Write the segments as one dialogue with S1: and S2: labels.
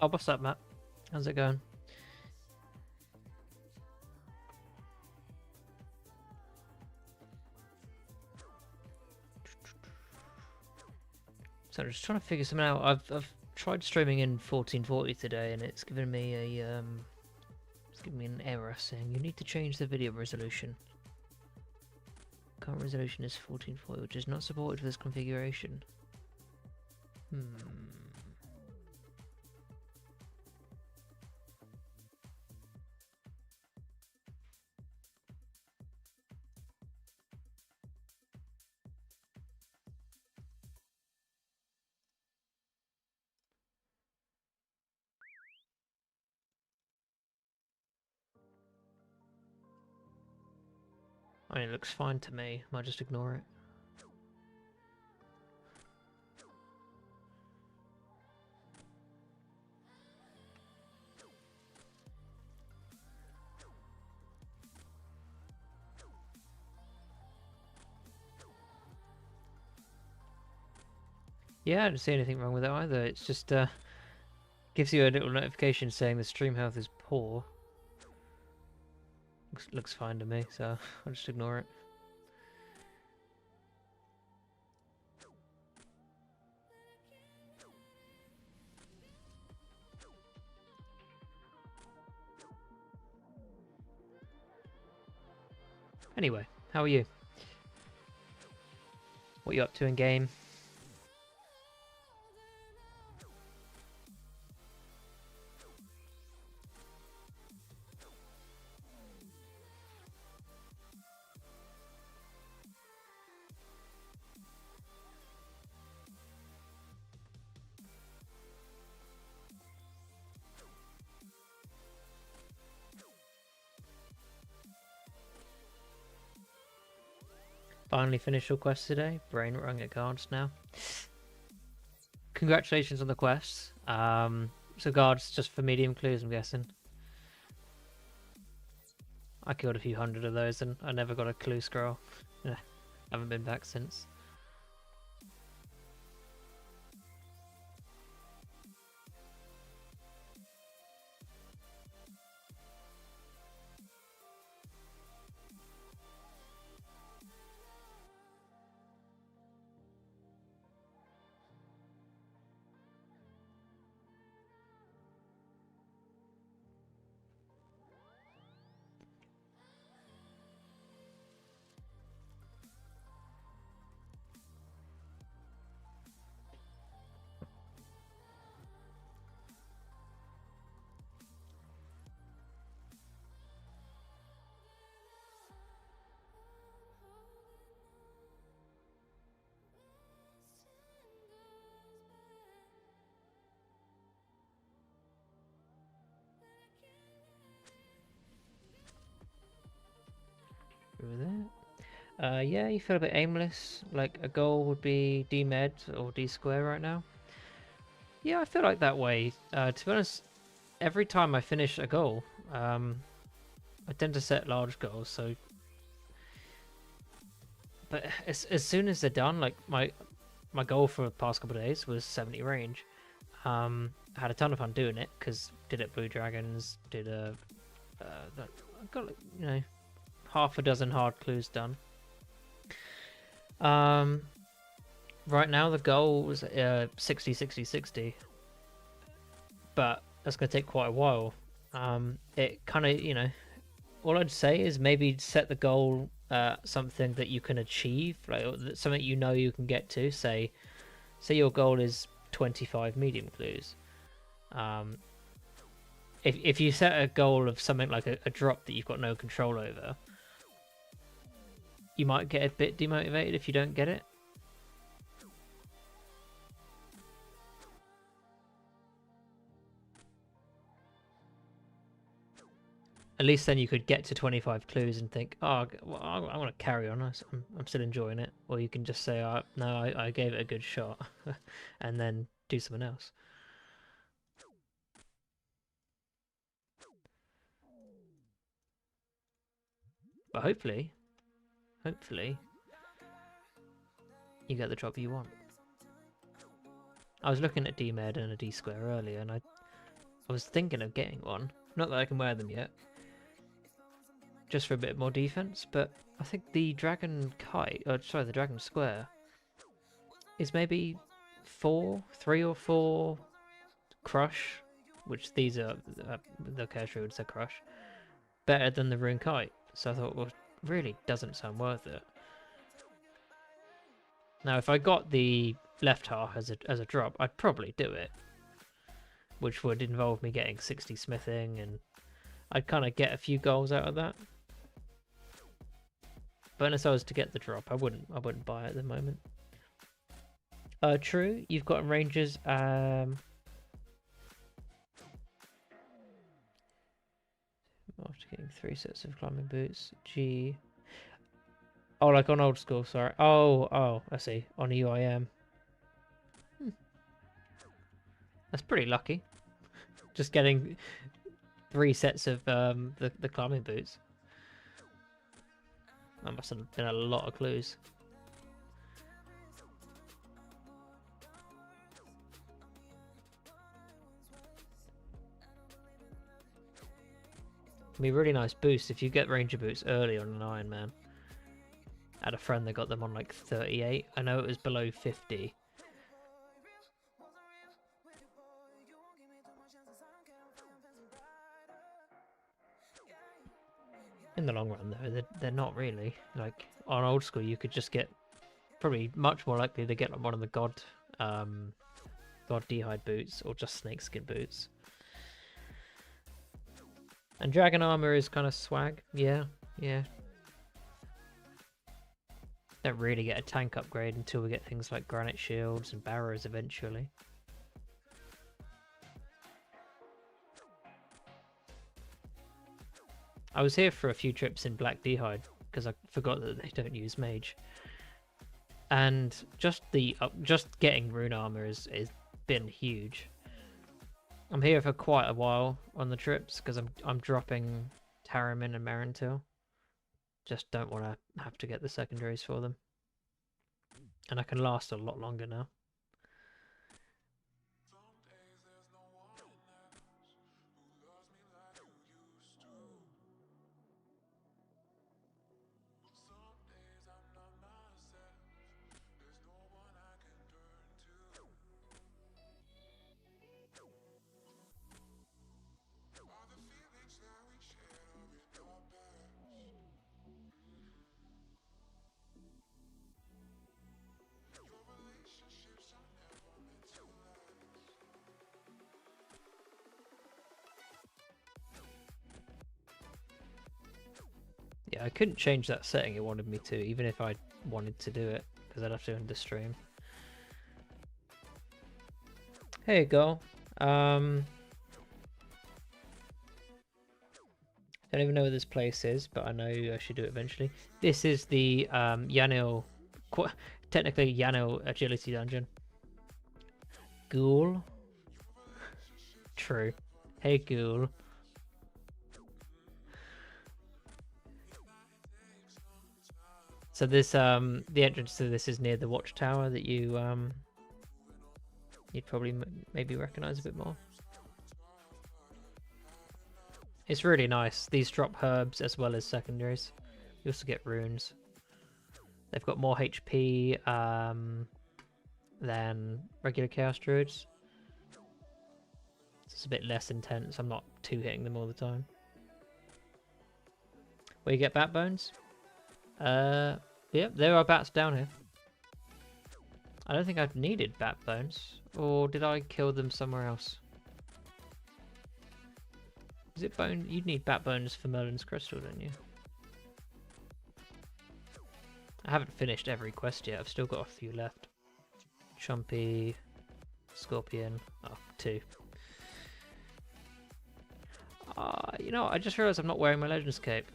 S1: Oh, what's up, Matt? How's it going? So I'm just trying to figure something out. I've tried streaming in 1440 today, and it's giving me an error saying you need to change the video resolution. Current resolution is 1440, which is not supported for this configuration. I mean, it looks fine to me. Might just ignore it. Yeah, I don't see anything wrong with it either. It's just gives you a little notification saying the stream health is poor. Looks fine to me, so I'll just ignore it. Anyway, how are you? What are you up to in game? Finally finished your quest today. Brain rung at guards now. Congratulations on the quests. So guards just for medium clues, I'm guessing. I killed a few hundred of those and I never got a clue scroll. Haven't been back since. Over there. Yeah, you feel a bit aimless. Like a goal would be D med or D square right now. Yeah, I feel like that way. To be honest, every time I finish a goal, I tend to set large goals. So, but as soon as they're done, like my goal for the past couple of days was 70 range. I had a ton of fun doing it because did it Blue Dragons, did a I got half a dozen hard clues done. Right now the goal was 60 60 60, but that's going to take quite a while. It kind of, all I'd say is maybe set the goal something that you can achieve, like something you can get to. Say your goal is 25 medium clues. If you set a goal of something like a drop that you've got no control over, you might get a bit demotivated if you don't get it. At least then you could get to 25 clues and think, oh, well, I want to carry on. I'm still enjoying it. Or you can just say, oh, no, I gave it a good shot, and then do something else. But hopefully, you get the drop you want. I was looking at D med and a D square earlier, and I I was thinking of getting one. Not that I can wear them yet. Just for a bit more defense, but I think the dragon kite, the dragon square, is maybe 3 or 4 crush, which these are, the Kershrew would say crush, better than the rune kite. So I thought, well, really doesn't sound worth it. Now, if I got the left half as a drop, I'd probably do it, which would involve me getting 60 smithing, and I'd kind of get a few goals out of that. But unless I was to get the drop, I wouldn't buy it at the moment. True, you've got ranges. After getting 3 sets of climbing boots, G. Oh, like on old school. Sorry. Oh, I see. On UIM. That's pretty lucky. Just getting 3 sets of the climbing boots. That must have been a lot of clues. It'd be a really nice boost if you get ranger boots early on an Iron Man. I had a friend that got them on like 38. I know it was below 50. In the long run, though, they're not really. Like, on old school, you could just get... Probably much more likely to get like one of the God D'hide boots, or just snakeskin boots. And dragon armor is kind of swag. Yeah. Don't really get a tank upgrade until we get things like granite shields and barrows eventually. I was here for a few trips in Black D'hide because I forgot that they don't use mage, and just getting rune armor is been huge. I'm here for quite a while on the trips because I'm dropping Taramin and Marentil. Just don't want to have to get the secondaries for them, and I can last a lot longer now. Yeah, I couldn't change that setting it wanted me to, even if I wanted to do it, because I'd have to end the stream. Hey, girl. Don't even know where this place is, but I know I should do it eventually. This is the Yanil, technically Yanil agility dungeon. Ghoul. True. Hey, Ghoul. So this the entrance to this is near the watchtower that you you'd probably maybe recognize a bit more. It's really nice. These drop herbs as well as secondaries. You also get runes. They've got more HP than regular Chaos Druids. It's a bit less intense. I'm not too hitting them all the time. Where you get bat bones? Yeah, there are bats down here. I don't think I've needed bat bones. Or did I kill them somewhere else? Is it bone? You'd need bat bones for Merlin's crystal, don't you? I haven't finished every quest yet. I've still got a few left. Chumpy, Scorpion. Oh, 2. You know, I just realised I'm not wearing my Legends cape.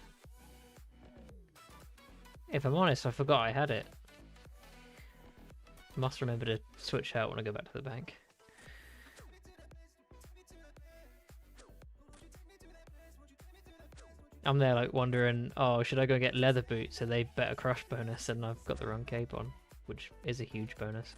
S1: If I'm honest, I forgot I had it. Must remember to switch out when I go back to the bank. I'm there like wondering, oh, should I go get leather boots? Are they better crush bonus? And I've got the wrong cape on, which is a huge bonus.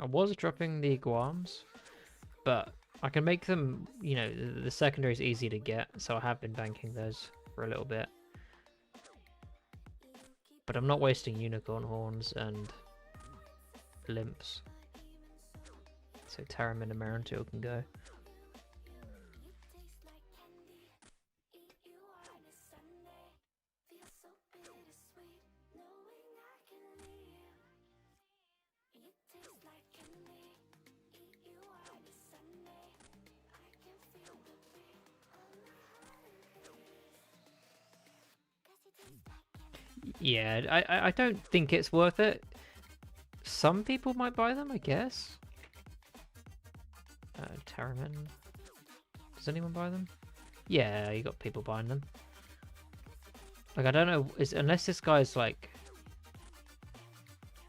S1: I was dropping the Guams, but I can make them, you know, the secondary is easy to get, so I have been banking those for a little bit. But I'm not wasting unicorn horns and limps. So Taramin and Marantil can go. Yeah, I don't think it's worth it. Some people might buy them, I guess. Taramin. Does anyone buy them? Yeah, you got people buying them. Like, I don't know, unless this guy's like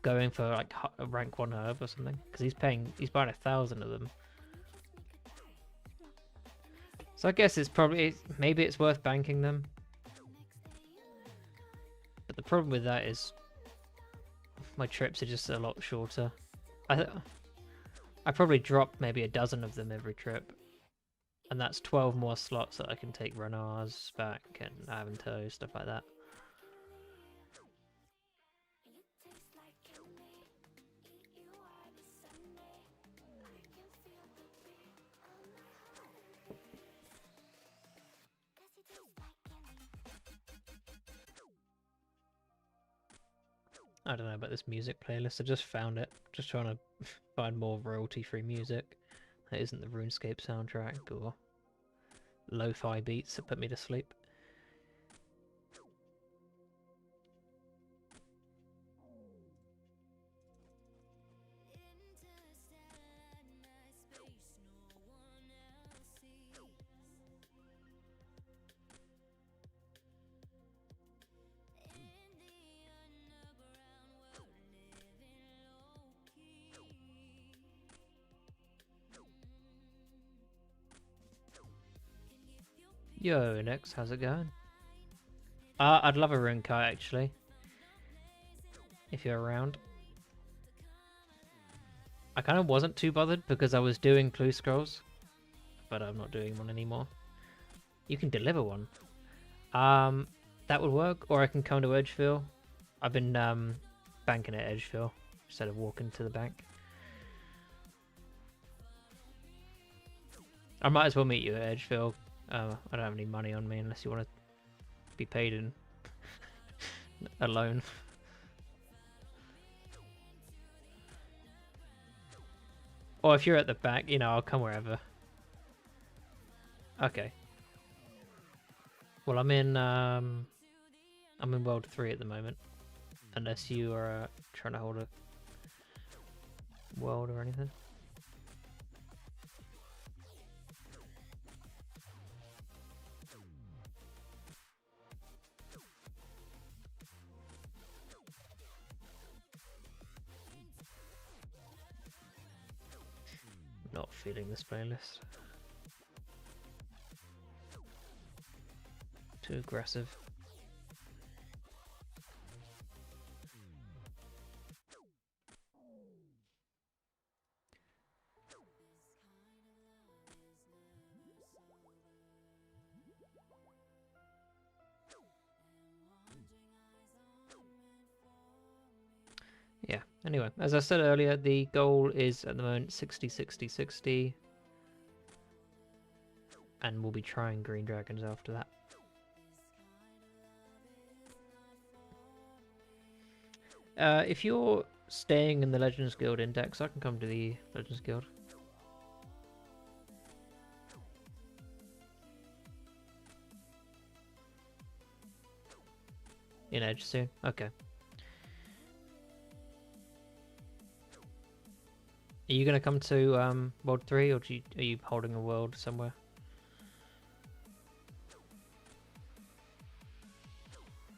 S1: going for like a rank 1 herb or something, because he's buying 1,000 of them. So I guess it's probably, maybe it's worth banking them. But the problem with that is my trips are just a lot shorter. I probably drop maybe a dozen of them every trip. And that's 12 more slots that I can take Renars back and Avanto, stuff like that. I don't know about this music playlist, I just found it. Just trying to find more royalty-free music that isn't the RuneScape soundtrack or lo-fi beats that put me to sleep. Yo, Nex, how's it going? I'd love a rune kite actually, if you're around. I kind of wasn't too bothered because I was doing clue scrolls, but I'm not doing one anymore. You can deliver one. That would work, or I can come to Edgefield. I've been banking at Edgefield instead of walking to the bank. I might as well meet you at Edgefield. I don't have any money on me unless you want to be paid in a loan. Or if you're at the back, you know, I'll come wherever. Okay. Well, I'm in World 3 at the moment. Unless you are trying to hold a world or anything. Not feeling this playlist. Too aggressive. Yeah, anyway, as I said earlier, the goal is at the moment 60-60-60. And we'll be trying green dragons after that. If you're staying in the Legends Guild index, I can come to the Legends Guild. In Edge soon? Okay. Are you going to come to World 3, or are you holding a world somewhere?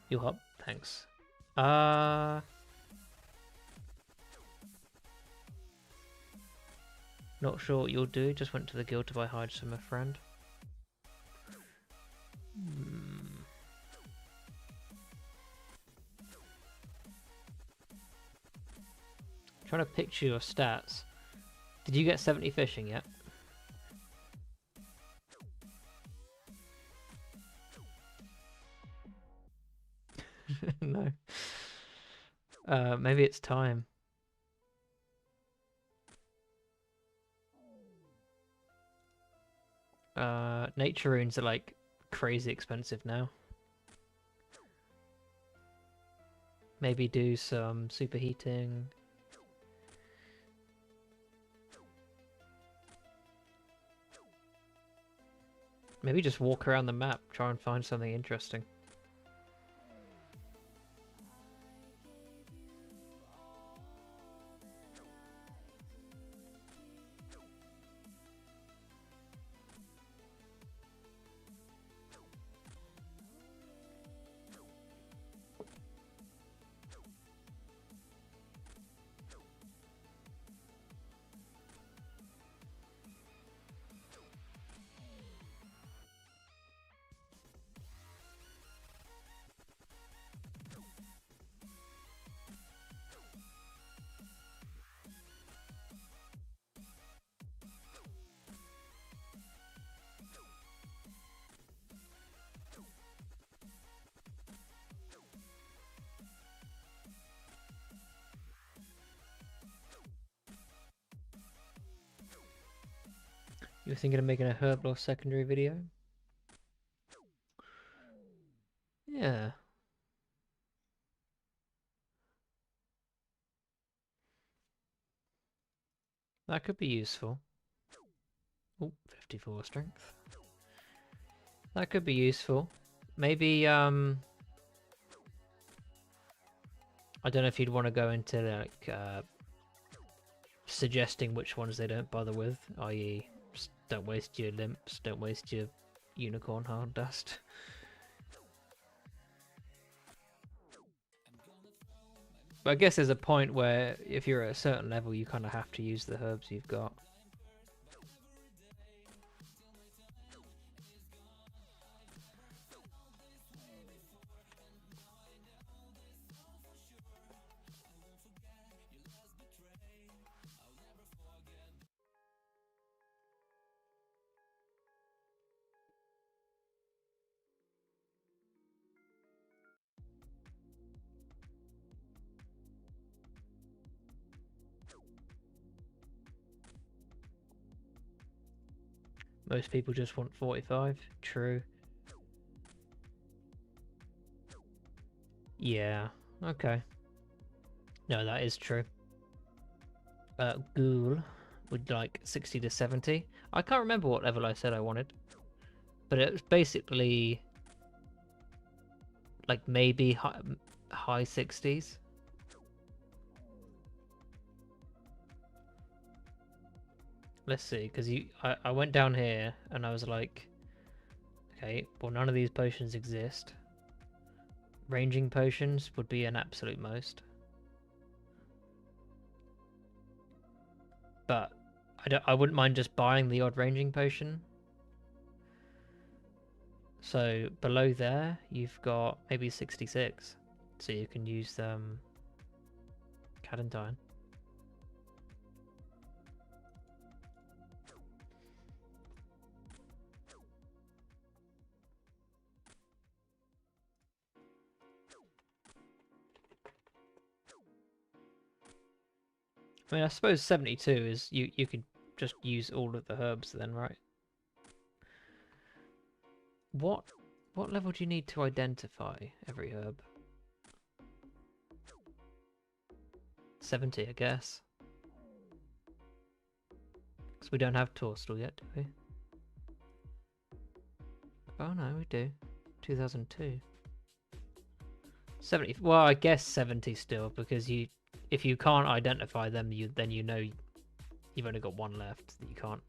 S1: You hop? Thanks. Not sure what you'll do, just went to the guild to buy hides from a friend. Trying to picture your stats. Did you get 70 fishing yet? No. Maybe it's time. Nature runes are like crazy expensive now. Maybe do some superheating. Maybe just walk around the map, try and find something interesting. You were thinking of making a herblore secondary video? Yeah. That could be useful. Oh, 54 strength. That could be useful. Maybe, I don't know if you'd want to go into, like, suggesting which ones they don't bother with, i.e. just don't waste your limps, don't waste your unicorn hard dust. But I guess there's a point where if you're at a certain level you kind of have to use the herbs you've got. Most people just want 45. True. Yeah, okay. No, that is true. Ghoul would like 60 to 70. I can't remember what level I said I wanted. But it was basically like maybe high 60s. Let's see, because I went down here and I was like, okay, well none of these potions exist. Ranging potions would be an absolute most. But I wouldn't mind just buying the odd ranging potion. So below there you've got maybe 66. So you can use Cadentine. I mean, I suppose 72 is you could just use all of the herbs then, right? What level do you need to identify every herb? 70, I guess. Because we don't have Torstal yet, do we? Oh no, we do. 2002. 70. Well, I guess 70 still, because if you can't identify them, then you know you've only got one left that you can't.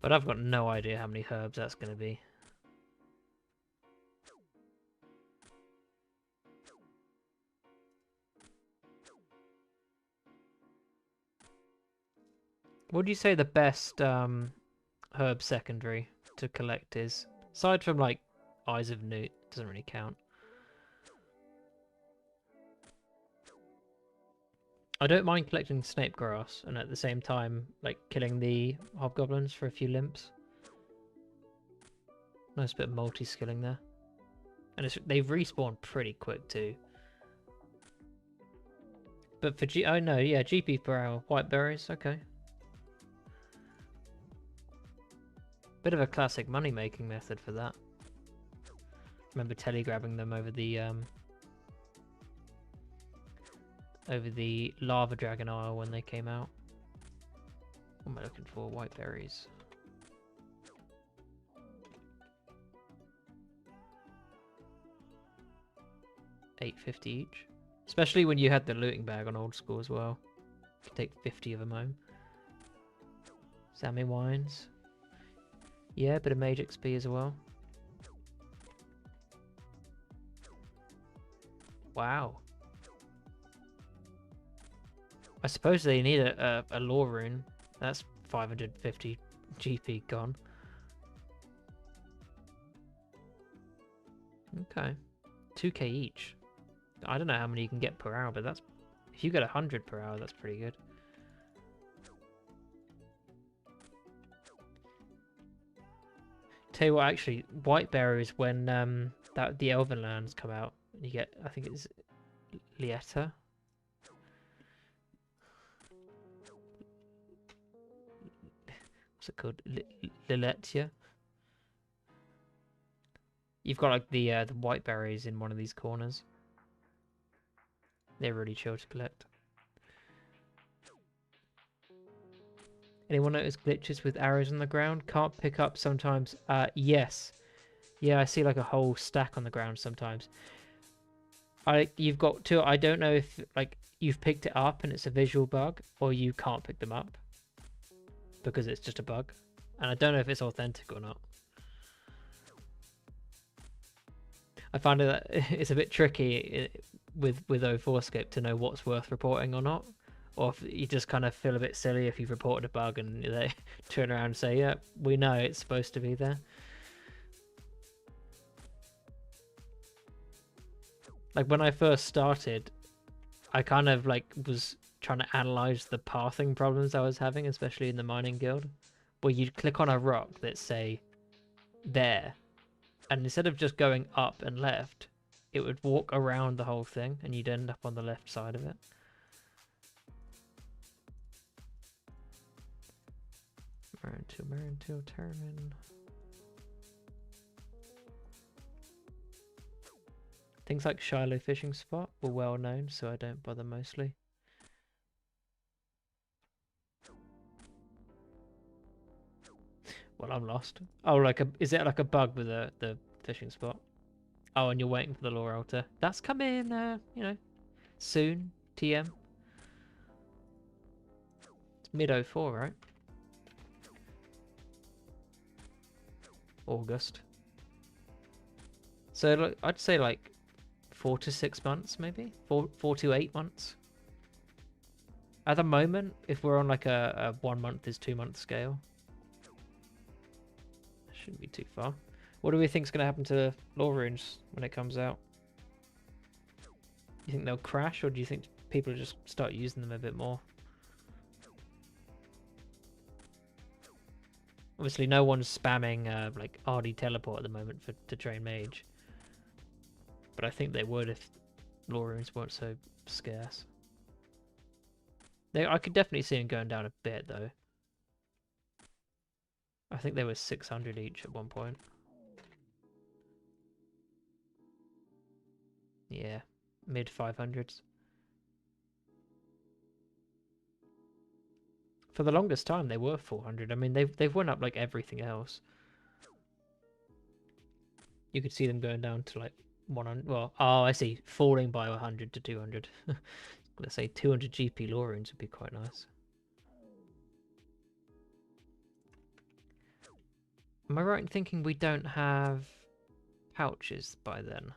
S1: But I've got no idea how many herbs that's going to be. What do you say the best herb secondary to collect is? Aside from like Eyes of Newt, doesn't really count. I don't mind collecting snape grass and at the same time, like, killing the hobgoblins for a few limps. Nice bit of multi-skilling there. And they've respawned pretty quick too. But for oh no, yeah, GP per hour. White berries, okay. Bit of a classic money-making method for that. Remember telegrabbing them over the lava dragon isle when they came out. What am I looking for? White berries. $8.50 each. Especially when you had the looting bag on old school as well. You could take 50 of them home. Sammy wines. Yeah, a bit of mage XP as well. Wow. I suppose they need a lore rune. That's 550 GP gone. Okay. 2k each. I don't know how many you can get per hour, but that's... If you get 100 per hour, that's pretty good. Tell you what, actually, white berries when the Elven lands come out, you get, I think it's Lieta. What's it called? Liletia. You've got like the white berries in one of these corners. They're really chill to collect. Anyone notice glitches with arrows on the ground? Can't pick up sometimes. Yes. Yeah, I see like a whole stack on the ground sometimes. You've got two. I don't know if like you've picked it up and it's a visual bug, or you can't pick them up because it's just a bug. And I don't know if it's authentic or not. I find that it's a bit tricky with 2004scape to know what's worth reporting or not. Or if you just kind of feel a bit silly if you've reported a bug and they turn around and say, yeah, we know it's supposed to be there. Like when I first started, I kind of like was trying to analyze the pathing problems I was having, especially in the mining guild, where you'd click on a rock that say there, and instead of just going up and left, it would walk around the whole thing and you'd end up on the left side of it. Marintil, Termin. Things like Shiloh fishing spot were well known, so I don't bother mostly. Well, I'm lost. Oh, like is it like a bug with the fishing spot? Oh, and you're waiting for the lore altar. That's coming, you know, soon. TM. It's mid 04, right? August. So like, I'd say like 4 to 6 months, maybe 4 to 8 months. At the moment, if we're on like a 1 month is 2 month scale, shouldn't be too far. What do we think is going to happen to lore runes when it comes out? You think they'll crash, or do you think people will just start using them a bit more? Obviously, no one's spamming like RD teleport at the moment to train mage, but I think they would if lore runes weren't so scarce. I could definitely see them going down a bit though. I think they were 600 each at one point. Yeah, mid 500s. For the longest time, they were 400. I mean, they've went up like everything else. You could see them going down to like 100. Well, oh, I see, falling by 100 to 200. Let's say 200 GP lore runes would be quite nice. Am I right in thinking we don't have pouches by then?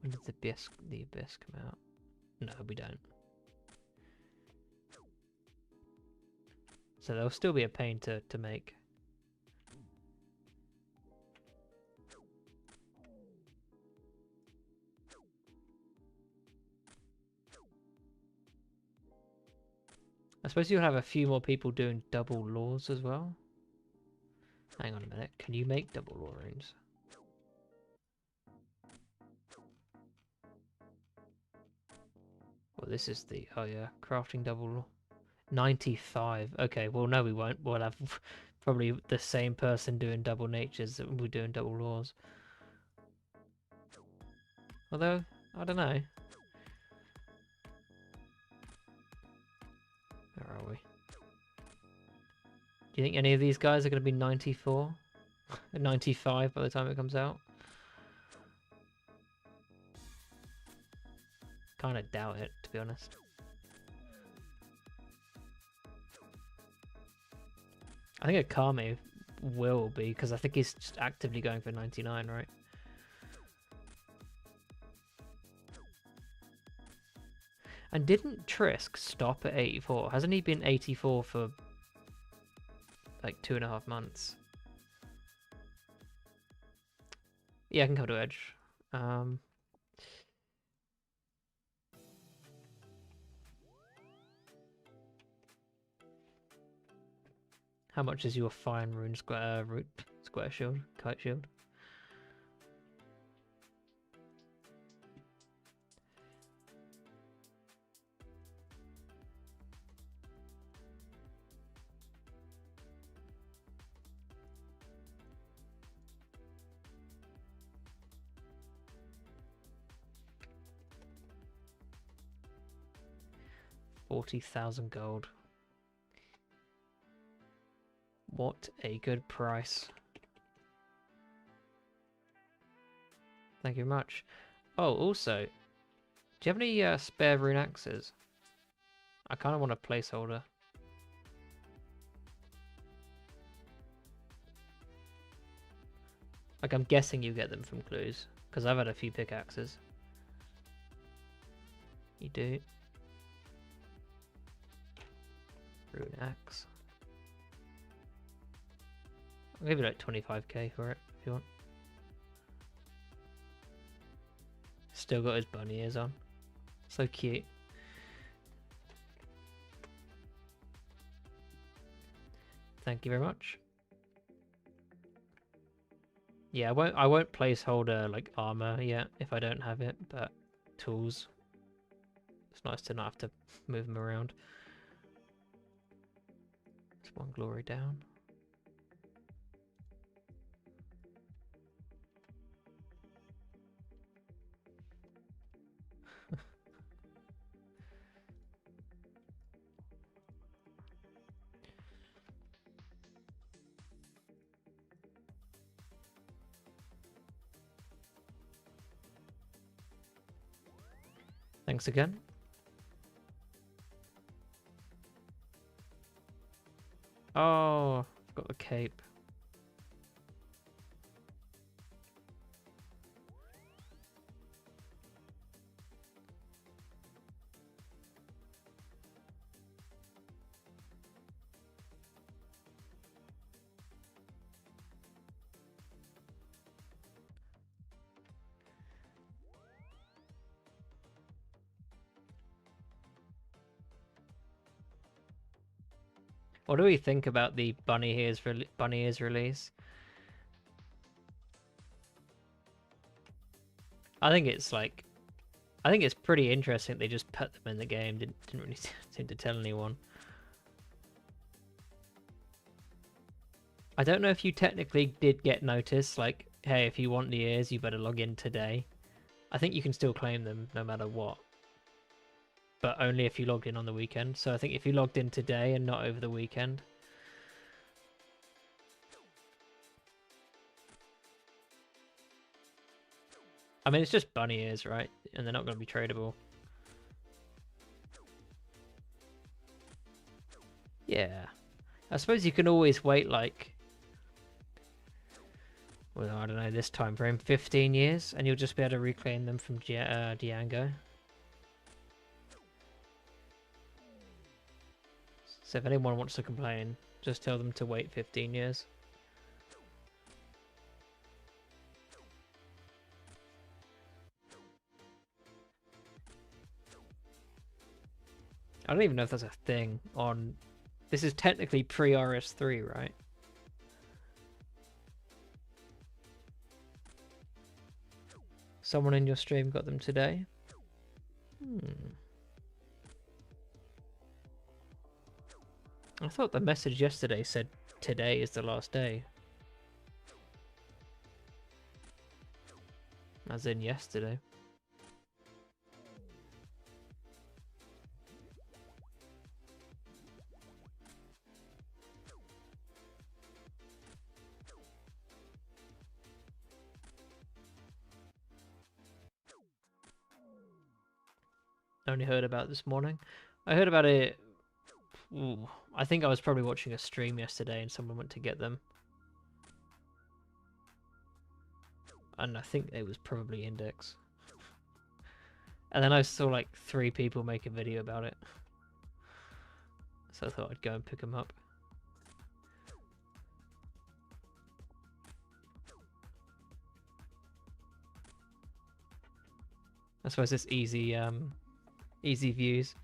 S1: When did the abyss come out? No, we don't. So they'll still be a pain to make. I suppose you'll have a few more people doing double laws as well. Hang on a minute. Can you make double law runes? Well, this is the... Oh, yeah. Crafting double law. 95. Okay, well, no, we won't. We'll have probably the same person doing double natures that we're doing double laws. Although, I don't know. Where are we? Do you think any of these guys are going to be 94? 95 by the time it comes out? Kind of doubt it, to be honest. I think Akame will be, because I think he's just actively going for 99, right? And didn't Trisk stop at 84? Hasn't he been 84 for like 2.5 months? Yeah, I can come to Edge. How much is your fine rune square shield, kite shield? $40,000 gold. What a good price. Thank you very much. Oh, also, do you have any spare rune axes? I kind of want a placeholder. Like, I'm guessing you get them from clues, because I've had a few pickaxes. You do. Rune axe. I'll give you like 25k for it, if you want. Still got his bunny ears on. So cute. Thank you very much. Yeah, I won't placeholder like armor yet if I don't have it, but tools. It's nice to not have to move them around. Just one glory down. Thanks again. Oh, got the cape. What do we think about the bunny ears release? I think it's pretty interesting. They just put them in the game. Didn't really seem to tell anyone. I don't know if you technically did get notice. Like, hey, if you want the ears, you better log in today. I think you can still claim them no matter what. But only if you logged in on the weekend. So I think if you logged in today and not over the weekend. I mean, it's just bunny ears, right? And they're not going to be tradable. Yeah. I suppose you can always wait, like... Well, I don't know, this time frame, 15 years, and you'll just be able to reclaim them from Diango. So if anyone wants to complain, just tell them to wait 15 years. I don't even know if that's a thing on... This is technically pre-RS3, right? Someone in your stream got them today? I thought the message yesterday said today is the last day. As in yesterday. I only heard about it this morning. I heard about it... Ooh, I think I was probably watching a stream yesterday and someone went to get them. And I think it was probably Index. And then I saw like 3 people make a video about it. So I thought I'd go and pick them up. I suppose it's easy, easy views.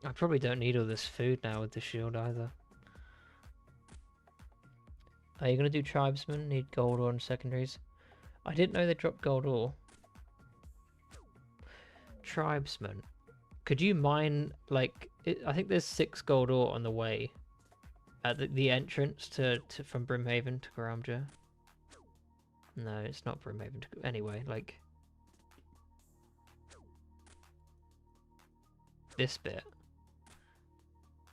S1: I probably don't need all this food now with the shield either. Are you going to do tribesmen? Need gold ore and secondaries? I didn't know they dropped gold ore. Tribesmen. Could you mine, like, I think there's 6 gold ore on the way. At the entrance from Brimhaven to Karamja. No, it's not Brimhaven. Anyway, like... This bit.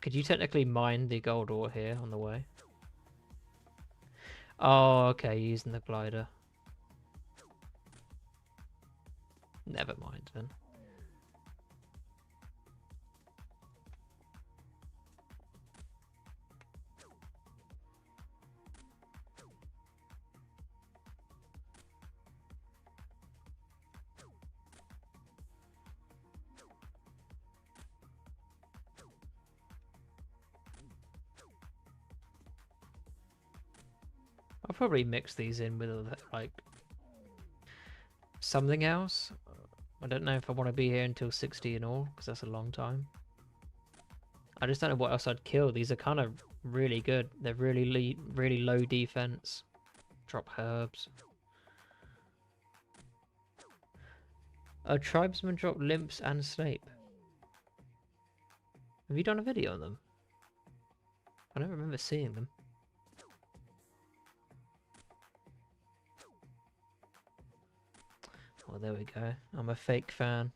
S1: Could you technically mine the gold ore here on the way? Oh, okay, using the glider. Never mind then. I'll probably mix these in with like something else. I don't know if I want to be here until 60 in all, because that's a long time. I just don't know what else I'd kill. These are kind of really good. They're really low defense. Drop herbs. A tribesman drop limps and snape. Have you done a video on them? I don't remember seeing them. Well, there we go. I'm a fake fan.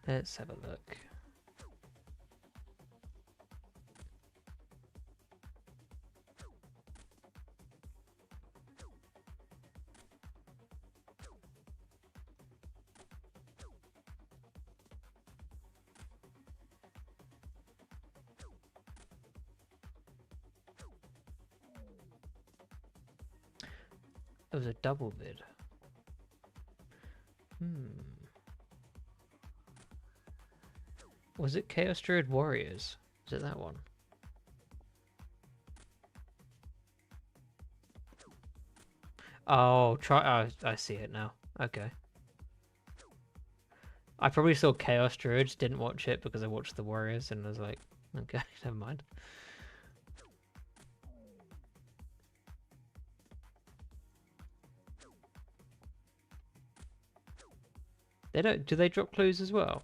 S1: Let's have a look. It was a double vid. Was it Chaos Druid Warriors? Is it that one? Oh, I see it now. Okay. I probably saw Chaos Druids, didn't watch it because I watched the Warriors and was like, okay, never mind. They don't. Do they drop clues as well?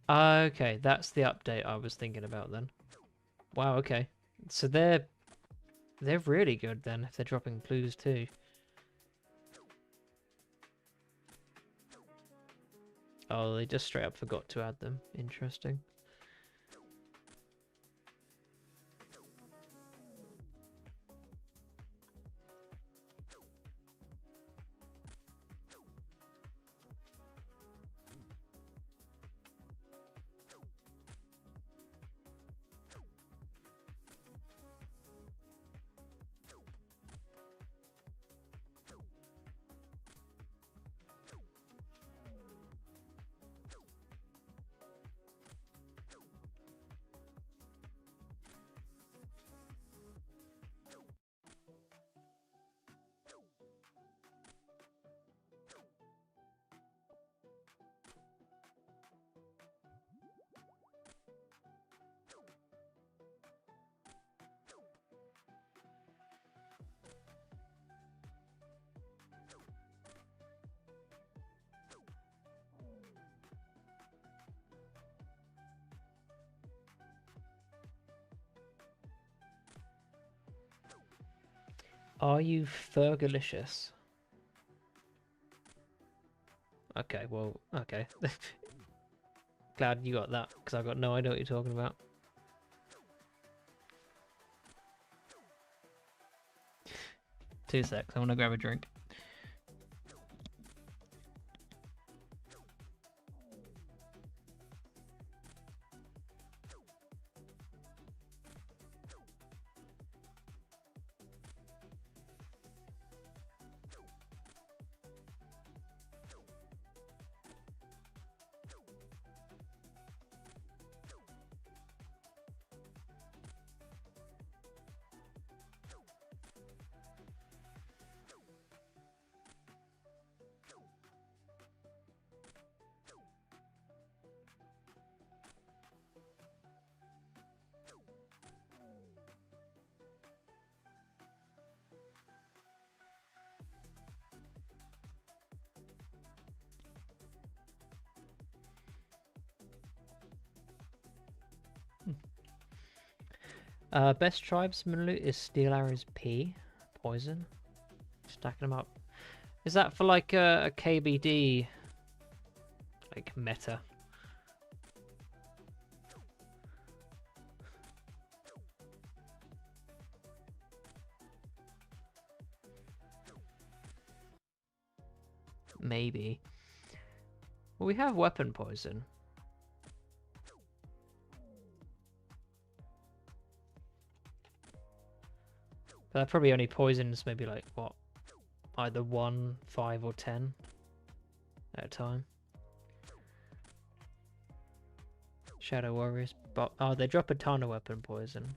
S1: Okay, that's the update I was thinking about then. Wow, okay. So they're really good then if they're dropping clues too. Oh, they just straight up forgot to add them. Interesting. Are you Fergalicious? Okay, well, okay. Glad you got that, because I've got no idea what you're talking about. Two secs, I want to grab a drink. Best tribesman loot is Steel Arrows P. Poison. Stacking them up. Is that for like a KBD like meta? Maybe. Well, we have weapon poison. But that probably only poisons maybe like what? Either 1, 5 or 10 at a time. Shadow Warriors, but oh, they drop a ton of weapon poison.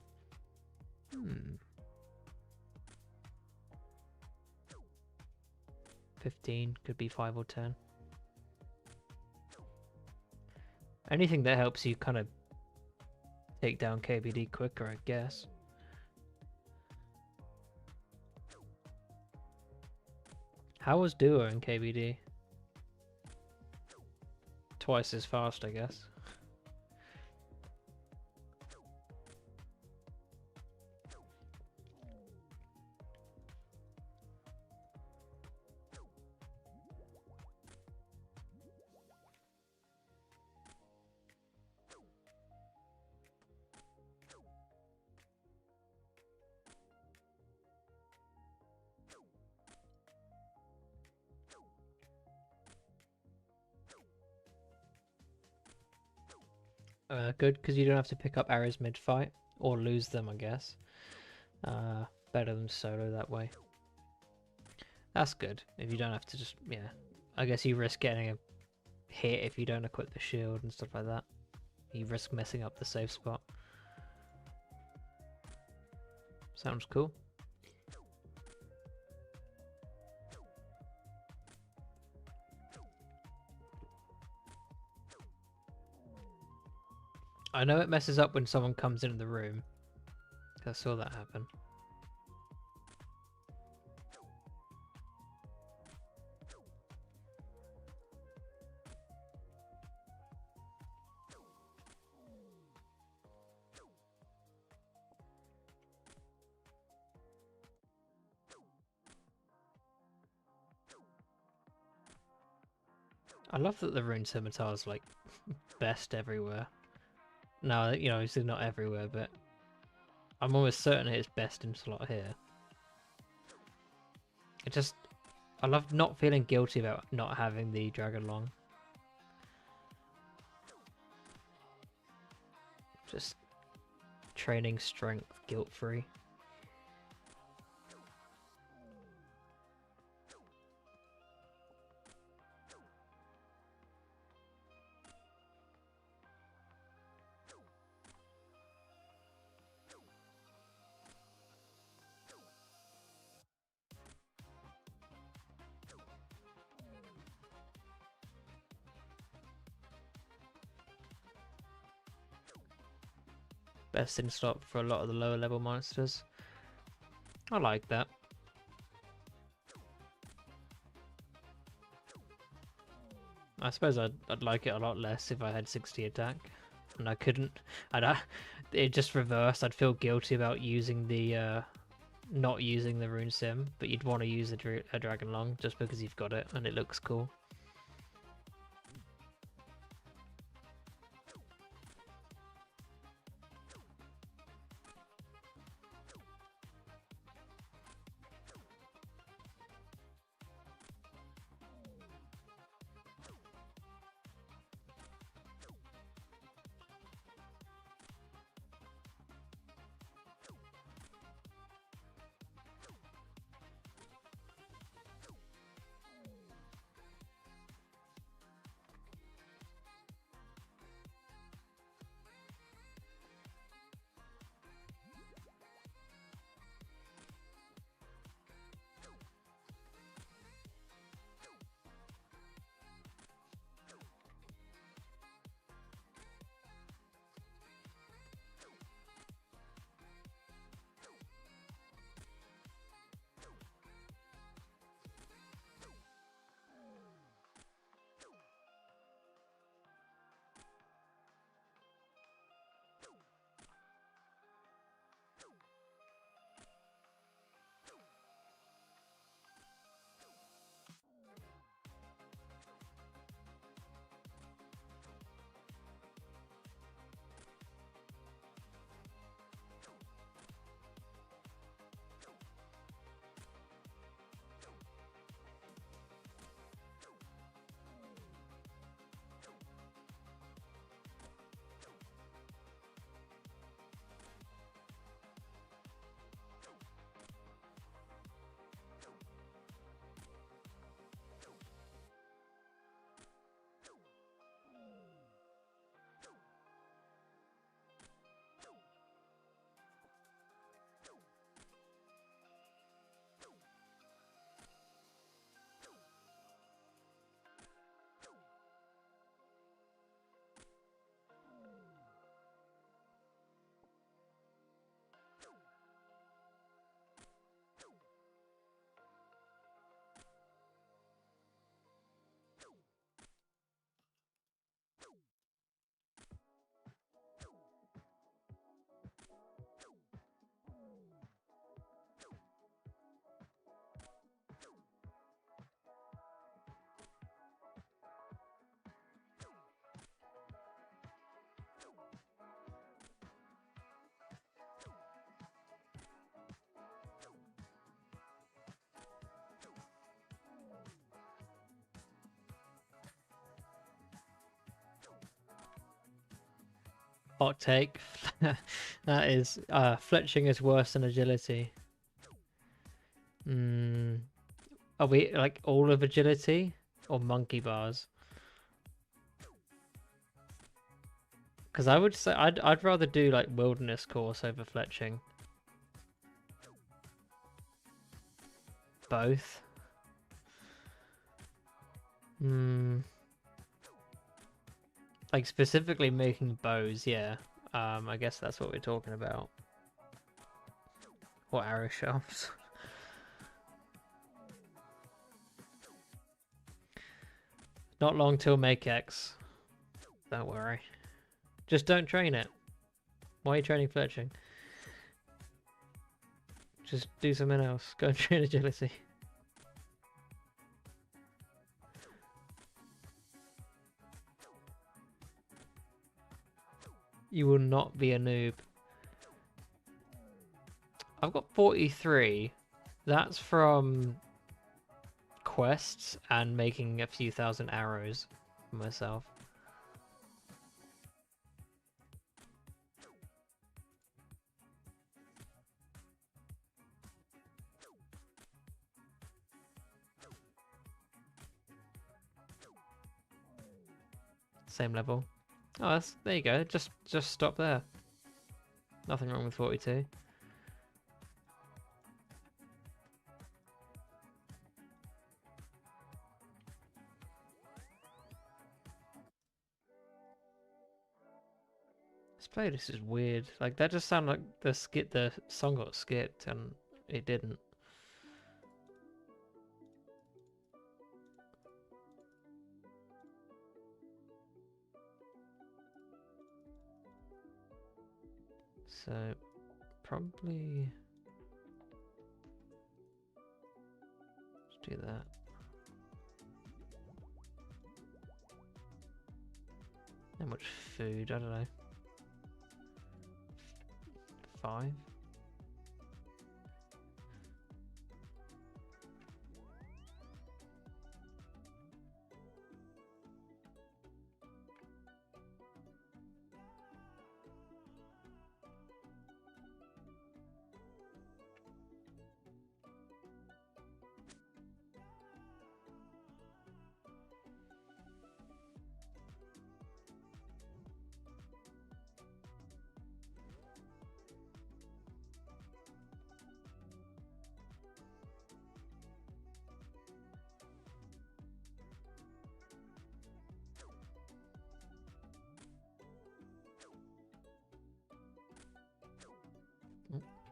S1: 15 could be 5 or 10. Anything that helps you kind of take down KBD quicker, I guess. How was Duo in KBD? Twice as fast, I guess. Good, because you don't have to pick up arrows mid-fight, or lose them, I guess. Better than solo that way. That's good, if you don't have to just, yeah. I guess you risk getting a hit if you don't equip the shield and stuff like that. You risk messing up the safe spot. Sounds cool. I know it messes up when someone comes into the room. I saw that happen. I love that the rune scimitar is like best everywhere. No, you know, it's not everywhere, but I'm almost certain it's best in slot here. I love not feeling guilty about not having the Dragon Long. Just training strength guilt-free. Best in slot for a lot of the lower level monsters. I like that. I suppose I'd like it a lot less if I had 60 attack, and I couldn't. It just reversed. I'd feel guilty about using the not using the rune sim, but you'd want to use a dragon lung just because you've got it and it looks cool. Hot take. That is fletching is worse than agility. Are we like all of agility or monkey bars? Because I would say I'd rather do like wilderness course over fletching. Both. Like specifically making bows, yeah. I guess that's what we're talking about. Or arrow shafts. Not long till make X. Don't worry. Just don't train it. Why are you training fletching? Just do something else. Go and train agility. You will not be a noob. I've got 43. That's from quests and making a few thousand arrows for myself. Same level. Oh, there you go. Just stop there. Nothing wrong with 42. This playlist is weird. Like that just sounded like the song got skipped and it didn't. So probably Do that. How much food? I don't know. 5?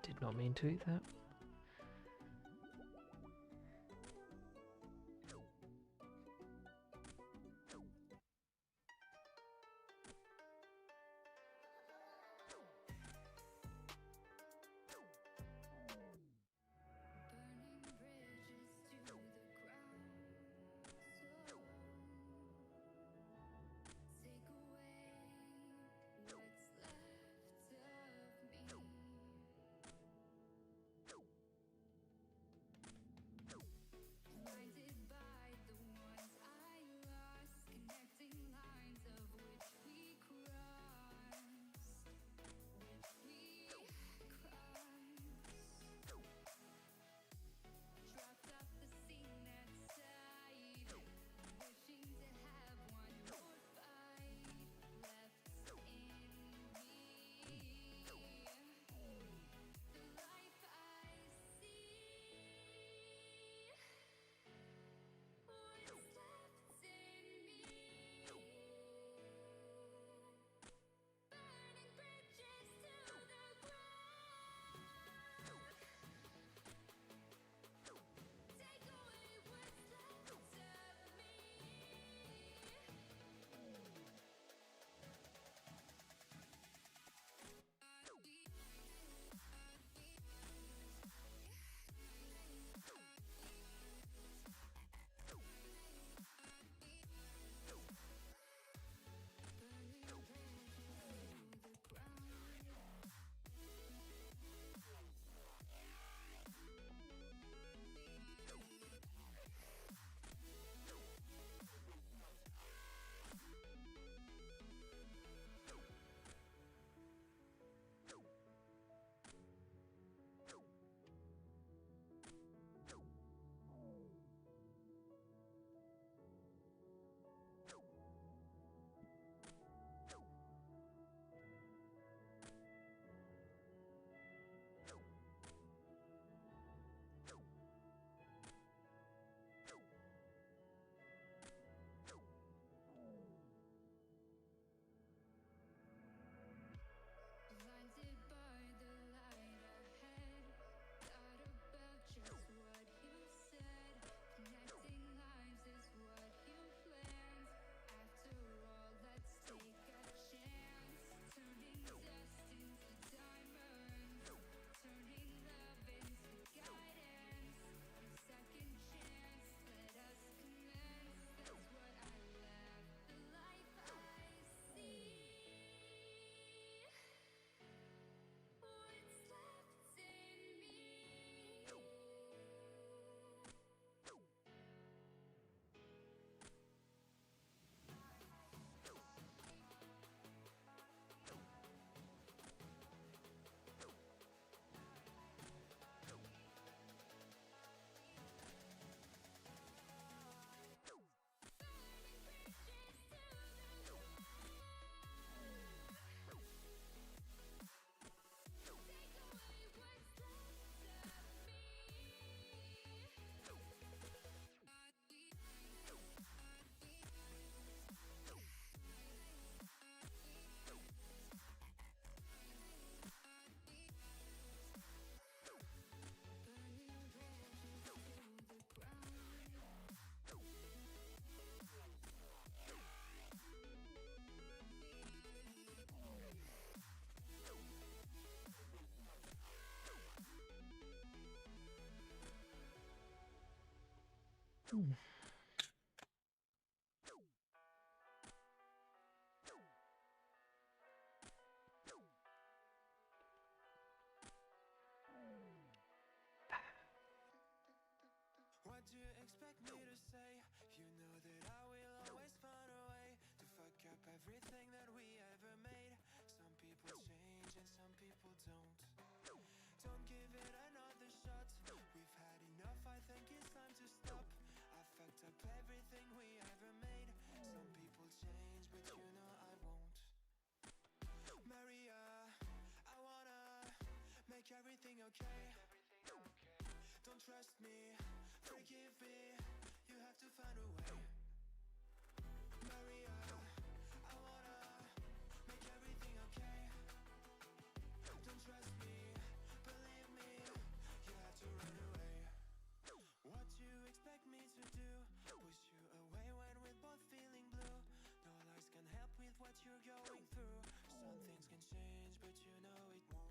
S1: Did not mean to eat that.
S2: What do you expect me to say? You know that I will always find a way to fuck up everything that we ever made. Some people change and some people don't. Don't give it another shot. We've had enough, I think it's time to stop. I fucked up everything we ever made. Some people change, but you know I won't. Maria, I wanna make everything okay. Don't trust me, forgive me, you have to find a way. Maria, I wanna make everything okay. Don't trust me, believe me, you have to run away. What you expect me to do? Push you away when we're both feeling blue. No lies can help with what you're going through. Some things can change, but you know it won't.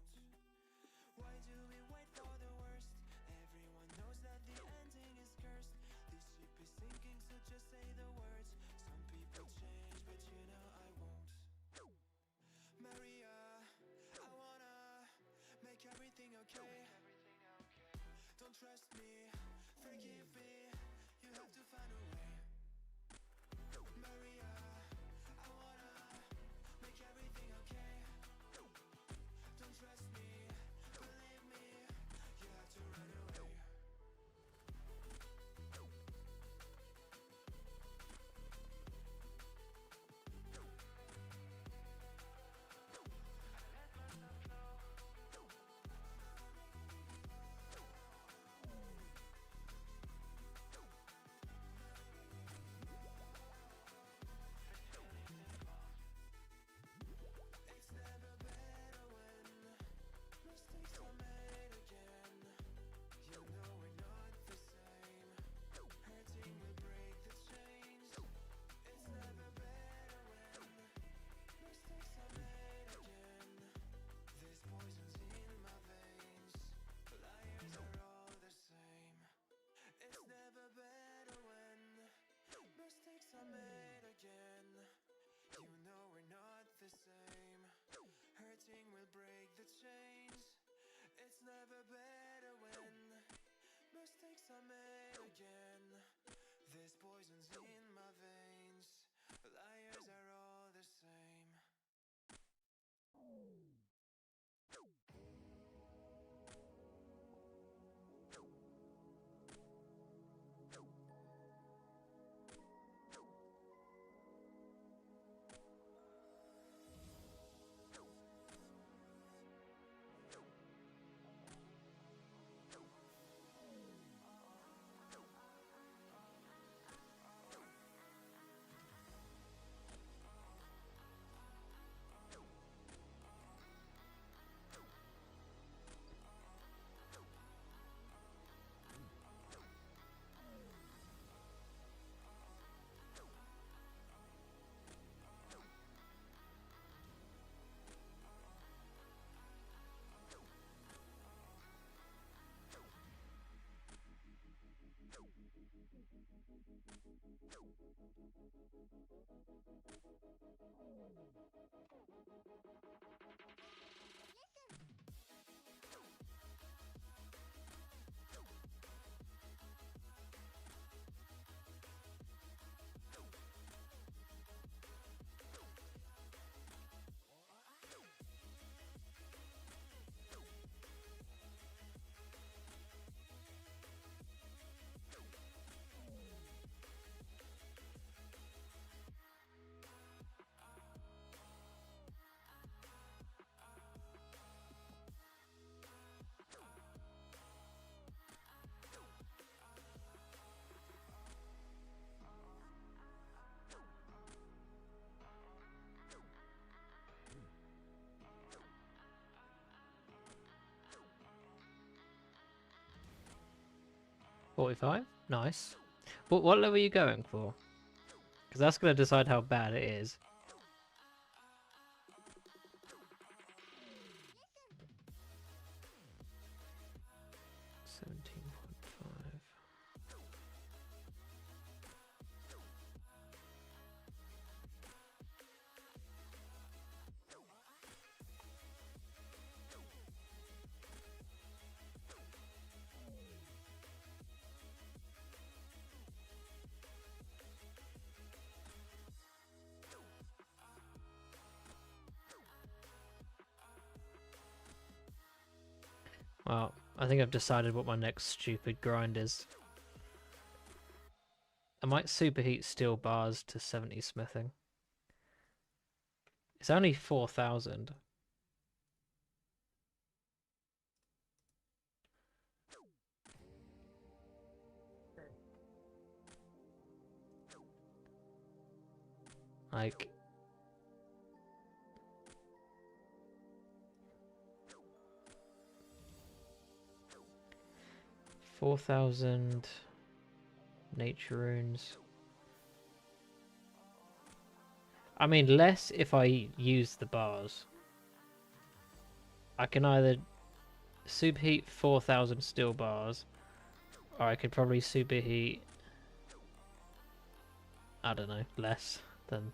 S2: Why do we wait for the worst? Everyone knows that the ending is cursed. This ship is sinking, so just say the words. Some people change, but you know I won't. Maria, I wanna make everything okay. Don't trust me, forgive me, you have to find a way. Maria, I wanna make everything okay. Don't trust me, believe me, you have to run away. It's never better when mistakes are made again. You know we're not the same. Hurting will break the chains. It's never better when mistakes are made again. There's poisons in my veins. Liars are all the same. It's never better when mistakes are made again. You know we're not the same. Hurting will break the chains. It's never better when mistakes are made again. There's poisons in my veins. Liars are all the same.
S1: $45? Nice. But what level are you going for? Because that's going to decide how bad it is. Well, I think I've decided what my next stupid grind is. I might superheat steel bars to 70 smithing. It's only 4,000. Like, 4,000 nature runes. I mean, less if I use the bars. I can either superheat 4,000 steel bars, or I could probably superheat, I don't know, less than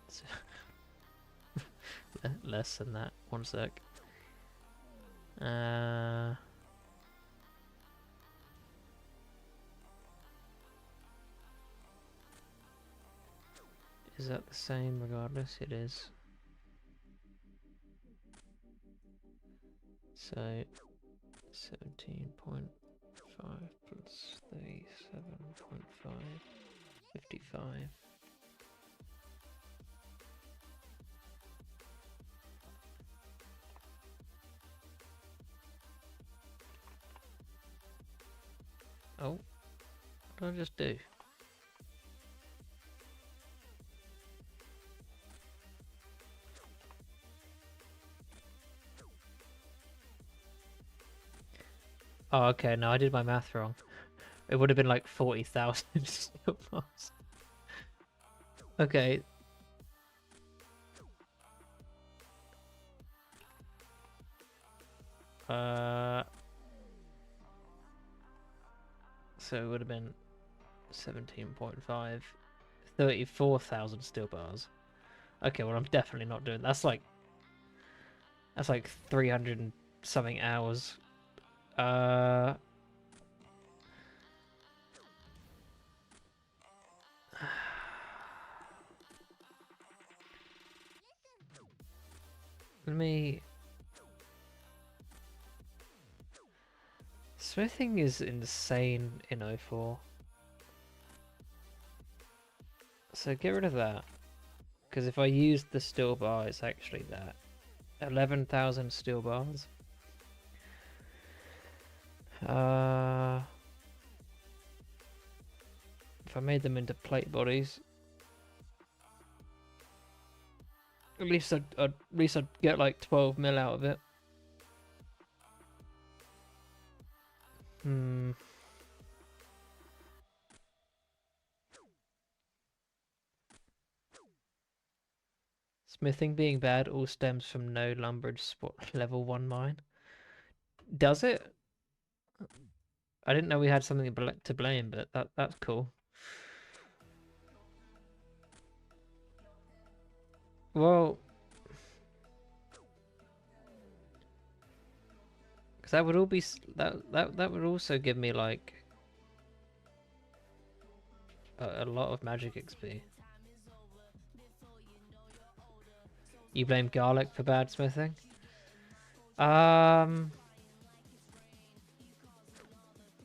S1: less than that. One sec. Is that the same regardless? It is. So 17.5 plus 37.5, 55. Oh, what did I just do? Oh, okay, no, I did my math wrong. It would have been like 40,000 steel bars. Okay. So it would have been 17.5, 34,000 steel bars. Okay, well I'm definitely not doing that's like 300 and something hours. Let me. Smithing is insane in 04. So get rid of that. Because if I use the steel bar, it's actually that. 11,000 steel bars. If I made them into plate bodies, at least I'd get like 12 mil out of it. Smithing being bad all stems from no lumberage spot level 1 mine. Does it? I didn't know we had something to blame, but that's cool. Well, because that would all be that would also give me like a lot of magic XP. You blame garlic for bad smithing?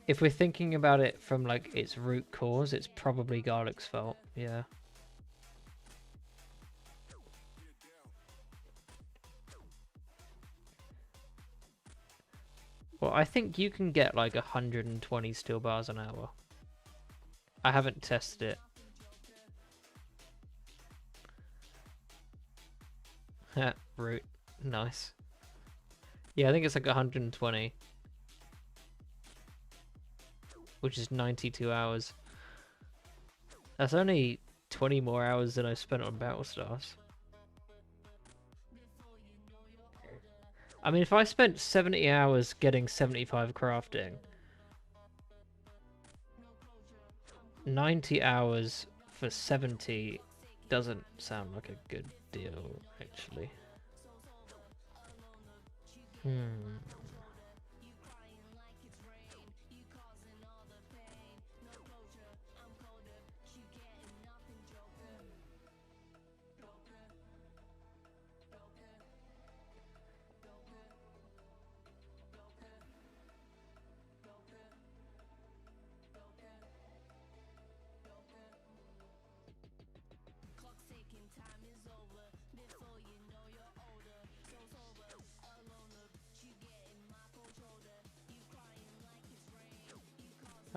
S1: If we're thinking about it from like its root cause, it's probably garlic's fault. Yeah. Well, I think you can get like 120 steel bars an hour. I haven't tested it. Root. Nice. Yeah, I think it's like 120. Which is 92 hours. That's only 20 more hours than I spent on battle stars. I mean, if I spent 70 hours getting 75 crafting, 90 hours for 70 doesn't sound like a good deal, actually.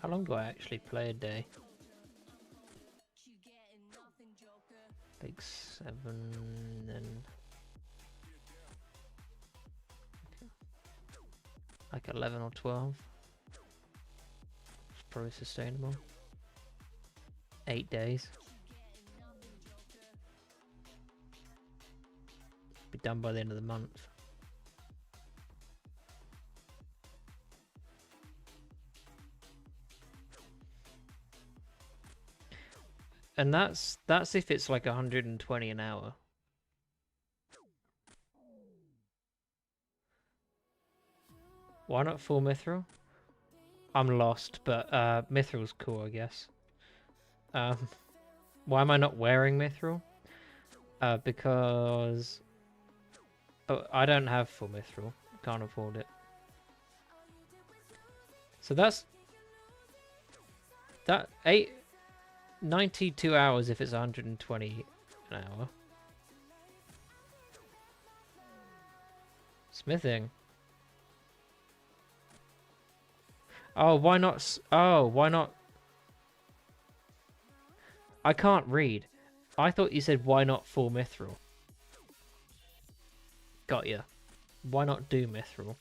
S1: How long do I actually play a day? Like 7, then like 11 or 12. It's probably sustainable. 8 days. Be done by the end of the month. And that's if it's like 120 an hour. Why not full mithril? I'm lost, but mithril's cool, I guess. Why am I not wearing mithril? Because I don't have full mithril. Can't afford it. So that's 92 hours if it's 120 an hour. Smithing. Oh, why not? Oh, why not? I can't read. I thought you said why not full mithril. Got ya. Why not do mithril?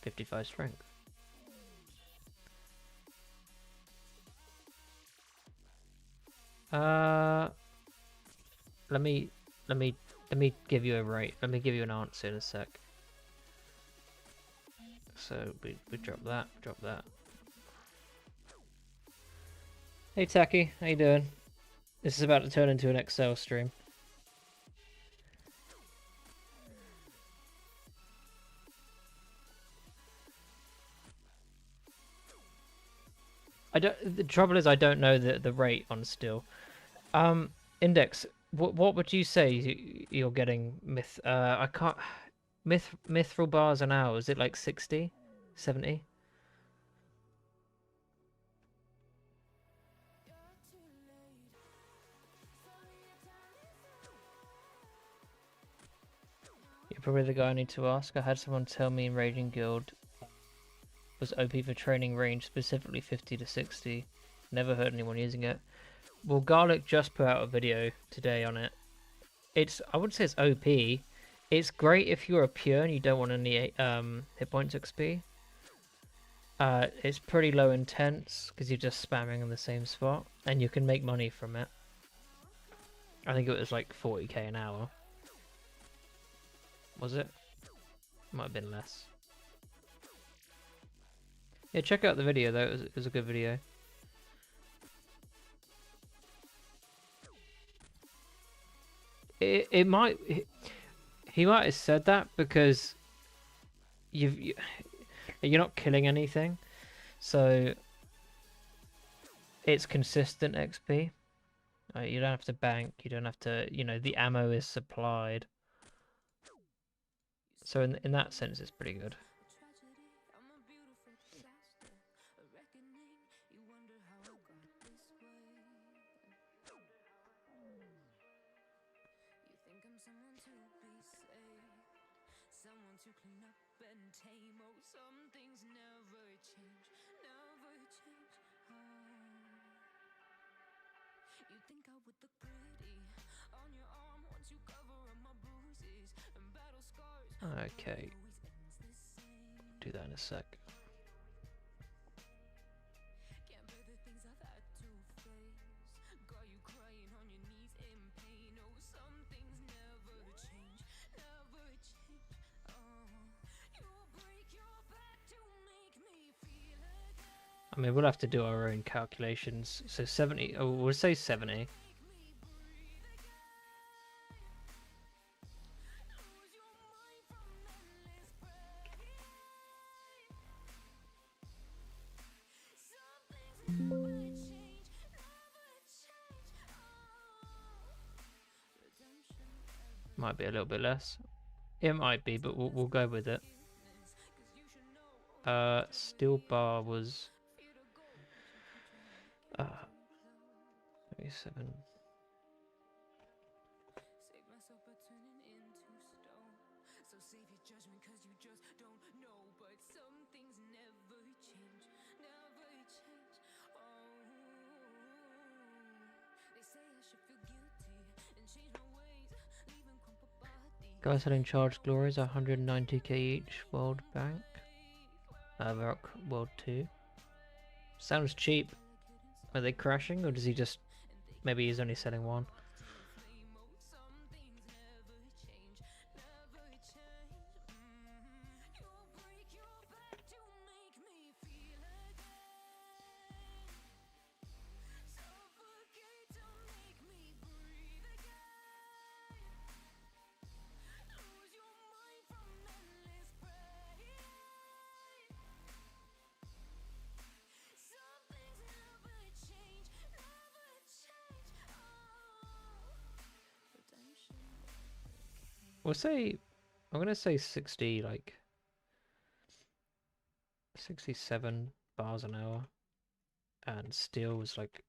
S1: 55 strength. Let me give you a rate. Let me give you an answer in a sec. So we drop that, drop that. Hey Taki, how you doing? This is about to turn into an Excel stream. The trouble is I don't know the rate on steel. Index. What would you say you're getting I can't mithril bars an hour. Is it like 60, 70? You're probably the guy I need to ask. I had someone tell me in Raging Guild was OP for training range, specifically 50 to 60. Never heard anyone using it. Well, Garlic just put out a video today on it. I wouldn't say it's OP. It's great if you're a pure and you don't want any hit points XP. It's pretty low intense because you're just spamming in the same spot, and you can make money from it. I think it was like 40k an hour. Was it? Might have been less. Yeah, check out the video though. It was a good video. It might. He might have said that because you're not killing anything, so it's consistent XP. You don't have to bank. You don't have to. The ammo is supplied. So in that sense, it's pretty good. Okay. Do that in a sec. I mean, we'll have to do our own calculations. So 70, oh, we'll say 70. Might be a little bit less. It might be, but we'll go with it. Steel bar was 37.
S2: save your judgment cause you just don't know. But some things never change, never change. Oh, they say I should feel guilty and change my ways, leaving crumpled bodies.
S1: Guys selling charged glories 190k each. World Bank. Rock World 2. Sounds cheap. Are they crashing, or does he just... Maybe he's only selling one. We'll say... I'm gonna say 60, like... 67 bars an hour. And steel was like...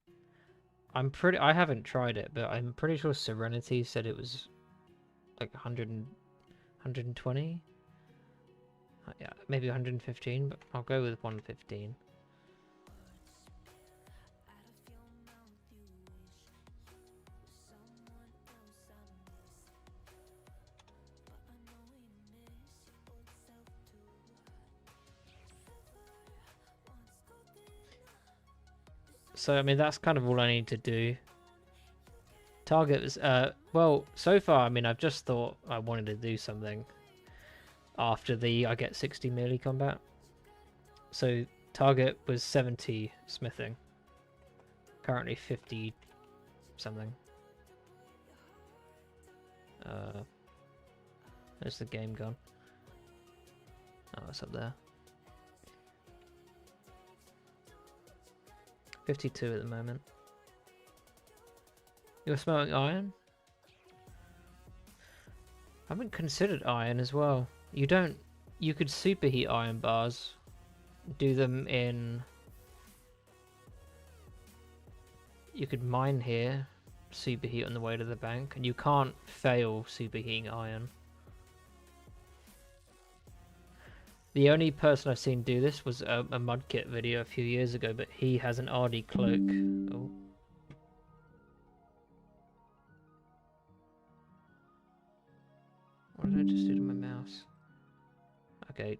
S1: I haven't tried it, but I'm pretty sure Serenity said it was like 120? Yeah, maybe 115, but I'll go with 115. So, I mean, that's kind of all I need to do. Target was, well, so far, I mean, I've just thought I wanted to do something after the I get 60 melee combat. So, target was 70 smithing. Currently 50 something. There's the game gun. Oh, it's up there. 52 at the moment. You're smelting iron? I haven't considered iron as well. You could superheat iron bars. Do them in... You could mine here, superheat on the way to the bank, and you can't fail superheating iron. The only person I've seen do this was a Mudkit video a few years ago, but he has an RD cloak. Oh. What did I just do to my mouse? Okay.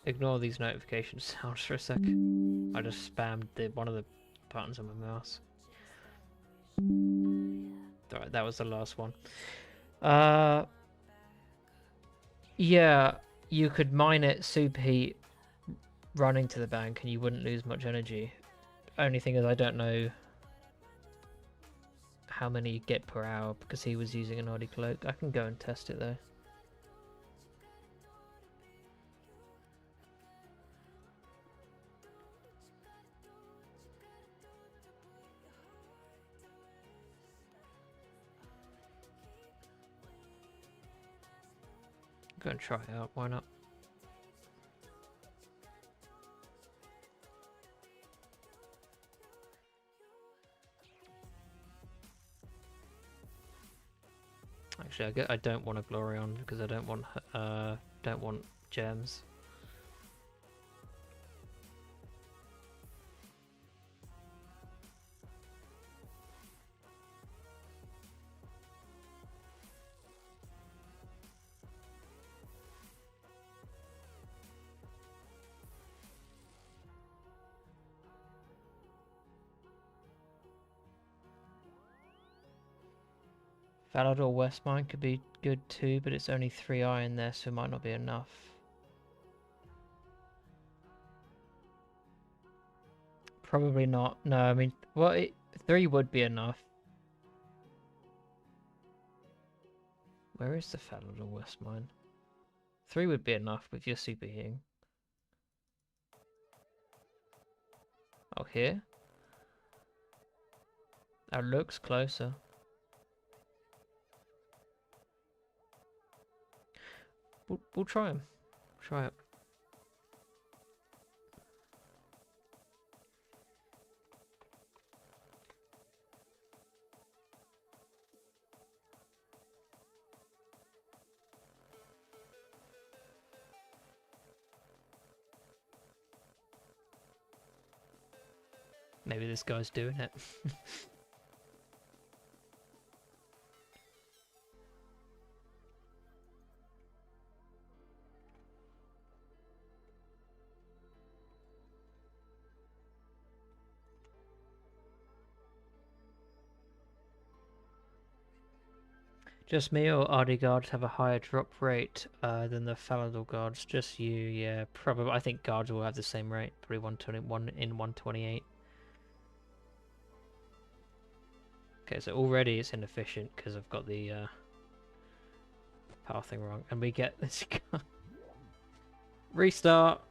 S1: Ignore these notification sounds for a sec. I just spammed one of the buttons on my mouse. Alright, that was the last one. Yeah, you could mine it, superheat, running to the bank, and you wouldn't lose much energy. Only thing is, I don't know how many you get per hour because he was using an Audi cloak. I can go and test it though. Go and try it out, why not? Actually, I don't want a Glorion because I don't want gems. Falador West Mine could be good too, but it's only 3 iron there, so it might not be enough. Probably not. No, I mean, well, 3 would be enough. Where is the Falador West Mine? 3 would be enough with your superheating. Oh, here? That looks closer. We'll try them. Try it. Maybe this guy's doing it. Just me or RD guards have a higher drop rate than the Falador guards? Just you, yeah, probably. I think guards will have the same rate, probably 121 in 128. Okay, so already it's inefficient because I've got the power thing wrong, and we get this guy. Restart.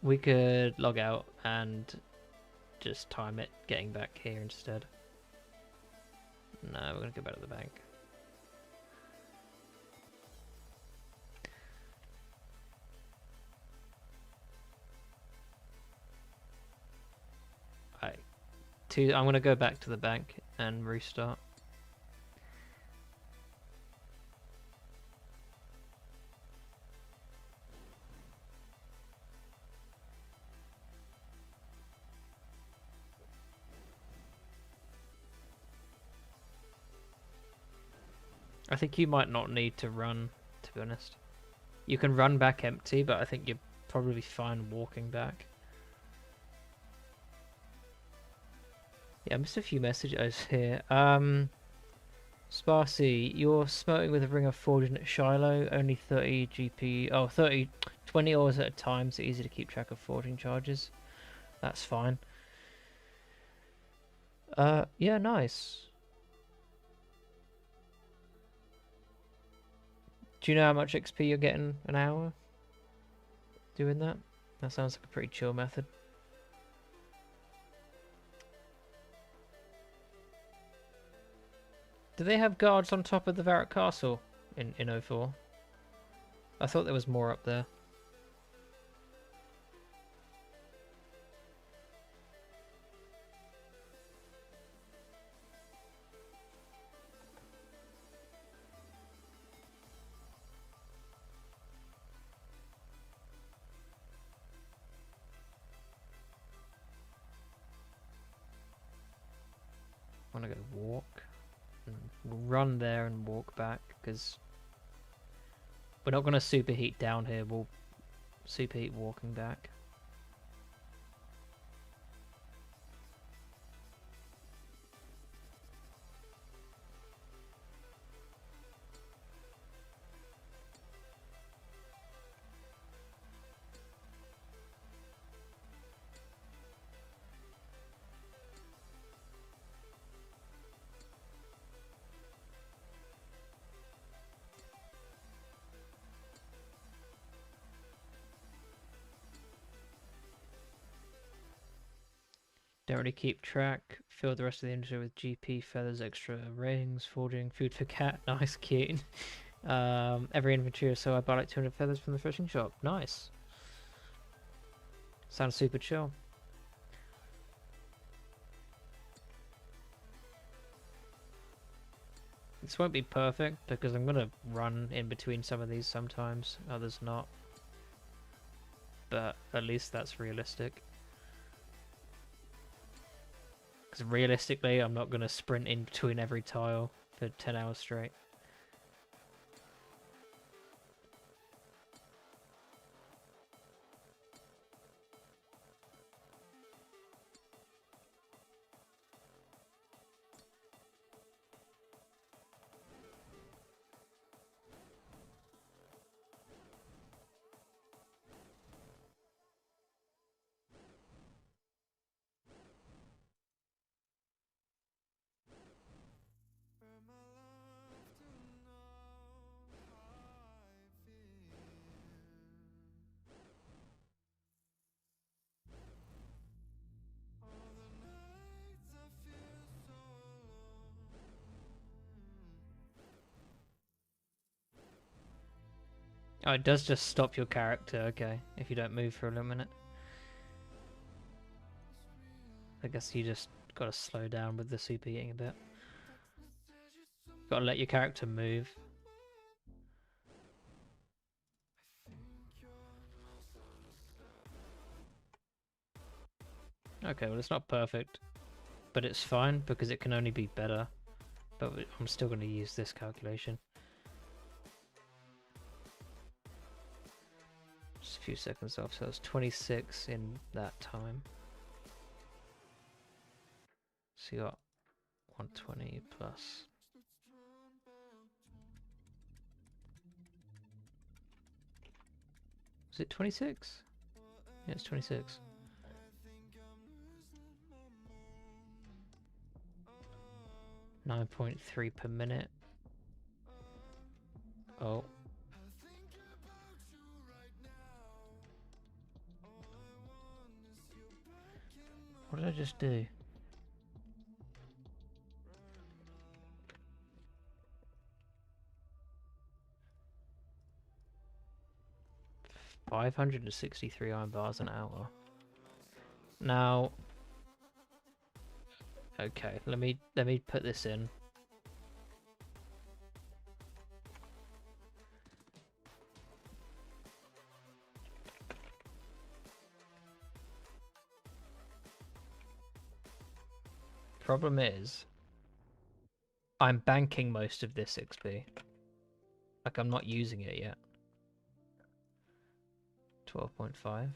S1: We could log out and just time it getting back here instead. No, we're gonna go back to the bank. Alright. I'm gonna go back to the bank and restart. I think you might not need to run, to be honest. You can run back empty, but I think you're probably fine walking back. Yeah, I missed a few messages here. Sparcy, you're smelting with a ring of forging at Shiloh, only 30 GP, 20 ores at a time, so easy to keep track of forging charges. That's fine. Yeah, nice. Do you know how much XP you're getting an hour doing that? That sounds like a pretty chill method. Do they have guards on top of the Varrock Castle in 04? I thought there was more up there. I'm gonna go walk. We'll run there and walk back, because we're not gonna superheat down here, we'll superheat walking back. Don't really keep track. Fill the rest of the inventory with GP, feathers, extra rings, forging, food for cat. Nice, cute. Every inventory or so I buy like 200 feathers from the fishing shop. Nice. Sounds super chill. This won't be perfect because I'm gonna run in between some of these sometimes, others not. But at least that's realistic. Because realistically, I'm not gonna sprint in between every tile for 10 hours straight.
S2: For my love to know how I feel. All the nights I feel so alone.
S1: Oh, it does just stop your character, okay, if you don't move for a little minute. I guess you just gotta slow down with the superheating a bit. Gotta let your character move. Okay, well it's not perfect, but it's fine because it can only be better. But I'm still going to use this calculation. Just a few seconds off, so it's 26 in that time. So you got 120 plus. Is it 26? Yeah, it's 26. $9.3 per minute. Oh. What did I just do? $563 iron bars an hour. Now, okay, let me put this in. Problem is, I'm banking most of this XP. Like, I'm not using it yet. 12.5.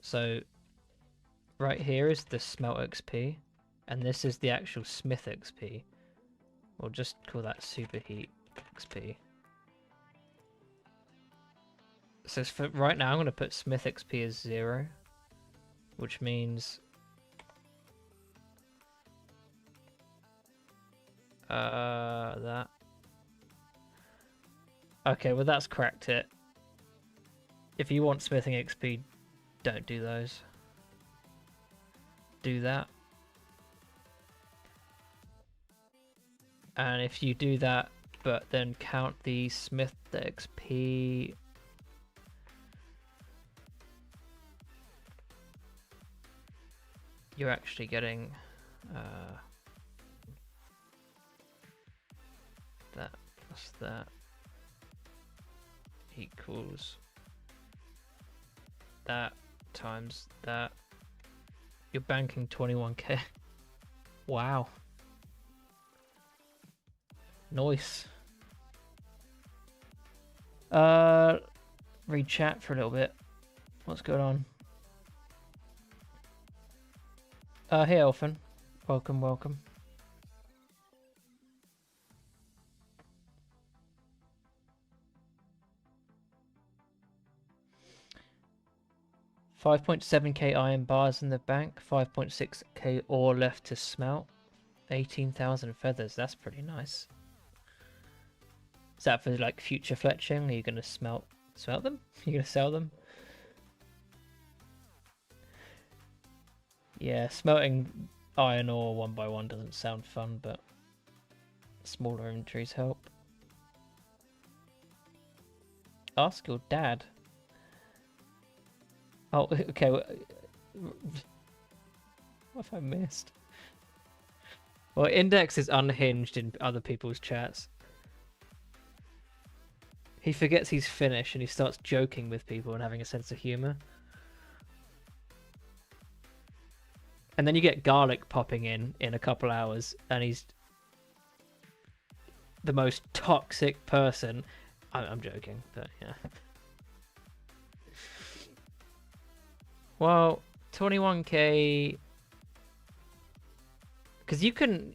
S1: So, right here is the smelt XP, and this is the actual smith XP. We'll just call that superheat XP. So for right now, I'm going to put smith XP as 0, which means that. Okay, well that's cracked it. If you want smithing XP, don't do those. Do that. And if you do that, but then count the smith XP, you're actually getting that plus that equals that times that. You're banking 21k. Wow. Nice. Read chat for a little bit. What's going on? Hey Elfin. Welcome, welcome. $5.7k iron bars in the bank, 5.6k ore left to smelt, 18,000 feathers. That's pretty nice. Is that for like future fletching? Are you gonna smelt them? Are you gonna sell them? Yeah, smelting iron ore one by one doesn't sound fun, but smaller inventories help. Ask your dad. Oh, okay. What have I missed? Well, Index is unhinged in other people's chats. He forgets he's Finnish and he starts joking with people and having a sense of humor. And then you get Garlic popping in a couple hours and he's the most toxic person. I'm joking, but yeah. Well, 21k, because you can,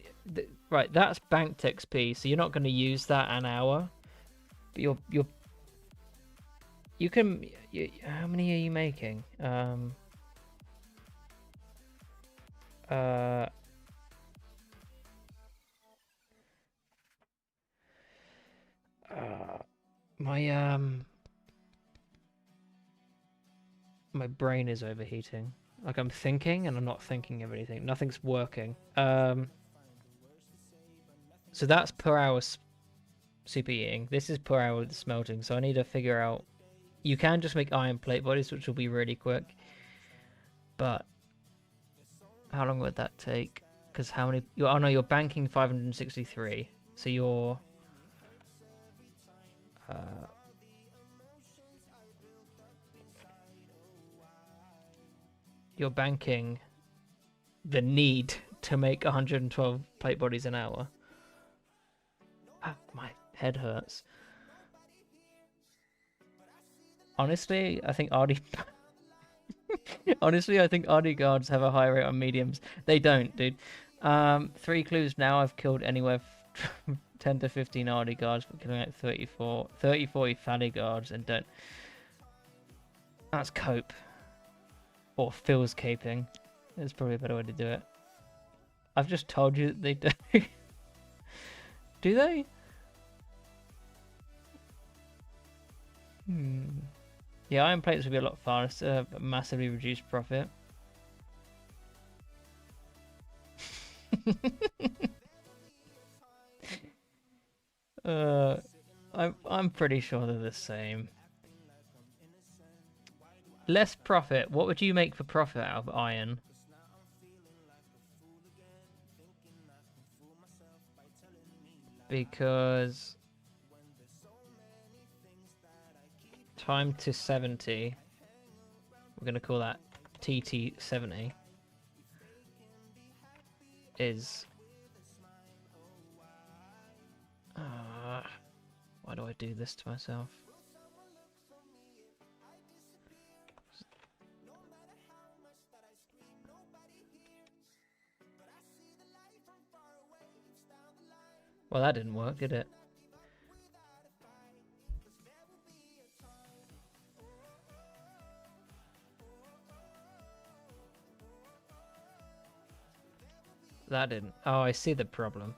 S1: right? That's banked XP, so you're not going to use that an hour. But you can. How many are you making? My brain is overheating. Like I'm thinking and I'm not thinking of anything. Nothing's working. So that's per hour superheating. This is per hour smelting. So I need to figure out. You can just make iron plate bodies, which will be really quick. But how long would that take? Because how many? Oh no, you're banking 563. So you're. you're banking the need to make 112 plate bodies an hour. Ah, my head hurts. Honestly, I think RD. Honestly, I think RD guards have a higher rate on mediums. They don't, dude. 3 clues now. I've killed anywhere 10 to 15 RD guards, but killing like 30, 40 Fanny guards, and don't. That's cope. Or feels caping. There's probably a better way to do it. I've just told you that they do. Do they? Yeah, iron plates would be a lot faster, but massively reduced profit. I'm pretty sure they're the same. Less profit. What would you make for profit out of iron? Because time to 70. We're gonna call that TT70. Is why do I do this to myself? Well, that didn't work, did it? That didn't. Oh, I see the problem.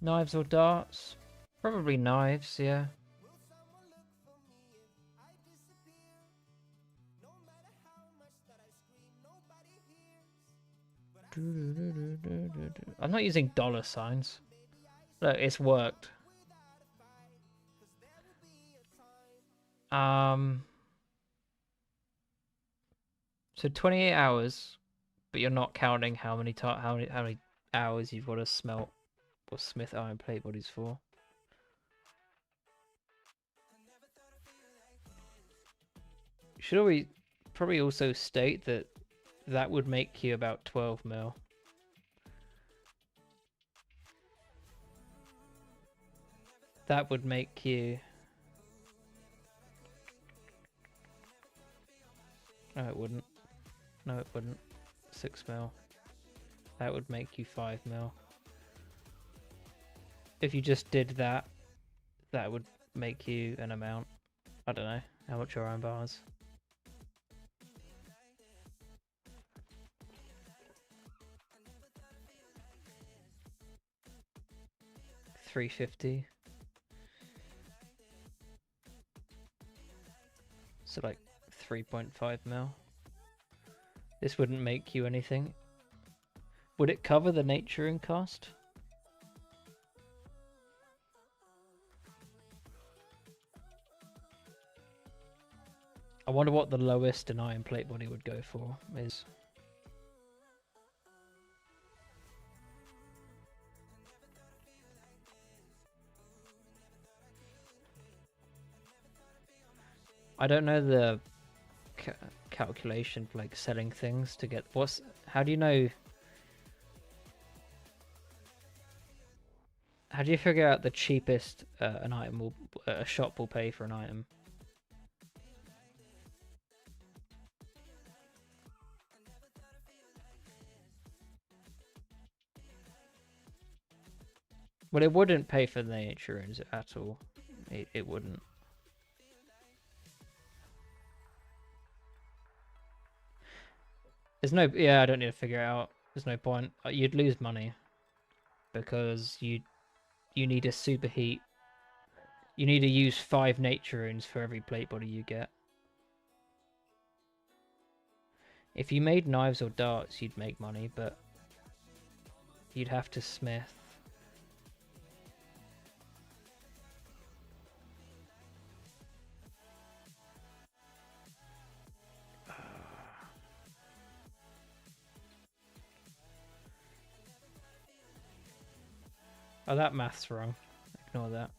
S1: Knives or darts? Probably knives, yeah. I'm not using dollar signs. Look, it's worked. So 28 hours, but you're not counting how many hours you've got to smelt or smith iron plate bodies for. Should we probably also state that that would make you about 12 mil. That would make you... No, it wouldn't. No, it wouldn't. 6 mil. That would make you 5 mil. If you just did that, that would make you an amount. I don't know how much are iron bars. $350. So like 3.5 mil. This wouldn't make you anything. Would it cover the naturing cost? I wonder what the lowest an iron plate body would go for is. I don't know the calculation for like selling things to get how do you know, how do you figure out the cheapest an item will a shop will pay for an item? Well, it wouldn't pay for the insurance at all. It wouldn't. There's no, yeah, I don't need to figure it out. There's no point. You'd lose money because you need a superheat You need to use 5 nature runes for every plate body you get. If you made knives or darts, you'd make money, but you'd have to smith. Oh, that math's wrong. Ignore that.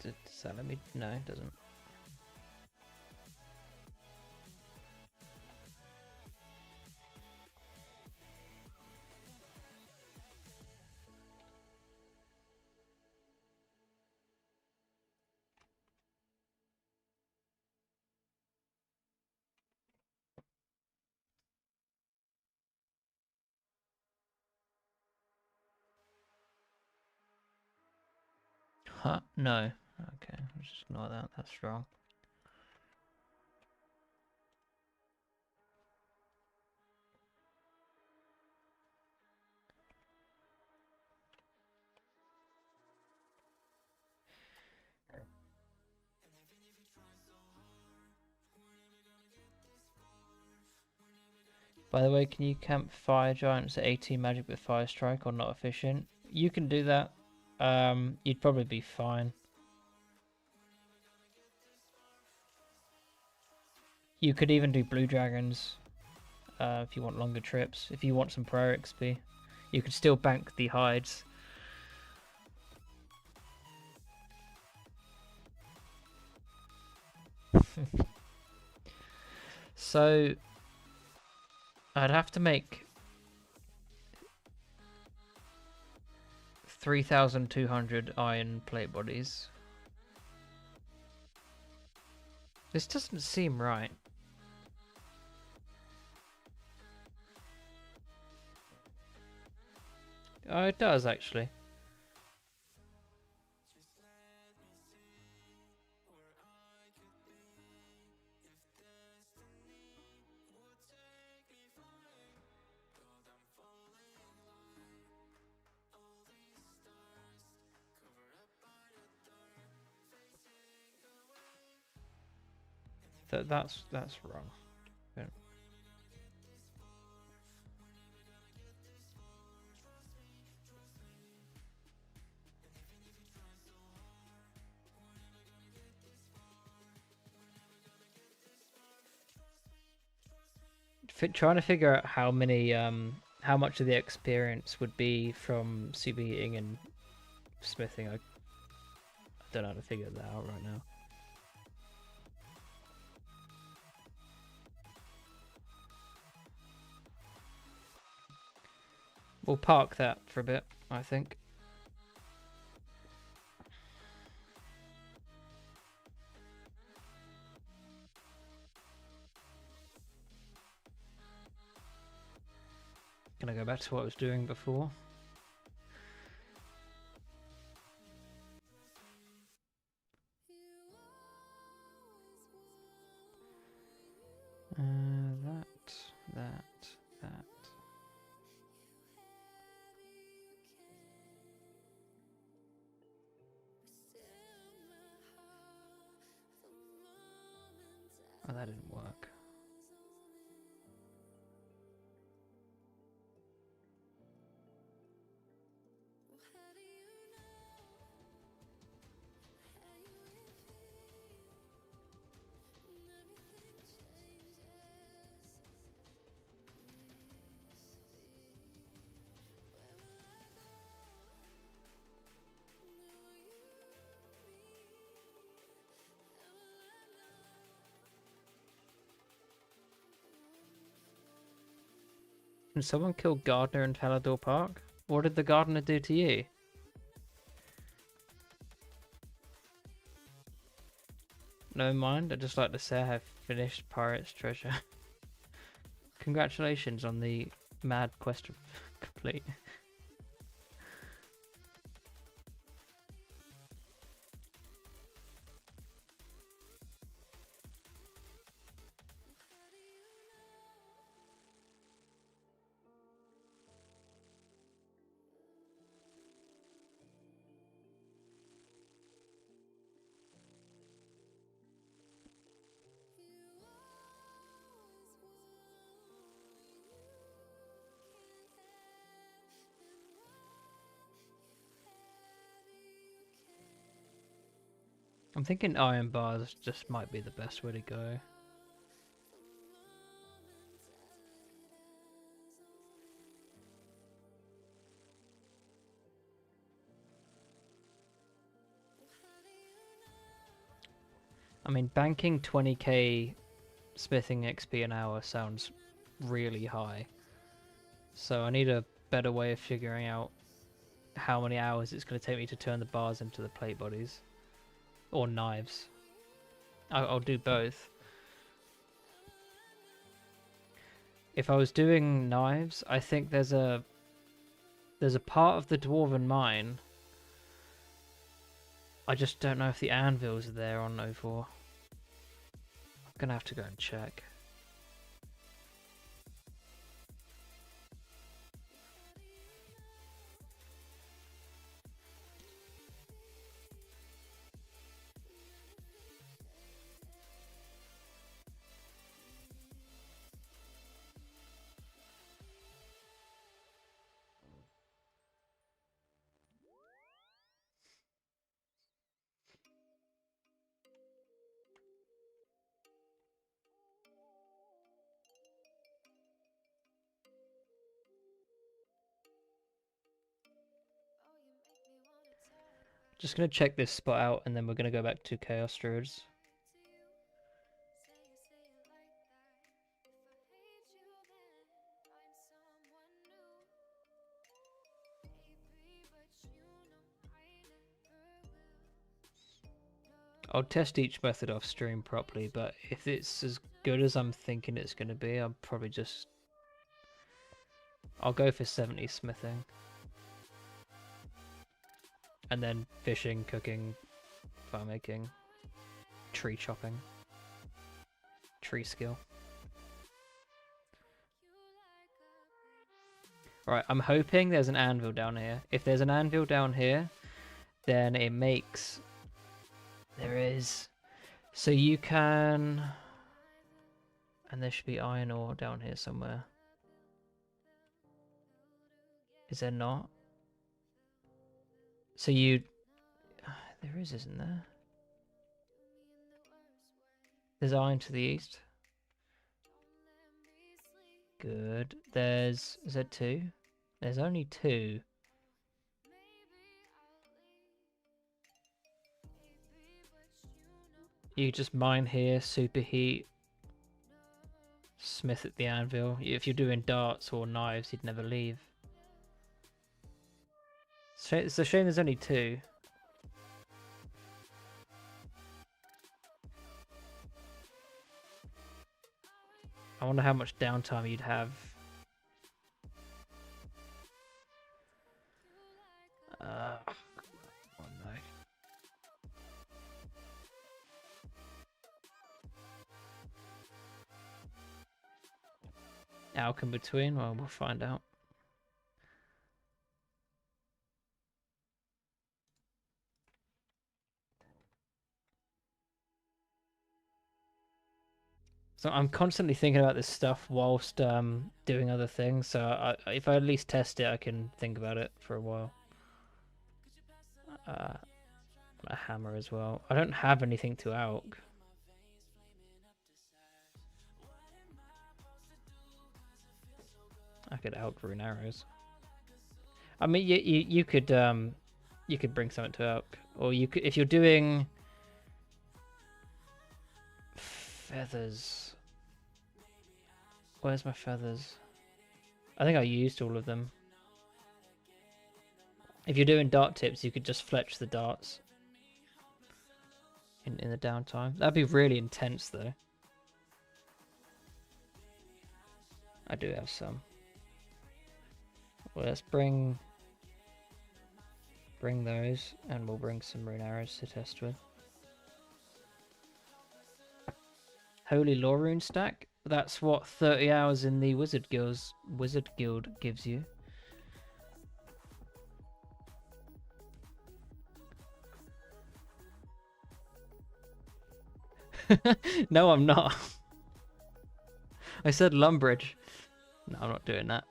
S1: Does that let me? No, it doesn't. Huh? No. Okay, I'll just ignore that. That's wrong. By the way, can you camp fire giants at 18 magic with fire strike or not efficient? You can do that. You'd probably be fine. You could even do blue dragons if you want longer trips. If you want some pro XP, you could still bank the hides. So I'd have to make 3,200 iron plate bodies. This doesn't seem right. Oh, it does actually. That's wrong. Yeah. Trying to figure out how many how much of the experience would be from superheating and smithing. I don't know how to figure that out right now. We'll park that for a bit, I think. Gonna go back to what I was doing before. That. Oh, that didn't work. Can someone kill Gardner in Palador Park? What did the gardener do to you? No mind, I'd just like to say I have finished Pirate's Treasure. Congratulations on the mad quest complete. I'm thinking iron bars just might be the best way to go. I mean, banking 20k smithing XP an hour sounds really high. So I need a better way of figuring out how many hours it's going to take me to turn the bars into the plate bodies. Or knives. I'll do both. If I was doing knives, I think there's a part of the Dwarven Mine. I just don't know if the anvils are there on 04. I'm gonna have to go and check. Just gonna check this spot out and then we're gonna go back to Chaos Druids. I'll test each method off stream properly, but if it's as good as I'm thinking it's gonna be, I'll probably just... I'll go for 70 smithing. And then fishing, cooking, fire making, tree chopping, tree skill. Alright, I'm hoping there's an anvil down here. If there's an anvil down here, then it makes... There is. So you can... And there should be iron ore down here somewhere. Is there not? So you... There is, isn't there? There's iron to the east. Good. There's... Is there two? There's only two. You just mine here, superheat, smith at the anvil. If you're doing darts or knives, you'd never leave. It's a shame there's only two. I wonder how much downtime you'd have. Oh no. Alch in between? Well, we'll find out. So I'm constantly thinking about this stuff whilst doing other things. So if I at least test it, I can think about it for a while. A hammer as well. I don't have anything to alch. I could alch rune arrows. I mean, you could bring something to alch, or you could if you're doing feathers. Where's my feathers? I think I used all of them. If you're doing dart tips, you could just fletch the darts in the downtime. That'd be really intense, though. I do have some. Well, let's bring those, and we'll bring some rune arrows to test with. Holy Law rune stack. That's what 30 hours in the Wizard Guild gives you. No, I'm not. I said Lumbridge. No, I'm not doing that.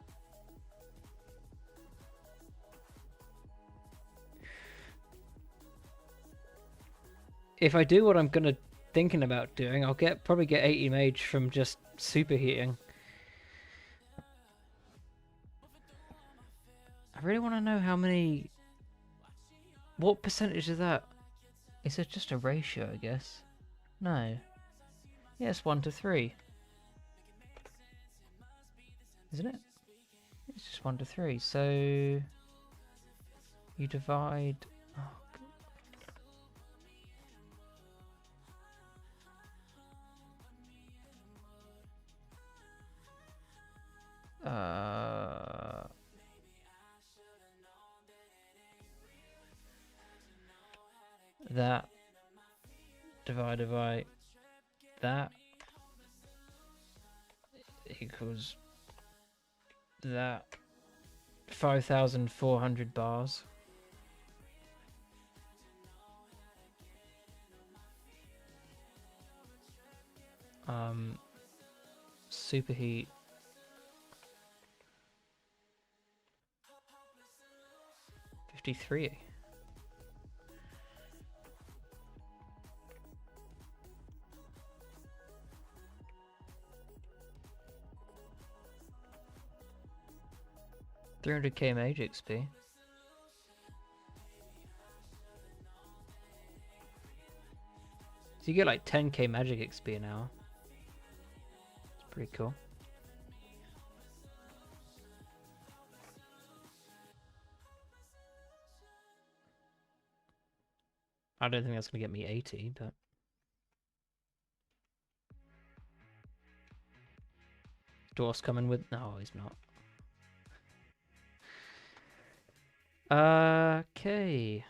S1: if I do what I'm gonna thinking about doing, I'll probably get 80 mage from just superheating. I really want to know how many. What percentage is that? Is it just a ratio? I guess. No. Yeah, it's 1 to 3, isn't it? It's just 1 to 3. So you divide. That divided by that equals that 5,400 bars. Superheat. $53. $300k mage XP. So you get like 10k magic XP an hour. It's pretty cool. I don't think that's going to get me 80, but... Dwarf's coming with... No, he's not. Okay.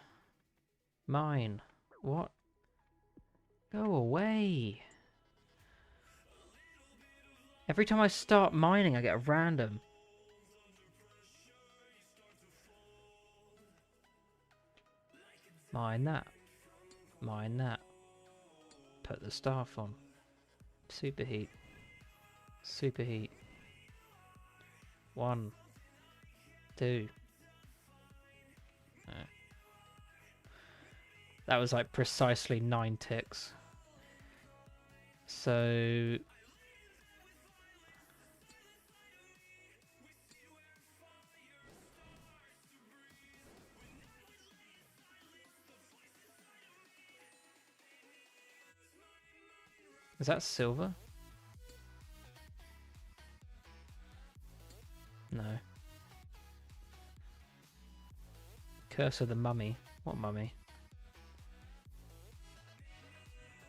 S1: Mine. What? Go away. Every time I start mining, I get a random. Mine that. Mine that. Put the staff on. Superheat. Superheat. 1, 2. That was like precisely 9 ticks. So... Is that silver? No. Curse of the Mummy. What mummy?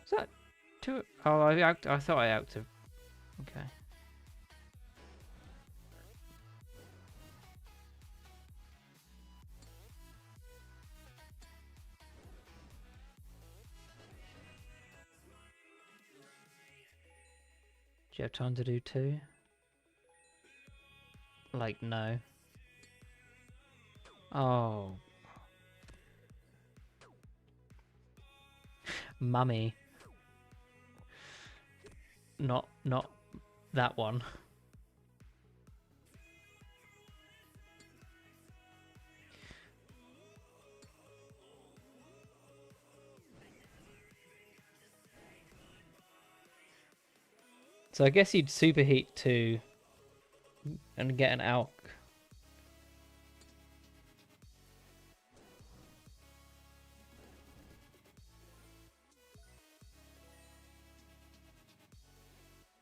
S1: Is that two? Oh, I thought I active. Okay. Do you have time to do 2? Like, no. Oh. Mummy. Not that one. So I guess you'd superheat 2 and get an alk.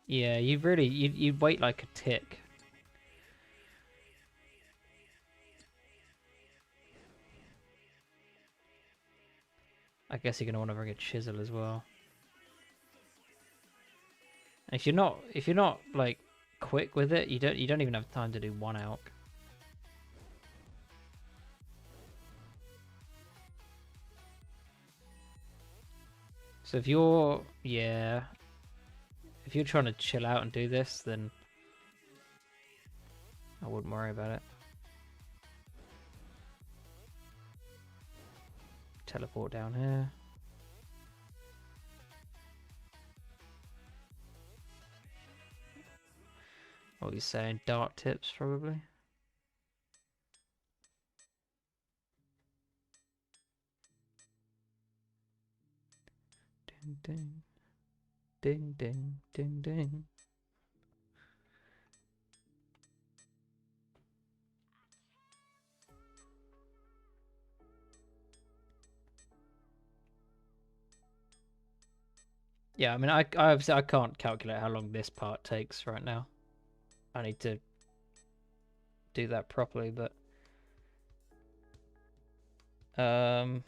S1: Yeah, you'd wait like a tick. I guess you're gonna want to bring a chisel as well. And if you're not like quick with it, you don't even have time to do 1 alk. So if you're if you're trying to chill out and do this, then I wouldn't worry about it. Teleport down here. What are you saying? Dart tips, probably. ding, ding. Ding, ding, ding, ding. Yeah, I mean, I obviously I can't calculate how long this part takes right now. I need to do that properly, but I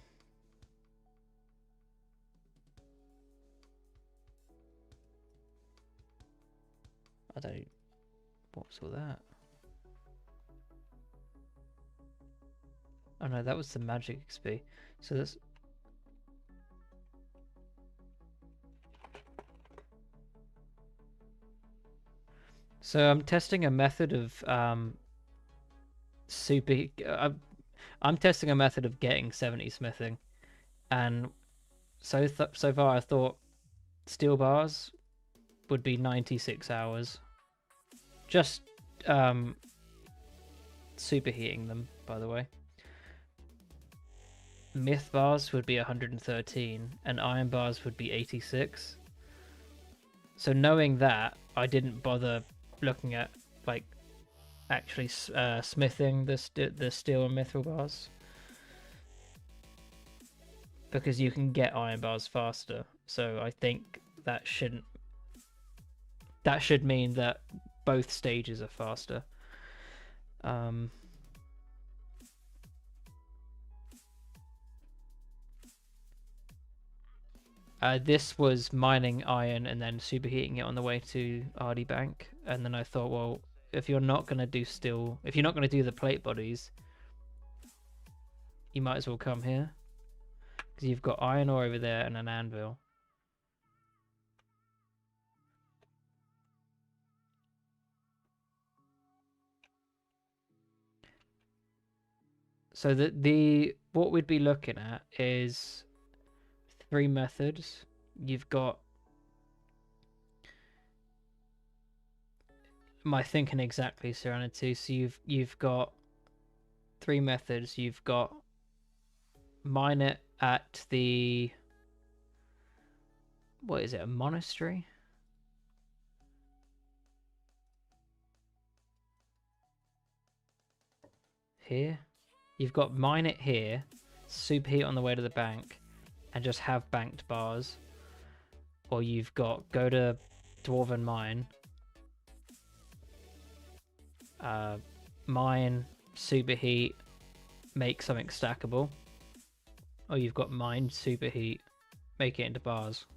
S1: don't. What's all that? Oh no, that was the magic XP. So that's. So I'm testing a method of super. I'm testing a method of getting 70 smithing, and so far I thought steel bars would be 96 hours. Just superheating them, by the way. Myth bars would be 113, and iron bars would be 86. So knowing that, I didn't bother looking at like actually smithing the steel and mithril bars, because you can get iron bars faster. So I think that should mean that both stages are faster. This was mining iron and then superheating it on the way to Ardy Bank, and then I thought, well, if you're not gonna do steel, if you're not gonna do the plate bodies, you might as well come here, because you've got iron ore over there and an anvil. So the what we'd be looking at is 3 methods. You've got, my thinking exactly, Serenity. So you've got 3 methods. You've got mine it at the, what is it, a monastery? Here. You've got mine it here, superheat on the way to the bank, and just have banked bars. Or you've got go to Dwarven Mine, mine, superheat, make something stackable. Or you've got mine, superheat, make it into bars.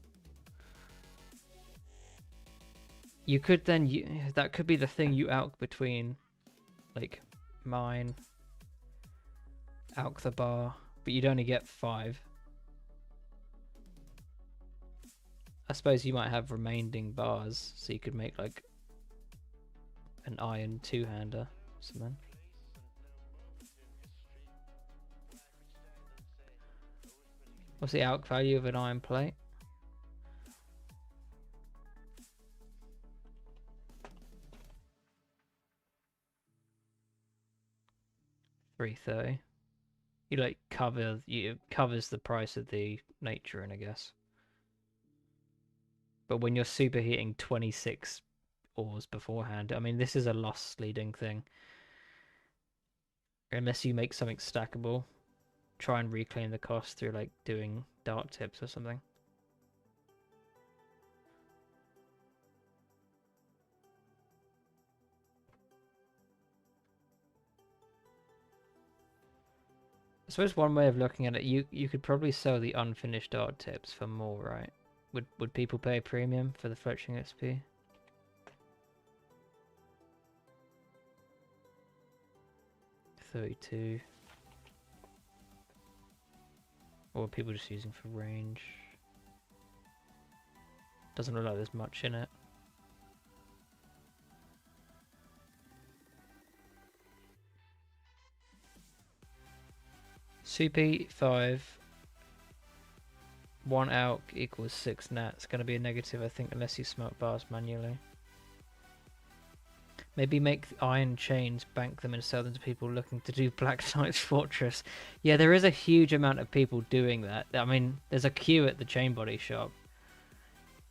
S1: You could then, that could be the thing you alch between, like, mine, alch the bar, but you'd only get 5. I suppose you might have remaining bars, so you could make like an iron 2-hander or something. What's the alch value of an iron plate? 330. You like covers the price of the nature, and I guess. But when you're superheating 26 ores beforehand, I mean, this is a loss leading thing. Unless you make something stackable, try and reclaim the cost through like doing dart tips or something. I suppose one way of looking at it, you could probably sell the unfinished dart tips for more, right? Would people pay a premium for the fletching XP? $32. Or are people just using for range? Doesn't look like there's much in it. CP 5, 1 alch equals 6 nat. It's going to be a negative, I think, unless you smelt bars manually. Maybe make iron chains, bank them, and sell them to people looking to do Black Knight's Fortress. Yeah, there is a huge amount of people doing that. I mean, there's a queue at the chain body shop.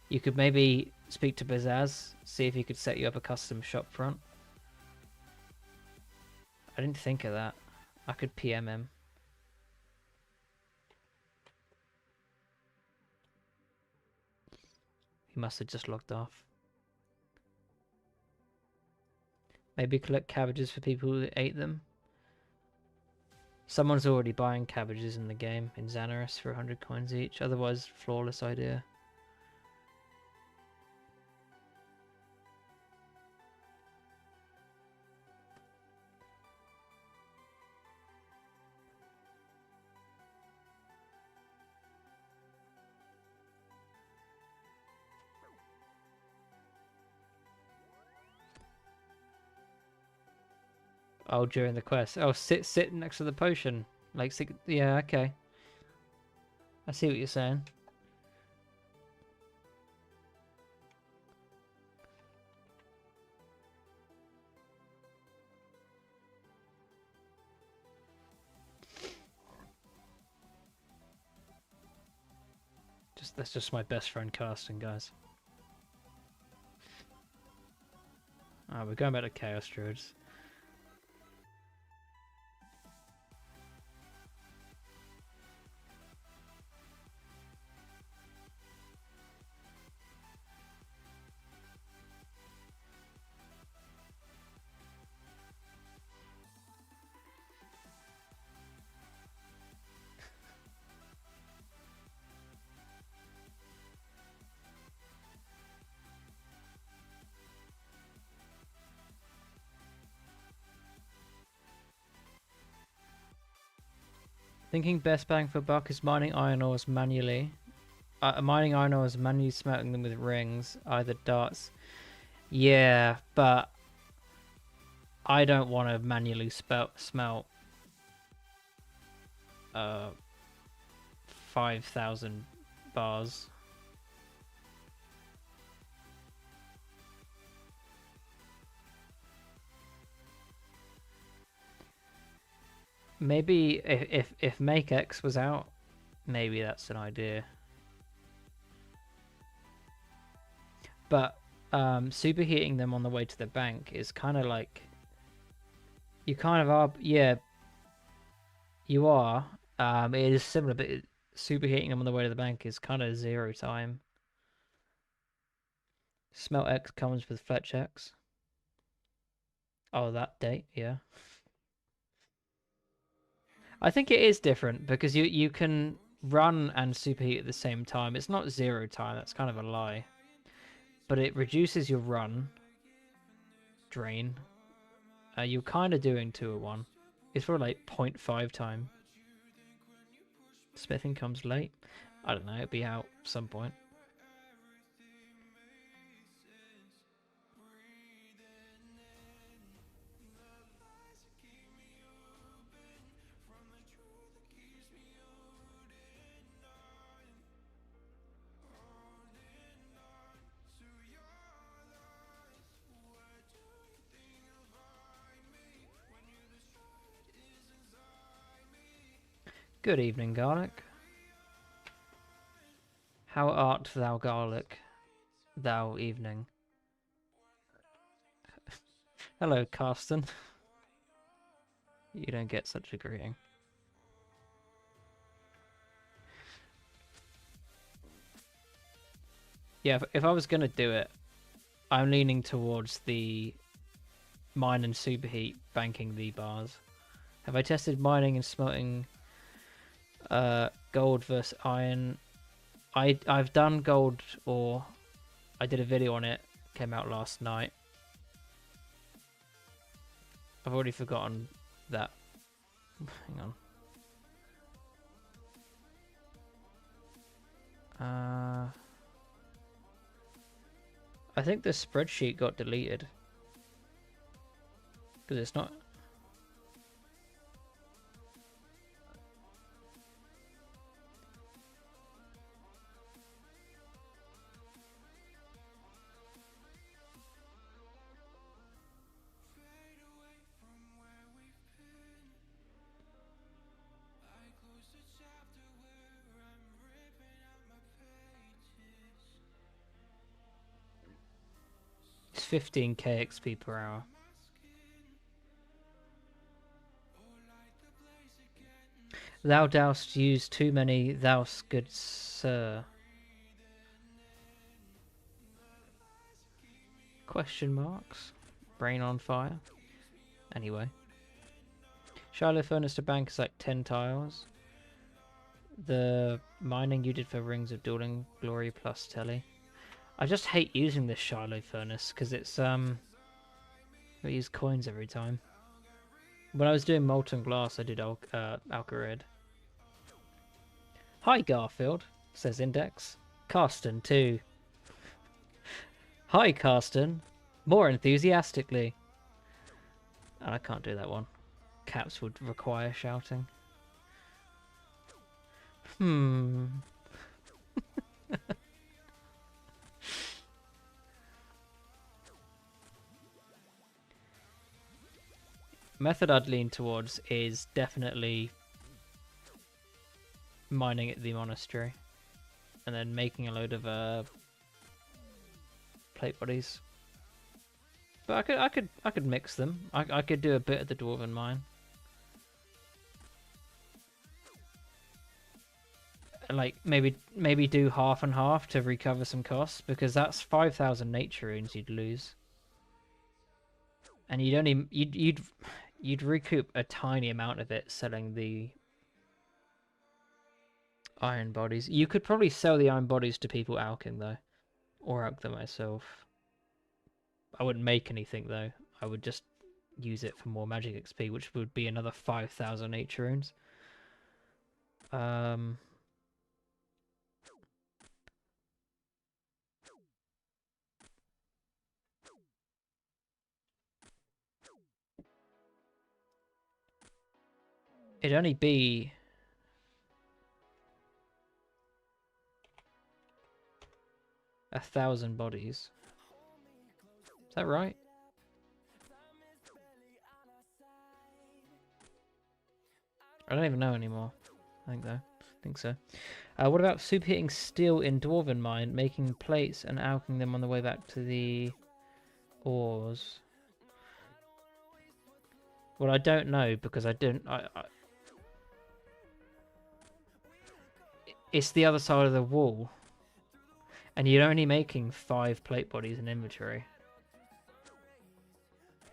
S1: You could maybe speak to Bazaz, see if he could set you up a custom shop front. I didn't think of that. I could PM him. He must have just logged off. Maybe collect cabbages for people who ate them. Someone's already buying cabbages in the game in Xanaris for 100 coins each. Otherwise, flawless idea. Oh, during the quest. Oh, sit next to the potion. Like, yeah, okay. I see what you're saying. That's just my best friend casting, guys. Oh, we're going back to Chaos Druids. Thinking best bang for buck is mining iron ores manually. Mining iron ores manually smelting them with rings, either darts. Yeah, but I don't want to manually smelt 5,000 bars. Maybe if Make X was out, maybe that's an idea. But superheating them on the way to the bank is kind of like, you kind of are, yeah, you are. It is similar, but superheating them on the way to the bank is kind of 0 time. Smelt X comes with Fletch X. Oh, that date, yeah. I think it is different because you can run and superheat at the same time. It's not 0 time, that's kind of a lie. But it reduces your run drain. You're kind of doing 2-1. It's for like 0.5 time. Smithing comes late. I don't know, it'll be out at some point. Good evening, Garlic. How art thou, Garlic? Thou evening. Hello, Carsten. You don't get such a greeting. Yeah, if I was gonna do it, I'm leaning towards the mine and superheat banking the bars. Have I tested mining and smelting gold versus iron? I've done gold ore. I did a video on it. Came out last night. I've already forgotten that. Hang on. I think the spreadsheet got deleted because it's not. 15k XP per hour. Thou dost use too many, thou's good sir. Question marks. Brain on fire. Anyway. Shiloh furnace to bank is like 10 tiles. The mining you did for Rings of Dueling Glory plus Telly. I just hate using this Shiloh furnace because it's I use coins every time. When I was doing Molten Glass, I did Alcarid. Hi Garfield, says Index. Carsten too. Hi Carsten, more enthusiastically. And I can't do that one. Caps would require shouting. Method I'd lean towards is definitely mining at the monastery and then making a load of plate bodies. But I could mix them. I could do a bit of the dwarven mine. And like maybe do half and half to recover some costs, because that's 5,000 nature runes you'd lose. And you'd recoup a tiny amount of it selling the iron bodies. You could probably sell the iron bodies to people alching though, or alch them myself. I wouldn't make anything though. I would just use it for more magic XP, which would be another 5,000 nature runes. It'd only be 1,000 bodies. Is that right? I don't even know anymore. I think so. What about superheating steel in Dwarven Mine, making plates and alching them on the way back to the ores? Well, I don't know because I don't. It's the other side of the wall, and you're only making 5 plate bodies in inventory.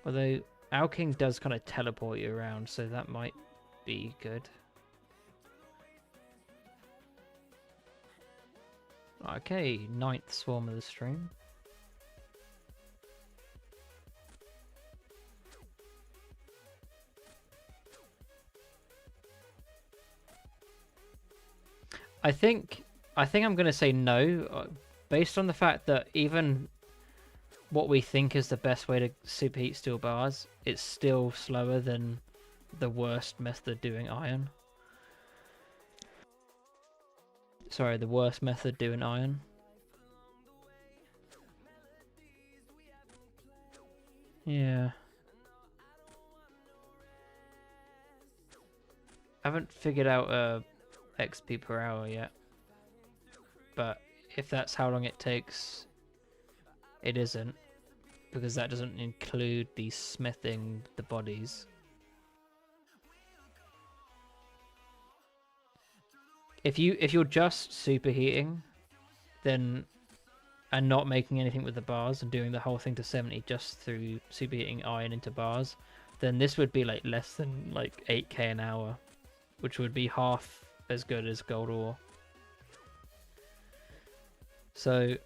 S1: Although alching does kind of teleport you around, so that might be good. Okay, 9th swarm of the stream. I think I'm gonna say no, based on the fact that even what we think is the best way to superheat steel bars, it's still slower than the worst method doing iron. Sorry, the worst method doing iron. Yeah. I haven't figured out XP per hour yet. But if that's how long it takes, it isn't. Because that doesn't include the smithing the bodies. If you're just superheating, then and not making anything with the bars and doing the whole thing to 70 just through superheating iron into bars, then this would be like less than like 8k an hour, which would be half as good as gold ore. So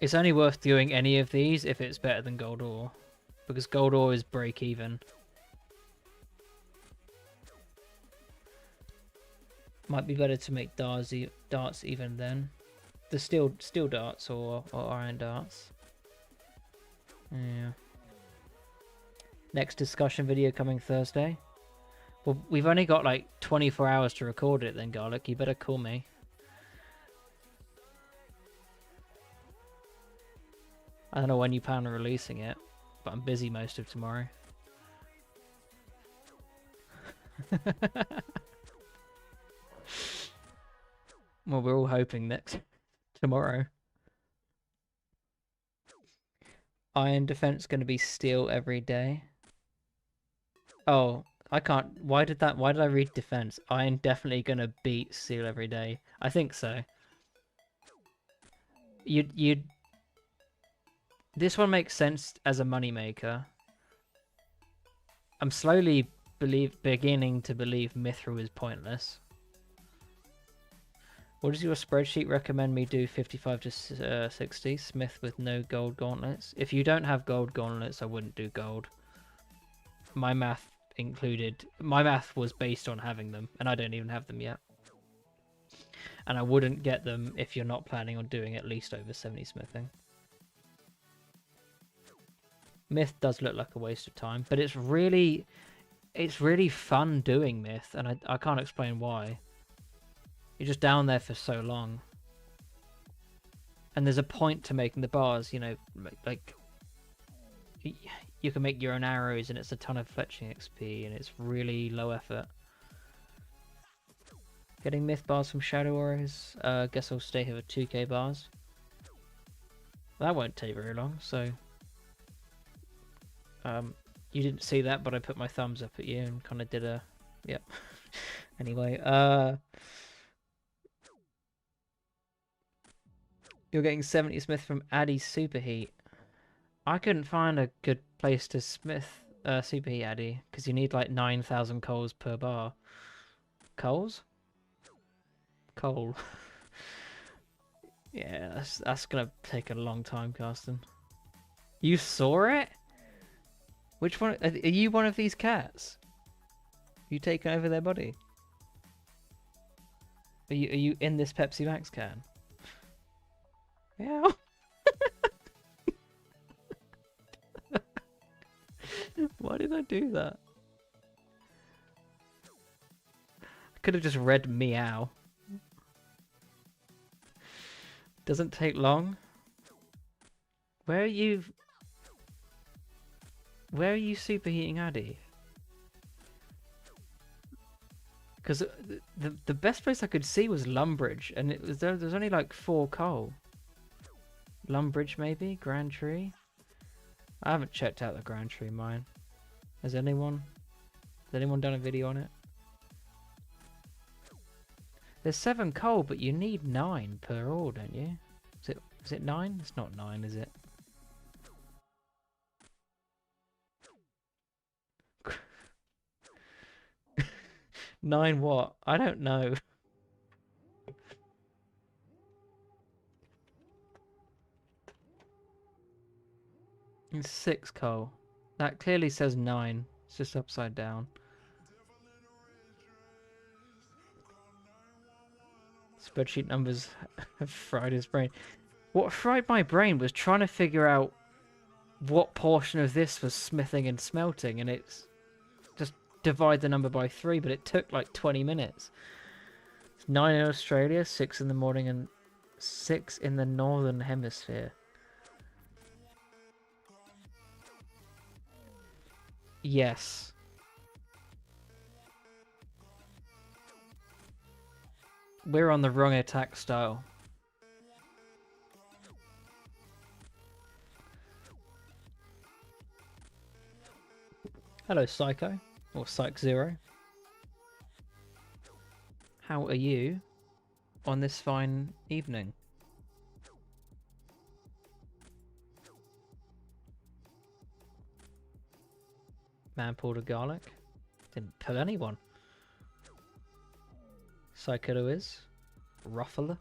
S1: it's only worth doing any of these if it's better than gold ore, because gold ore is break even. Might be better to make darts even then. The steel darts or iron darts. Yeah. Next discussion video coming Thursday. Well, we've only got like 24 hours to record it then, Garlic. You better call me. I don't know when you plan on releasing it, but I'm busy most of tomorrow. Well, we're all hoping next tomorrow. Iron defense going to be steel every day. Oh, I can't. Why did that? Why did I read defense? Iron definitely going to beat steel every day. I think so. You. This one makes sense as a moneymaker. I'm slowly beginning to believe Mithril is pointless. What does your spreadsheet recommend me do 55 to 60? Smith with no gold gauntlets. If you don't have gold gauntlets, I wouldn't do gold. My math was based on having them, and I don't even have them yet. And I wouldn't get them if you're not planning on doing at least over 70 smithing. Myth does look like a waste of time, but it's really fun doing Myth, and I can't explain why. You're just down there for so long. And there's a point to making the bars, you know, like you can make your own arrows and it's a ton of fletching XP and it's really low effort. Getting myth bars from Shadow Warriors. Guess I'll stay here with 2k bars. That won't take very long, so you didn't see that, but I put my thumbs up at you and kind of did a yep. Anyway, you're getting 70 smith from Addy Superheat. I couldn't find a good place to smith Superheat Addy because you need like 9,000 coals per bar. Coals? Coal. Yeah, that's gonna take a long time, Carsten. You saw it? Which one? Are you one of these cats? You taking over their body? Are you in this Pepsi Max can? Yeah. Why did I do that? I could have just read meow. Doesn't take long. Where are you superheating Addy? Because the best place I could see was Lumbridge, and it was there's only like 4 coal. Lumbridge maybe? Grand Tree? I haven't checked out the Grand Tree mine. Has anyone done a video on it? There's 7 coal, but you need 9 per ore, don't you? Is it 9? It's not 9, is it? Nine what? I don't know. It's 6 coal. That clearly says 9. It's just upside down. Spreadsheet numbers have fried his brain. What fried my brain was trying to figure out what portion of this was smithing and smelting, and it's just divide the number by 3, but it took like 20 minutes. It's 9 in Australia, 6 in the morning, and 6 in the northern hemisphere. Yes. We're on the wrong attack style. Hello, Psycho. Or Psych Zero. How are you on this fine evening? Man pulled a garlic. Didn't pull anyone. Psycho is. Ruffler.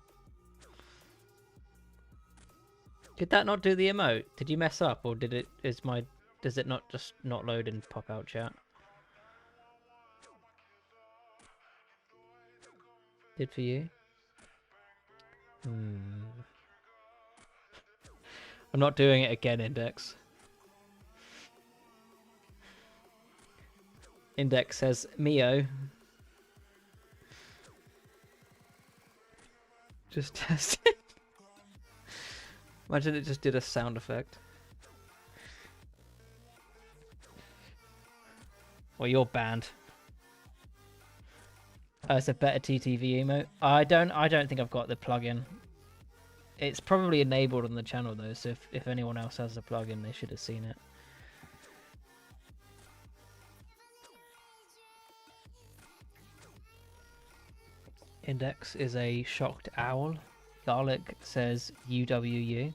S1: Did that not do the emote? Did you mess up, or did it? Does it not just not load and pop out chat? Did for you? I'm not doing it again, Index. Index says Mio. Just testing. Imagine it just did a sound effect. Well, you're banned. It's a better TTV emote. I don't think I've got the plugin. It's probably enabled on the channel though, so if anyone else has the plugin, they should have seen it. Index is a shocked owl. Garlic says UWU.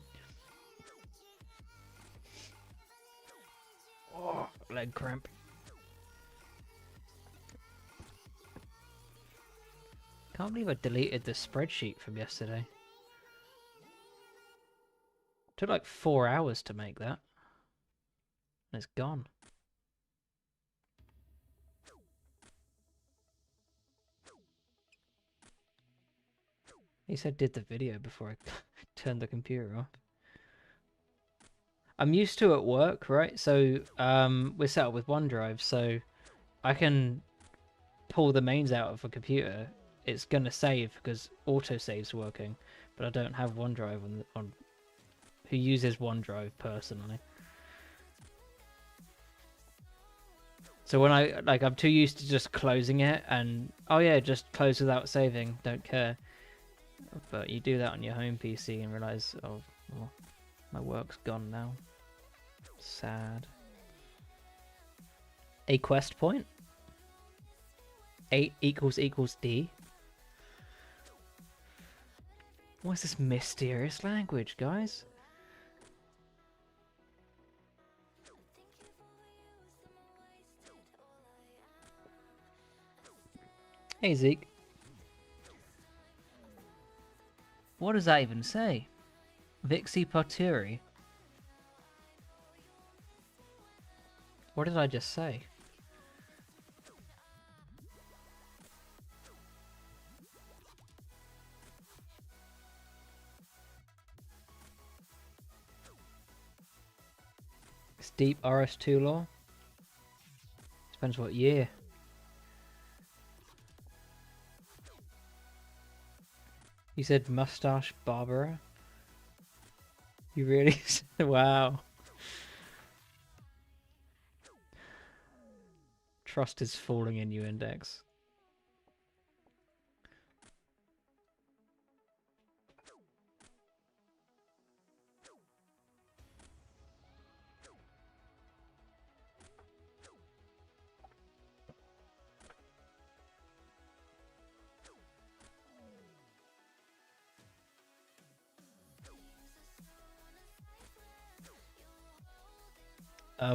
S1: Oh, leg cramp. Can't believe I deleted the spreadsheet from yesterday. Took like 4 hours to make that. And it's gone. He said did the video before I turned the computer off. I'm used to at work, right? So we're set up with OneDrive, so I can pull the mains out of a computer. It's gonna save because autosave's working, but I don't have OneDrive on who uses OneDrive personally. So when I'm too used to just closing it and oh yeah, just close without saving, don't care. But you do that on your home PC and realize, oh, well, my work's gone now. Sad. A quest point? 8 == D. What's this mysterious language, guys? Hey, Zeke. What does that even say? Vixie Poturi. What did I just say? Steep RS2 law? Depends what year. You said mustache Barbara? You really? Wow. Trust is falling in you, Index.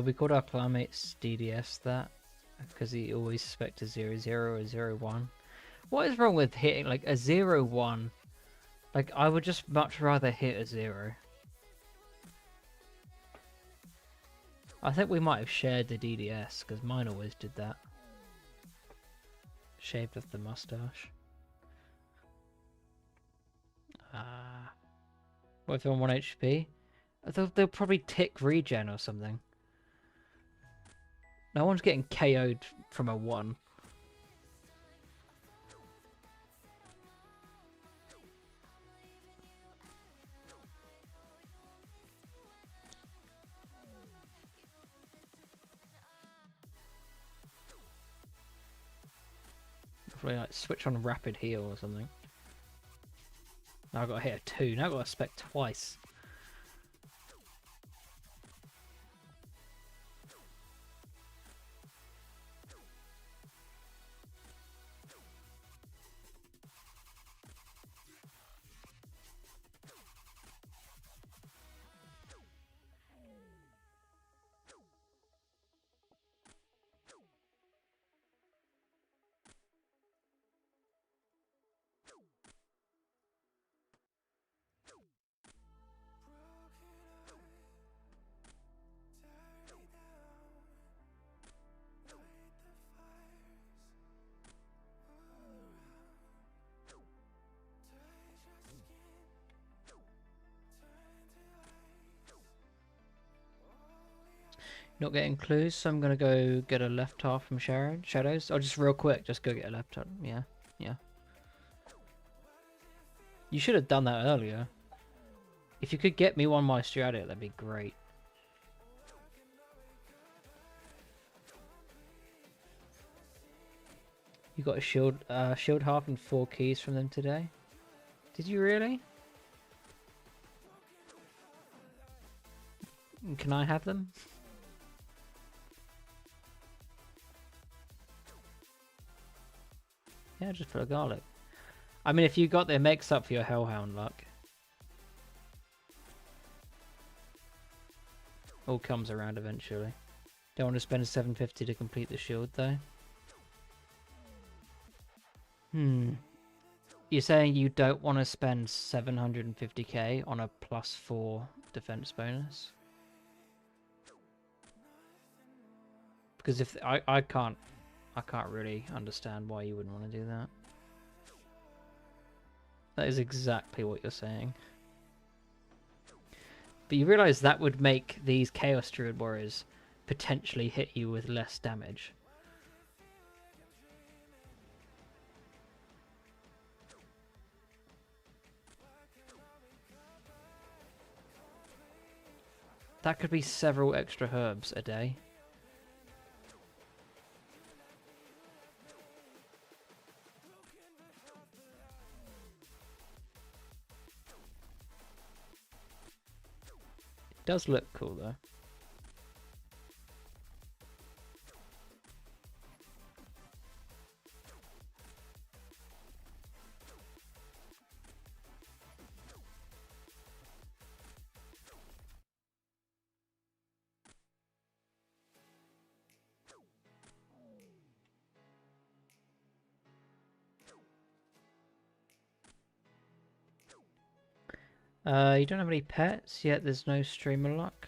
S1: We called our climates DDS that because he always suspects a 00 or 01. What is wrong with hitting like a 01? Like I would just much rather hit a 0. I think we might have shared the DDS because mine always did that. Shaved off the mustache. What if they're on 1 HP? They'll probably tick regen or something. No one's getting KO'd from a 1. Probably like switch on rapid heal or something. Now I've got to hit a 2. Now I've got to spec twice. Not getting clues, so I'm gonna go get a left half from Shadows. Oh, just real quick, just go get a left half. Yeah, yeah. You should have done that earlier. If you could get me one Maestro at it, that'd be great. You got a shield half and 4 keys from them today? Did you really? Can I have them? Yeah, just put a garlic. I mean, if you got there, makes up for your hellhound luck. All comes around eventually. Don't want to spend 750 to complete the shield though. You're saying you don't want to spend 750k on a +4 defense bonus? Because if I can't really understand why you wouldn't want to do that. That is exactly what you're saying. But you realise that would make these Chaos Druid warriors potentially hit you with less damage. That could be several extra herbs a day. It does look cool though. You don't have any pets, yet there's no streamer luck.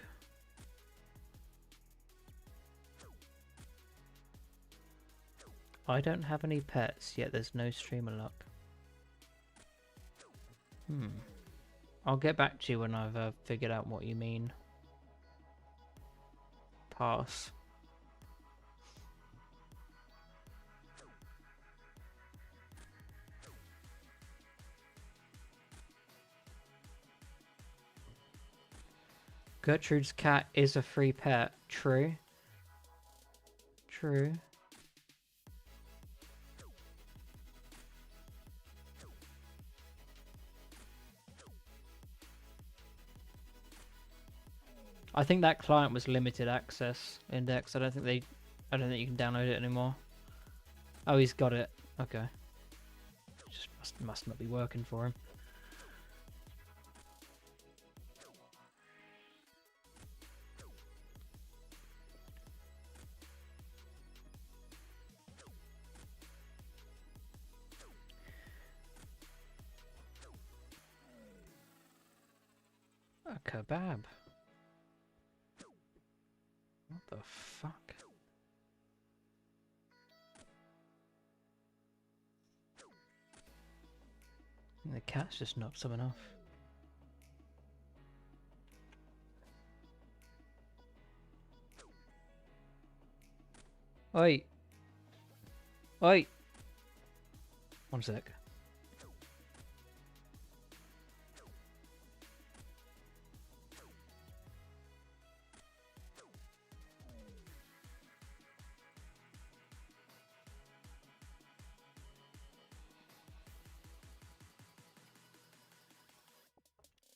S1: I don't have any pets, yet there's no streamer luck. I'll get back to you when I've figured out what you mean. Pass. Gertrude's cat is a free pet. True. True. I think that client was limited access index. I don't think you can download it anymore. Oh, he's got it. Okay. Just must not be working for him. A kebab. What the fuck? The cat's just knocked someone off. Oi! Oi! One sec.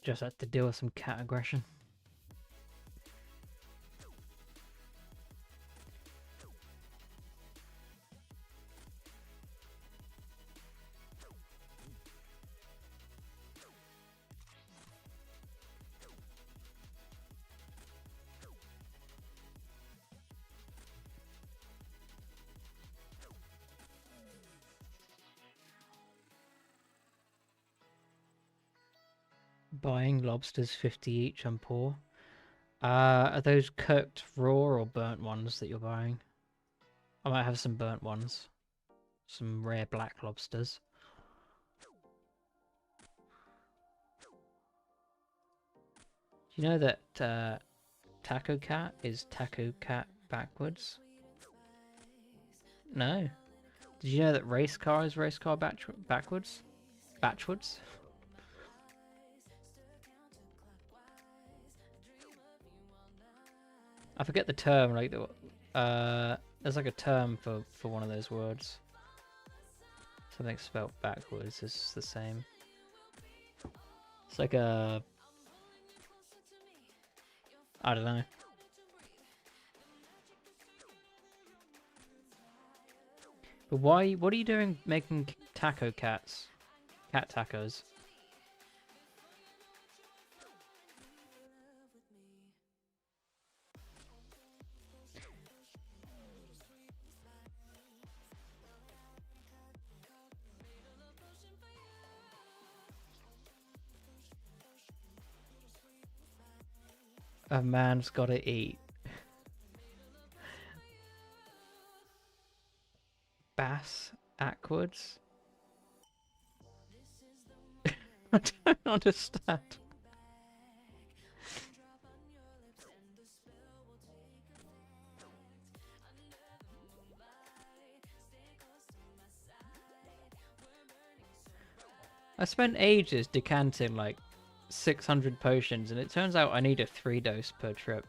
S1: Just had to deal with some cat aggression. Buying lobsters 50 each, I'm poor. Are those cooked raw or burnt ones that you're buying? I might have some burnt ones. Some rare black lobsters. Do you know that Taco Cat is Taco Cat backwards? No. Did you know that Race Car is Race Car backwards? Batchwards? I forget the term, like there's like a term for one of those words. Something spelled backwards is the same. It's like a I don't know. But why? What are you doing making taco cats? Cat tacos? A man's gotta eat. Bass Ackwards? I don't understand. I spent ages decanting like 600 potions, and it turns out I need a 3-dose per trip.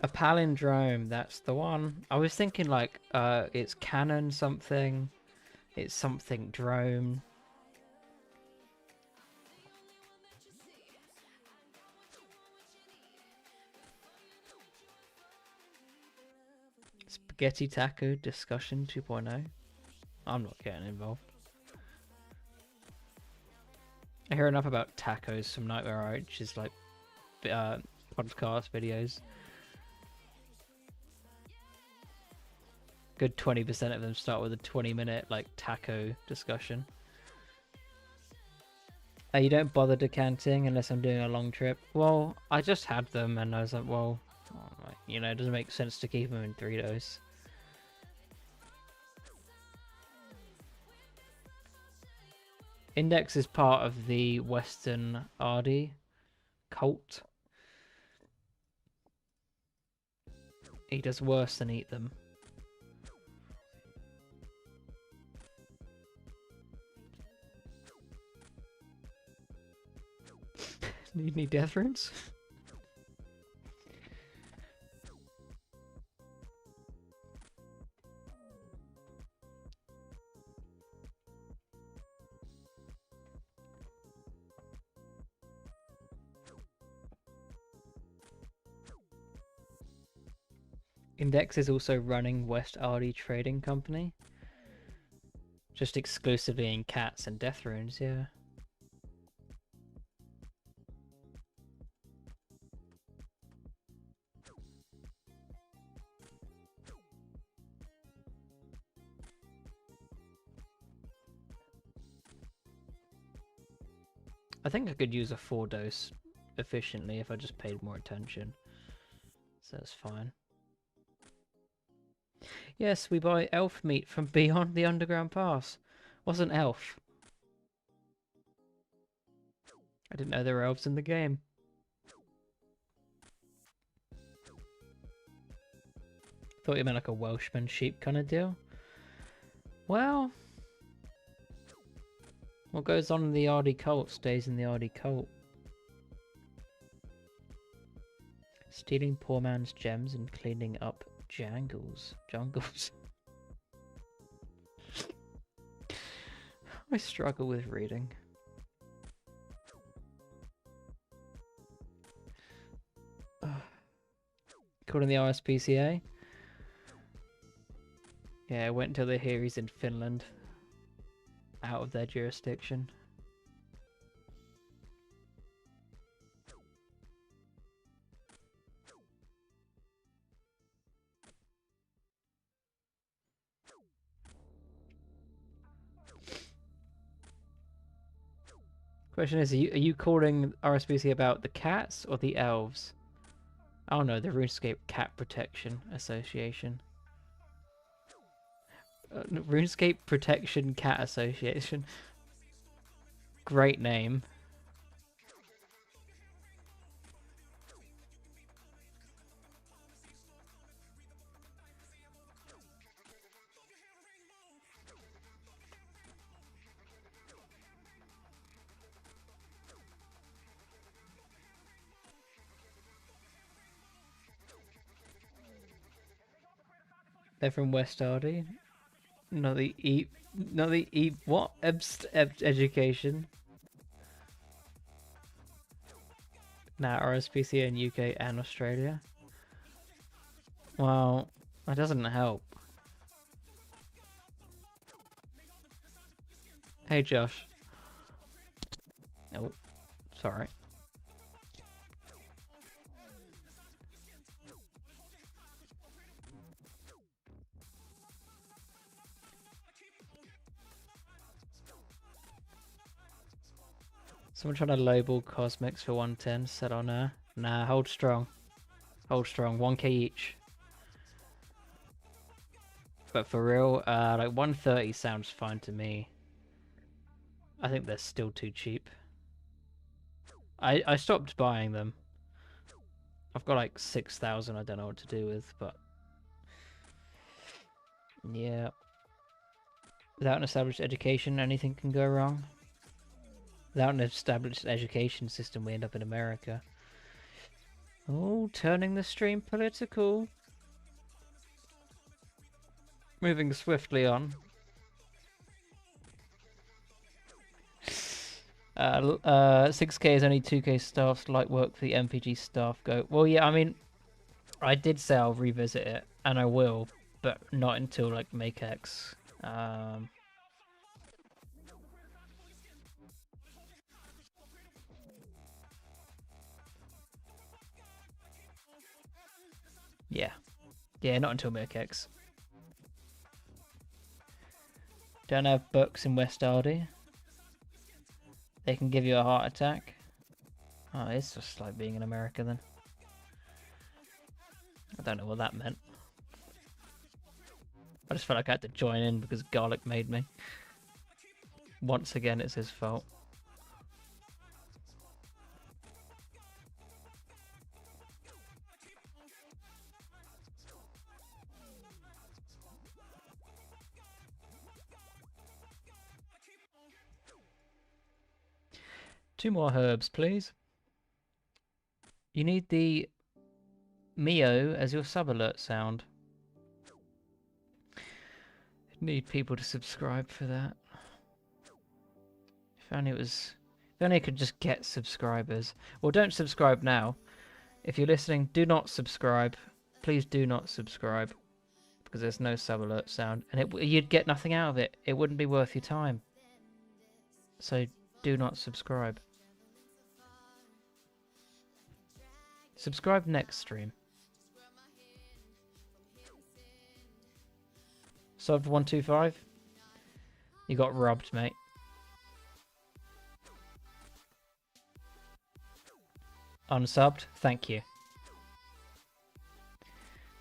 S1: A palindrome, that's the one. I was thinking like, it's cannon something, it's something drone. Spaghetti Taco Discussion 2.0. I'm not getting involved. I hear enough about tacos from Nightmare Art, which is like podcast videos. Good 20% of them start with a 20-minute like taco discussion. You don't bother decanting unless I'm doing a long trip. Well, I just had them and I was like, well, you know, it doesn't make sense to keep them in 3-dose. Index is part of the Western Ardy cult. He does worse than eat them. Need any death runes? Index is also running West Ardy Trading Company. Just exclusively in cats and death runes, yeah. I think I could use a 4-dose efficiently if I just paid more attention. So that's fine. Yes, we buy elf meat from beyond the underground pass. What's an elf? I didn't know there were elves in the game. Thought you meant like a Welshman sheep kind of deal. Well, what goes on in the Ardy cult stays in the Ardy cult. Stealing poor man's gems and cleaning up jungles. I struggle with reading. Calling the RSPCA? Yeah, I went until they hear he's in Finland. Out of their jurisdiction. Question is, are you calling RSPCA about the cats or the elves? Oh no, the RuneScape Cat Protection Association. RuneScape Protection Cat Association. Great name. They're from West Ardy. Not the what? Education. Nah, RSPCA in UK and Australia. Well, that doesn't help. Hey, Josh. Oh, sorry. Someone trying to lowball Cosmics for 110. Said on air. Nah, hold strong. Hold strong. 1k each. But for real, like 130 sounds fine to me. I think they're still too cheap. I stopped buying them. I've got like 6,000 I don't know what to do with, but... Yeah. Without an established education, anything can go wrong. Without an established education system, we end up in America. Oh, turning the stream political. Moving swiftly on. 6k is only 2k staff. Light work for the MPG staff go. Well, yeah, I mean, I did say I'll revisit it, and I will, but not until like MakeX. Yeah, not until MakeX. Don't have books in West Aldi. They can give you a heart attack. Oh, it's just like being in America then. I don't know what that meant. I just felt like I had to join in because Garlic made me. Once again, it's his fault. Two more herbs, please. You need the Mio as your sub alert sound. Need people to subscribe for that. If only it was... If only I could just get subscribers. Well, don't subscribe now. If you're listening, do not subscribe. Please do not subscribe. Because there's no sub alert sound. And you'd get nothing out of it. It wouldn't be worth your time. So do not subscribe. Subscribe next stream. Subbed 125. You got robbed, mate. Unsubbed, thank you.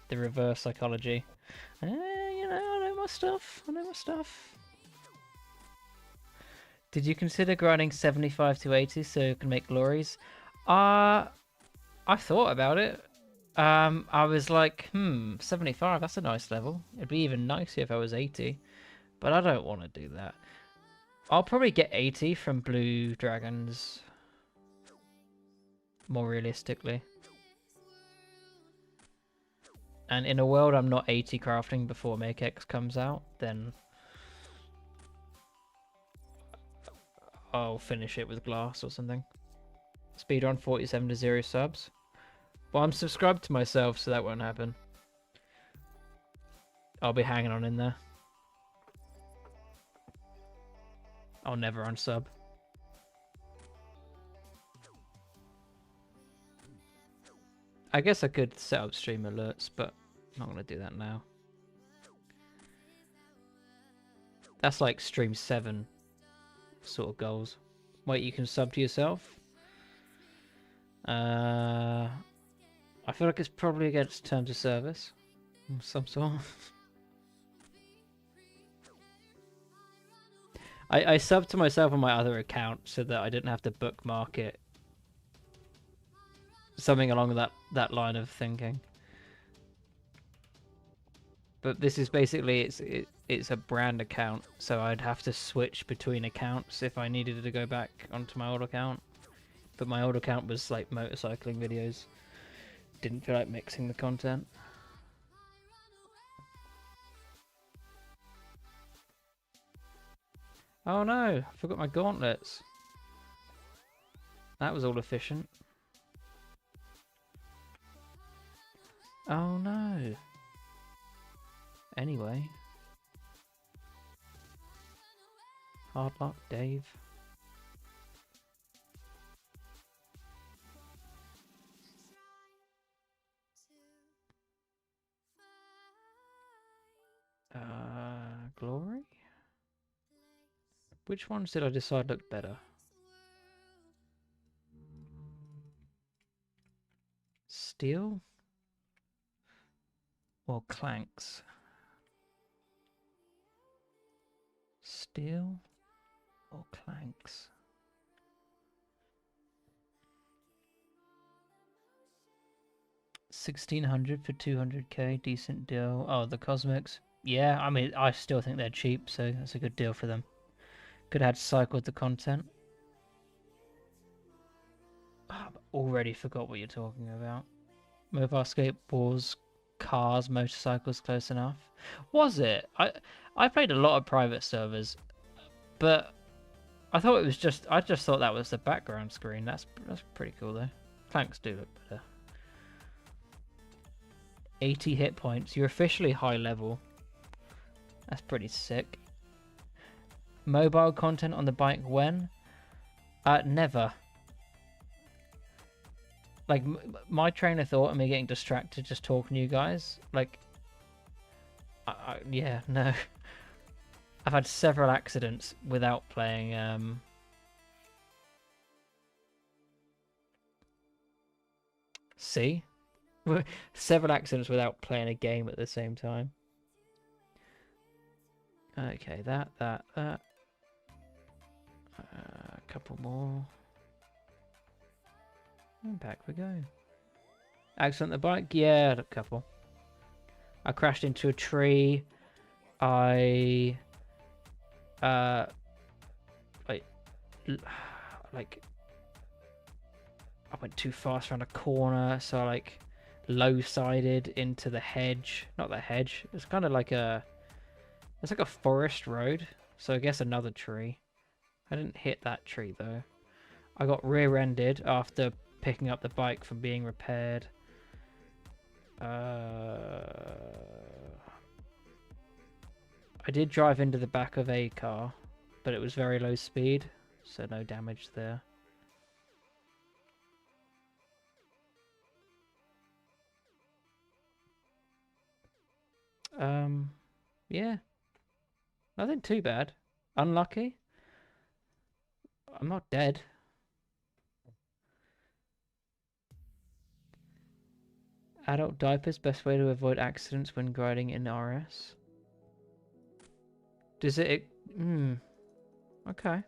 S1: The reverse psychology. You know, I know my stuff. I know my stuff. Did you consider grinding 75 to 80 so you can make glories? I thought about it. I was like, 75, that's a nice level. It'd be even nicer if I was 80. But I don't want to do that. I'll probably get 80 from Blue Dragons. More realistically. And in a world I'm not 80 crafting before MakeX comes out, then I'll finish it with glass or something. Speedrun 47 to 0 subs. Well, I'm subscribed to myself, so that won't happen. I'll be hanging on in there. I'll never unsub. I guess I could set up stream alerts, but I'm not going to do that now. That's like stream 7 sort of goals. Wait, you can sub to yourself? I feel like it's probably against terms of service. Some sort. I subbed to myself on my other account so that I didn't have to bookmark it. Something along that line of thinking. But this is basically it's a brand account, so I'd have to switch between accounts if I needed to go back onto my old account. But my old account was like motorcycling videos. Didn't feel like mixing the content. Oh no, I forgot my gauntlets. That was all efficient. Oh no. Anyway. Hard luck, Dave. Glory? Which ones did I decide looked better? Steel? Or clanks? Steel or clanks? 1600 for 200k, decent deal. Oh, the cosmics. Yeah, I mean, I still think they're cheap, so that's a good deal for them. Could have had cycled the content. Oh, I've already forgot what you're talking about. Mobile skateboards, cars, motorcycles, close enough. Was it? I played a lot of private servers, but I thought it was just. I just thought that was the background screen. That's pretty cool though. Clanks do look better. 80 hit points. You're officially high level. That's pretty sick. Mobile content on the bike when? Never. Like, my train of thought and me getting distracted just talking to you guys, like, yeah, no. I've had several accidents without playing, See? Several accidents without playing a game at the same time. Okay, that. A couple more. And back we go. Accident on the bike? Yeah, a couple. I crashed into a tree. I like I went too fast around a corner, so I like low-sided into the hedge. Not the hedge. It's kind of like it's like a forest road, so I guess another tree. I didn't hit that tree though. I got rear-ended after picking up the bike from being repaired. I did drive into the back of a car, but it was very low speed, so no damage there. Yeah, nothing too bad. Unlucky. I'm not dead. Adult diapers, best way to avoid accidents when riding in RS. Does it? Okay.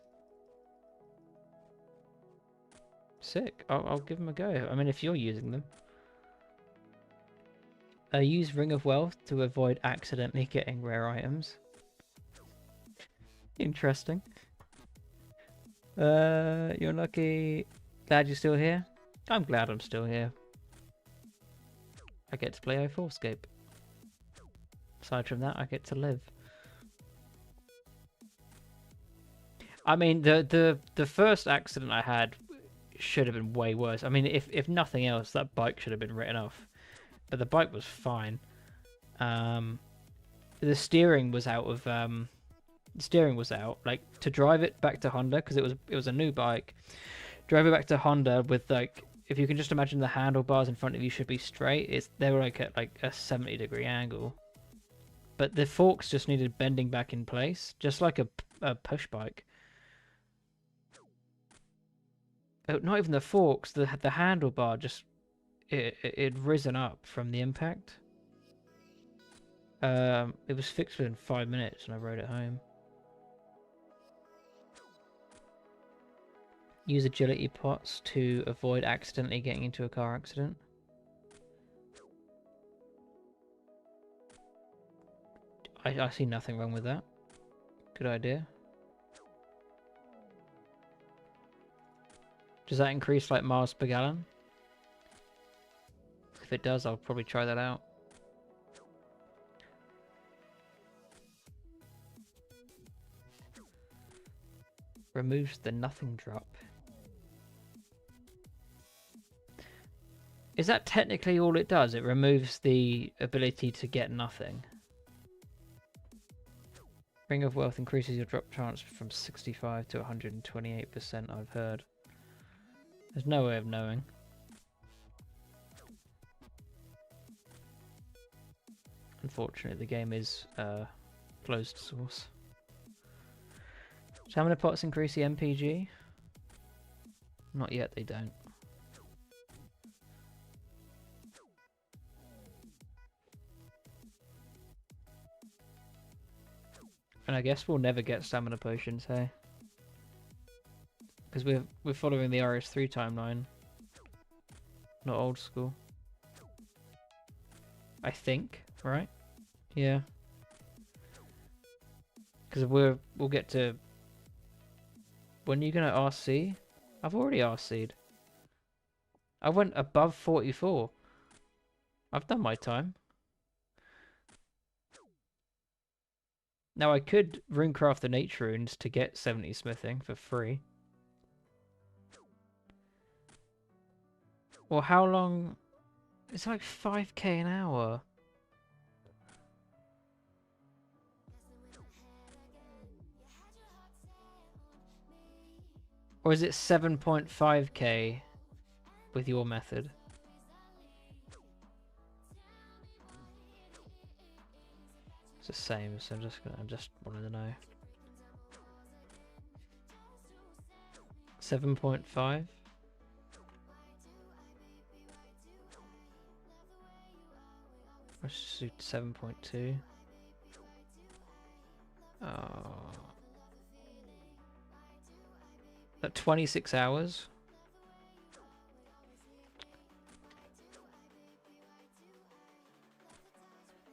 S1: Sick. I'll give them a go. I mean, if you're using them. Use Ring of Wealth to avoid accidentally getting rare items. Interesting. You're lucky. Glad you're still here. I'm glad I'm still here. I get to play 2004scape. Aside from that, I get to live. I mean, the first accident I had should have been way worse. I mean, if nothing else, that bike should have been written off. But the bike was fine. The steering was out of like to drive it back to Honda because it was a new bike. Drove it back to Honda with like, if you can just imagine the handlebars in front of you should be straight. They were like at like a 70-degree angle, but the forks just needed bending back in place, just like a push bike. Oh, not even the forks, the handlebar just it'd risen up from the impact. It was fixed within 5 minutes and I rode it home. Use agility pots to avoid accidentally getting into a car accident. I see nothing wrong with that. Good idea. Does that increase like miles per gallon? If it does, I'll probably try that out. Removes the nothing drop. Is that technically all it does? It removes the ability to get nothing. Ring of Wealth increases your drop chance from 65 to 128%, I've heard. There's no way of knowing. Unfortunately, the game is closed source. Stamina pots increase the MPG? Not yet, they don't. And I guess we'll never get stamina potions, hey? Because we're following the RS3 timeline, not old school. I think, right? Yeah. Because we'll get to. When are you gonna RC? I've already RC'd. I went above 44. I've done my time. Now I could runecraft the nature runes to get 70 smithing for free. Well, how long? It's like 5k an hour. Or is it 7.5k with your method? It's the same, so I just wanted to know. 7.5? Let's just do 7.2. Oh. At 26 hours?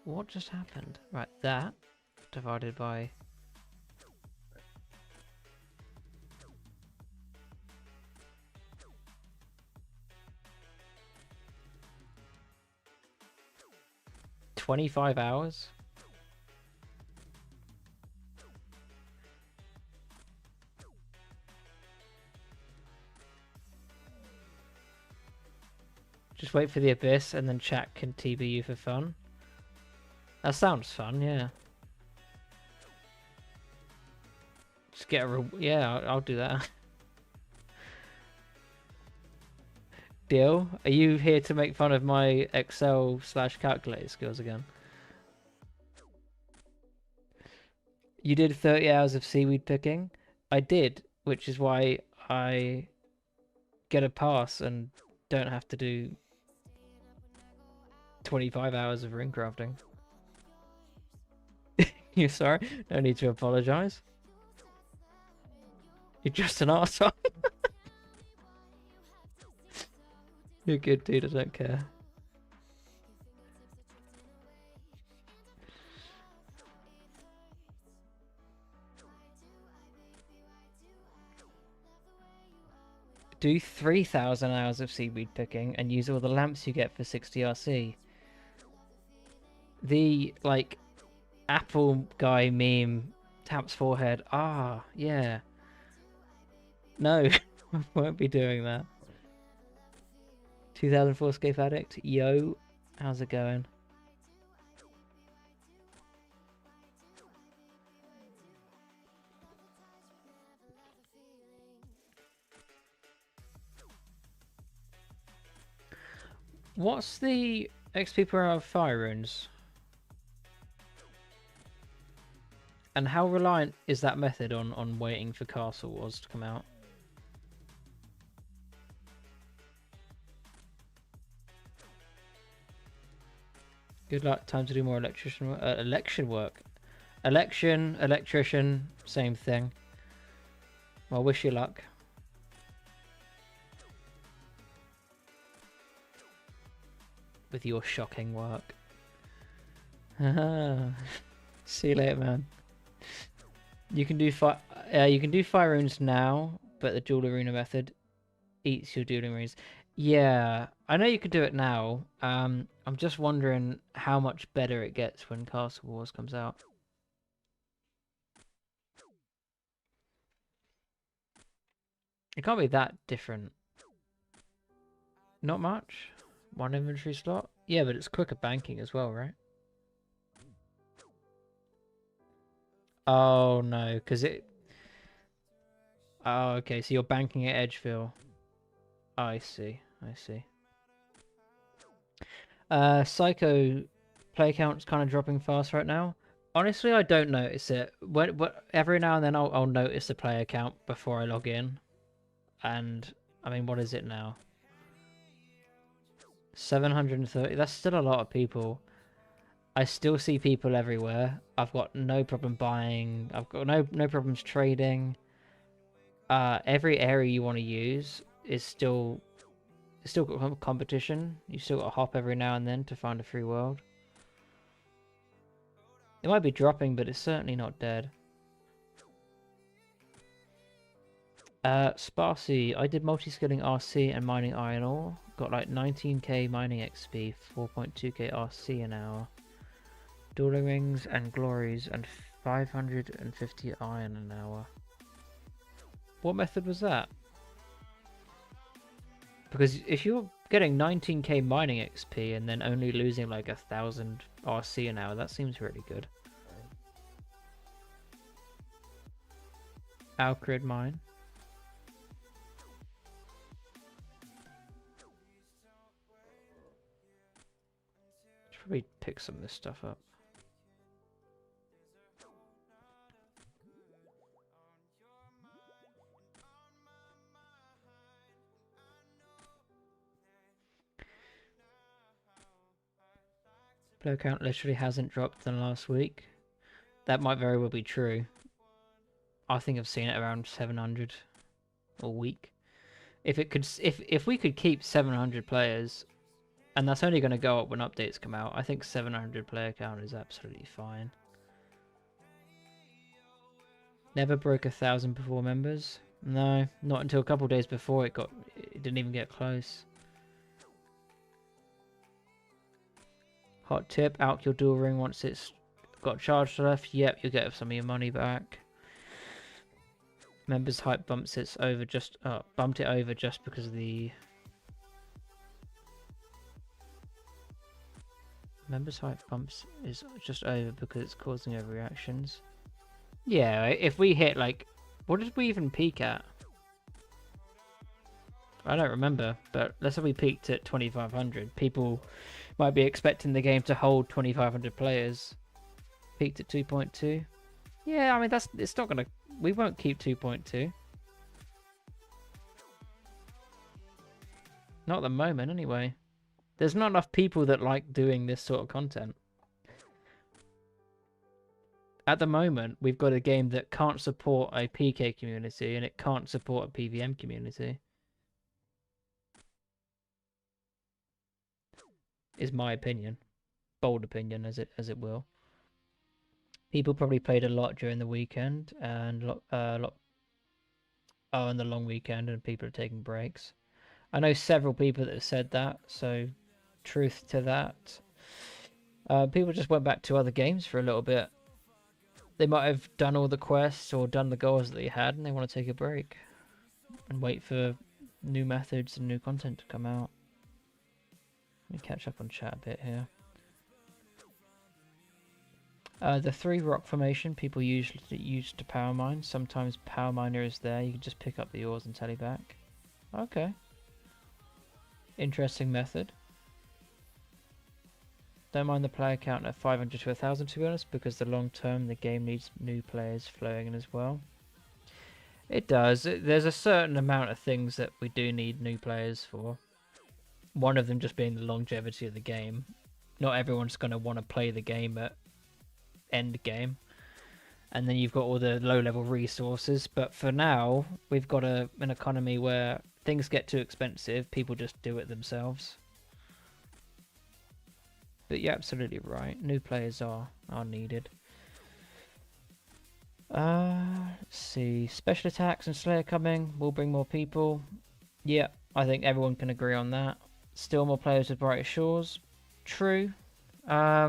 S1: What just happened? Right, that divided by 25 hours? Just wait for the abyss and then chat can TB you for fun. That sounds fun, yeah. Just get a yeah, I'll do that. Deal? Are you here to make fun of my Excel/calculator skills again? You did 30 hours of seaweed picking? I did, which is why I get a pass and don't have to do 25 hours of ring crafting. You sorry? No need to apologize. You're just an arsehole. You're good, dude. I don't care. Do 3,000 hours of seaweed picking and use all the lamps you get for 60 RC. The, like, apple guy meme taps forehead. Ah, yeah. No, I won't be doing that. 2004scape addict. Yo, how's it going? What's the XP per hour of fire runes? And how reliant is that method on waiting for Castle Wars to come out? Good luck. Time to do more election work. Election, electrician, same thing. Well, wish you luck. With your shocking work. See you later, man. You can do fire runes now, but the dual arena method eats your dueling runes. Yeah, I know you could do it now. I'm just wondering how much better it gets when Castle Wars comes out. It can't be that different. Not much. One inventory slot? Yeah, but it's quicker banking as well, right? Oh no, because it... Oh, okay, so you're banking at Edgefield. I see, I see. Psycho play count's kind of dropping fast right now. Honestly, I don't notice it. Every now and then I'll notice the player count before I log in. And, I mean, what is it now? 730. That's still a lot of people. I still see people everywhere. I've got no problem buying. I've got no problems trading. Every area you want to use is still got competition. You still got to hop every now and then to find a free world. It might be dropping, but it's certainly not dead. Sparsy. I did multi-skilling RC and mining iron ore. Got like 19k mining XP, 4.2k RC an hour. Dueling rings and glories and 550 iron an hour. What method was that? Because if you're getting 19k mining XP and then only losing like 1,000 RC an hour, that seems really good. Alcrid mine. Should probably pick some of this stuff up. Player count literally hasn't dropped in the last week. That might very well be true. I think I've seen it around 700 a week. If we could keep 700 players, and that's only going to go up when updates come out, I think 700 player count is absolutely fine. Never broke 1,000 before members. No, not until a couple days before it didn't even get close. Hot tip, out your dual ring once it's got charge left. Yep, you'll get some of your money back. Members hype bumped it over just because of the members hype bumps is just over because it's causing overreactions. Yeah, if we hit like, what did we even peak at? I don't remember, but let's say we peaked at 2,500. People might be expecting the game to hold 2,500 players. Peaked at 2.2. Yeah, I mean it's not gonna. We won't keep 2.2. Not at the moment, anyway. There's not enough people that like doing this sort of content. At the moment, we've got a game that can't support a PK community and it can't support a PVM community. Is my opinion. Bold opinion, as it will. People probably played a lot during the weekend and on the long weekend, and people are taking breaks. I know several people that have said that, so truth to that. People just went back to other games for a little bit. They might have done all the quests or done the goals that they had, and they want to take a break and wait for new methods and new content to come out. Let me catch up on chat a bit here. The 3 rock formation people usually use to power mine. Sometimes power miner is there. You can just pick up the ores and tally back. Okay. Interesting method. Don't mind the player count at 500 to 1,000 to be honest, because the long term the game needs new players flowing in as well. It does. There's a certain amount of things that we do need new players for. One of them just being the longevity of the game. Not everyone's going to want to play the game at end game. And then you've got all the low level resources. But for now, we've got an economy where things get too expensive. People just do it themselves. But you're absolutely right. New players are needed. Let's see. Special attacks and Slayer coming will bring more people. Yeah, I think everyone can agree on that. Still more players with Brighter Shores. True. I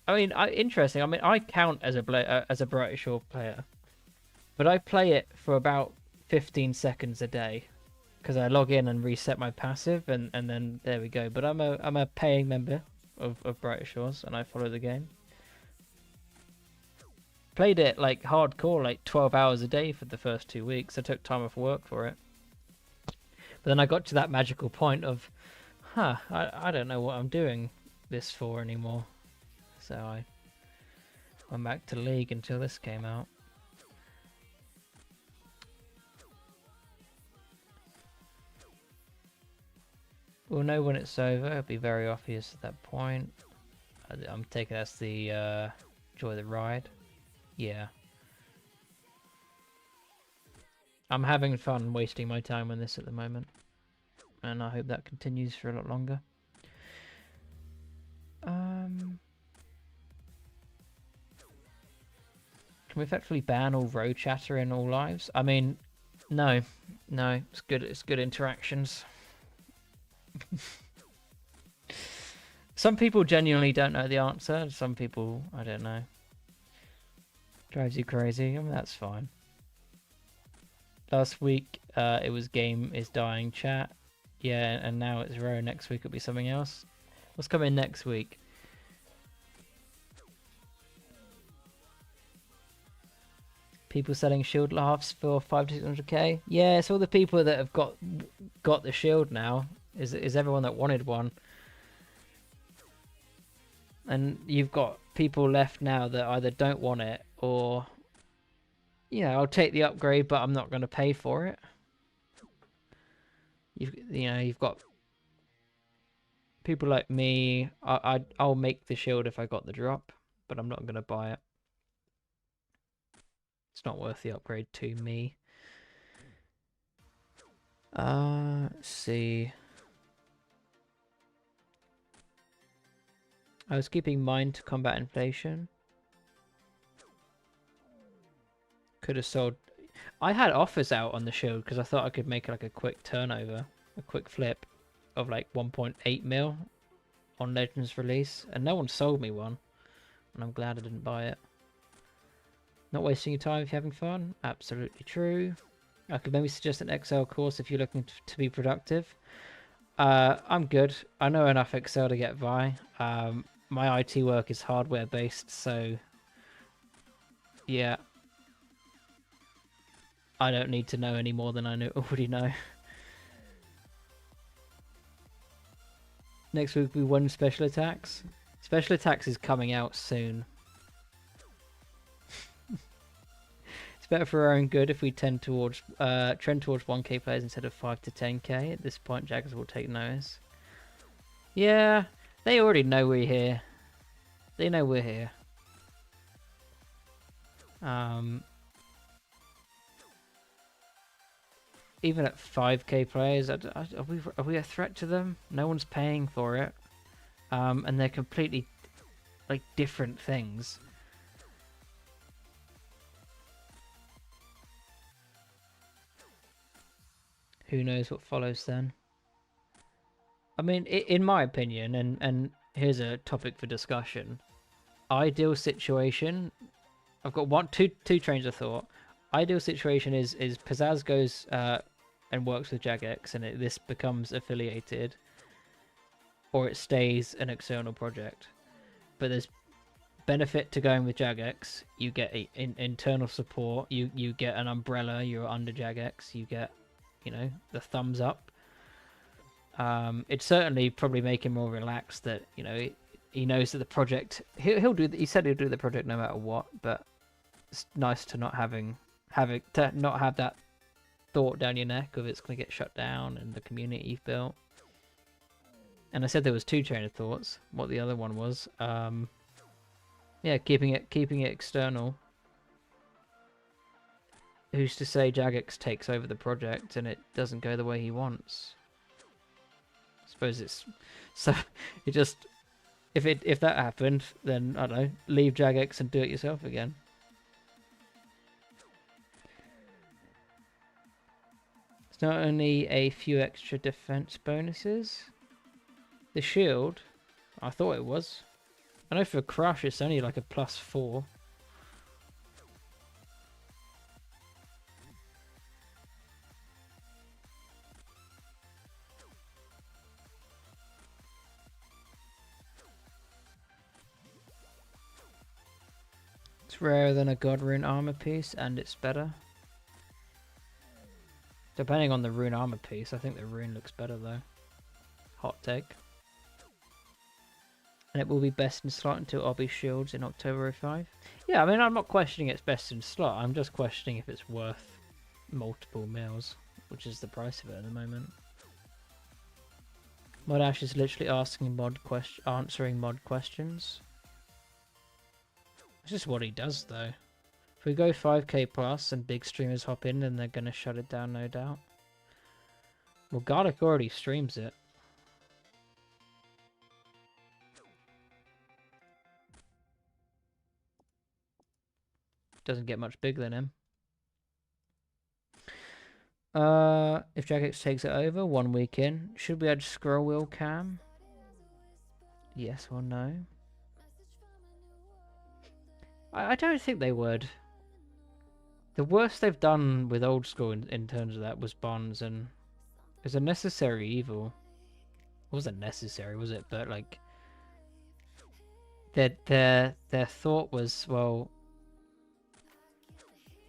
S1: mean, interesting. I mean, I count as a Brighter Shore player, but I play it for about 15 seconds a day. because I log in and reset my passive, and then there we go. But I'm a paying member of Brighter Shores, and I follow the game. Played it like hardcore, like 12 hours a day for the first 2 weeks. I took time off work for it. But then I got to that magical point of, I don't know what I'm doing this for anymore. So I went back to League until this came out. We'll know when it's over. It'll be very obvious at that point. I'm taking that's the enjoy the ride. Yeah. I'm having fun wasting my time on this at the moment. And I hope that continues for a lot longer. Can we effectively ban all road chatter in all lives? I mean, no. It's good. It's good interactions. Some people genuinely don't know the answer. Some people, I don't know. Drives you crazy. I mean, that's fine. Last week, it was game is dying chat. Yeah, and now it's row. Next week it'll be something else. What's coming next week? People selling shield laughs for 500 to 600k. Yeah, it's all the people that have got the shield now. Is everyone that wanted one. And you've got people left now that either don't want it or, you know, I'll take the upgrade, but I'm not going to pay for it. You've got people like me. I'll make the shield if I got the drop, but I'm not going to buy it. It's not worth the upgrade to me. Let's see. I was keeping mine to combat inflation. Could have sold. I had offers out on the shield because I thought I could make like a quick turnover, a quick flip of like 1.8 mil on Legends release, and no one sold me one, and I'm glad I didn't buy it. Not wasting your time if you're having fun. Absolutely true. I could maybe suggest an Excel course if you're looking to be productive. I'm good. I know enough Excel to get by. My IT work is hardware based, so yeah. I don't need to know any more than I already know. Next week we won special attacks. Special attacks is coming out soon. It's better for our own good if we trend towards 1k players instead of 5 to 10k. At this point, Jaggers will take notice. Yeah, they already know we're here. They know we're here. Even at 5k players, are we a threat to them? No one's paying for it. And they're completely like different things. Who knows what follows then? I mean, in my opinion, and here's a topic for discussion. Ideal situation. I've got two trains of thought. Ideal situation is Pizzazz goes and works with Jagex, and this becomes affiliated, or it stays an external project. But there's benefit to going with Jagex. You get internal support. You get an umbrella. You're under Jagex. You get, you know, the thumbs up. It's certainly probably make him more relaxed that, you know, he knows that the project he'll do. He said he'll do the project no matter what. But it's nice to not have that thought down your neck of it's going to get shut down and the community you've built. And I said there was two train of thoughts. What the other one was, yeah, keeping it external. Who's to say Jagex takes over the project and it doesn't go the way he wants? I suppose it's so. It just if that happened, then I don't know. Leave Jagex and do it yourself again. It's not only a few extra defense bonuses. The shield, I thought it was. I know for Crush it's only like a +4. rarer than a God Rune armor piece, and it's better. Depending on the Rune armor piece, I think the Rune looks better though. Hot take. And it will be best in slot until Obby Shields in October 05. Yeah, I mean, I'm not questioning it's best in slot. I'm just questioning if it's worth multiple mils, which is the price of it at the moment. Mod Ash is literally answering mod questions. It's just what he does, though. If we go 5k plus and big streamers hop in, then they're going to shut it down, no doubt. Well, Garlic already streams it. Doesn't get much bigger than him. If Jagex takes it over 1 week in, should we add scroll wheel cam? Yes or no? I don't think they would. The worst they've done with old school in terms of that was Bonds, and it's a necessary evil. It wasn't necessary, was it? But like, their thought was, well,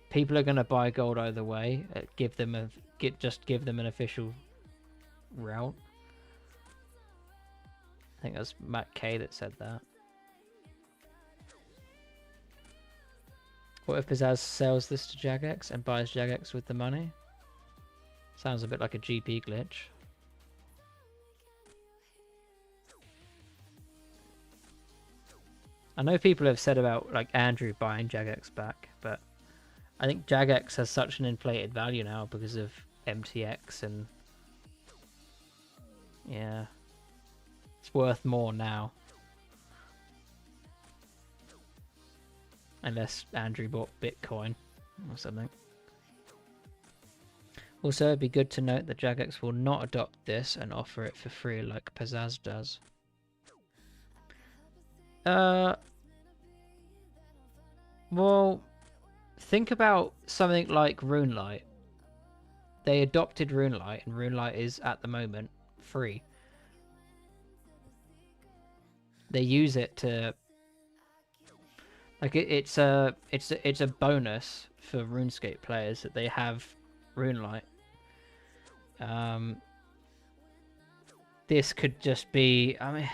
S1: people are gonna buy gold either way. Give them an official route. I think that's Matt K that said that. What if Pizzazz sells this to Jagex and buys Jagex with the money? Sounds a bit like a GP glitch. I know people have said about like Andrew buying Jagex back, but I think Jagex has such an inflated value now because of MTX, and yeah, it's worth more now. Unless Andrew bought Bitcoin or something. Also, it'd be good to note that Jagex will not adopt this and offer it for free like Pizzazz does. Well, think about something like RuneLight. They adopted RuneLight, and RuneLight is at the moment free. They use it to, like, it's a bonus for RuneScape players that they have RuneLight. This could just be, I mean,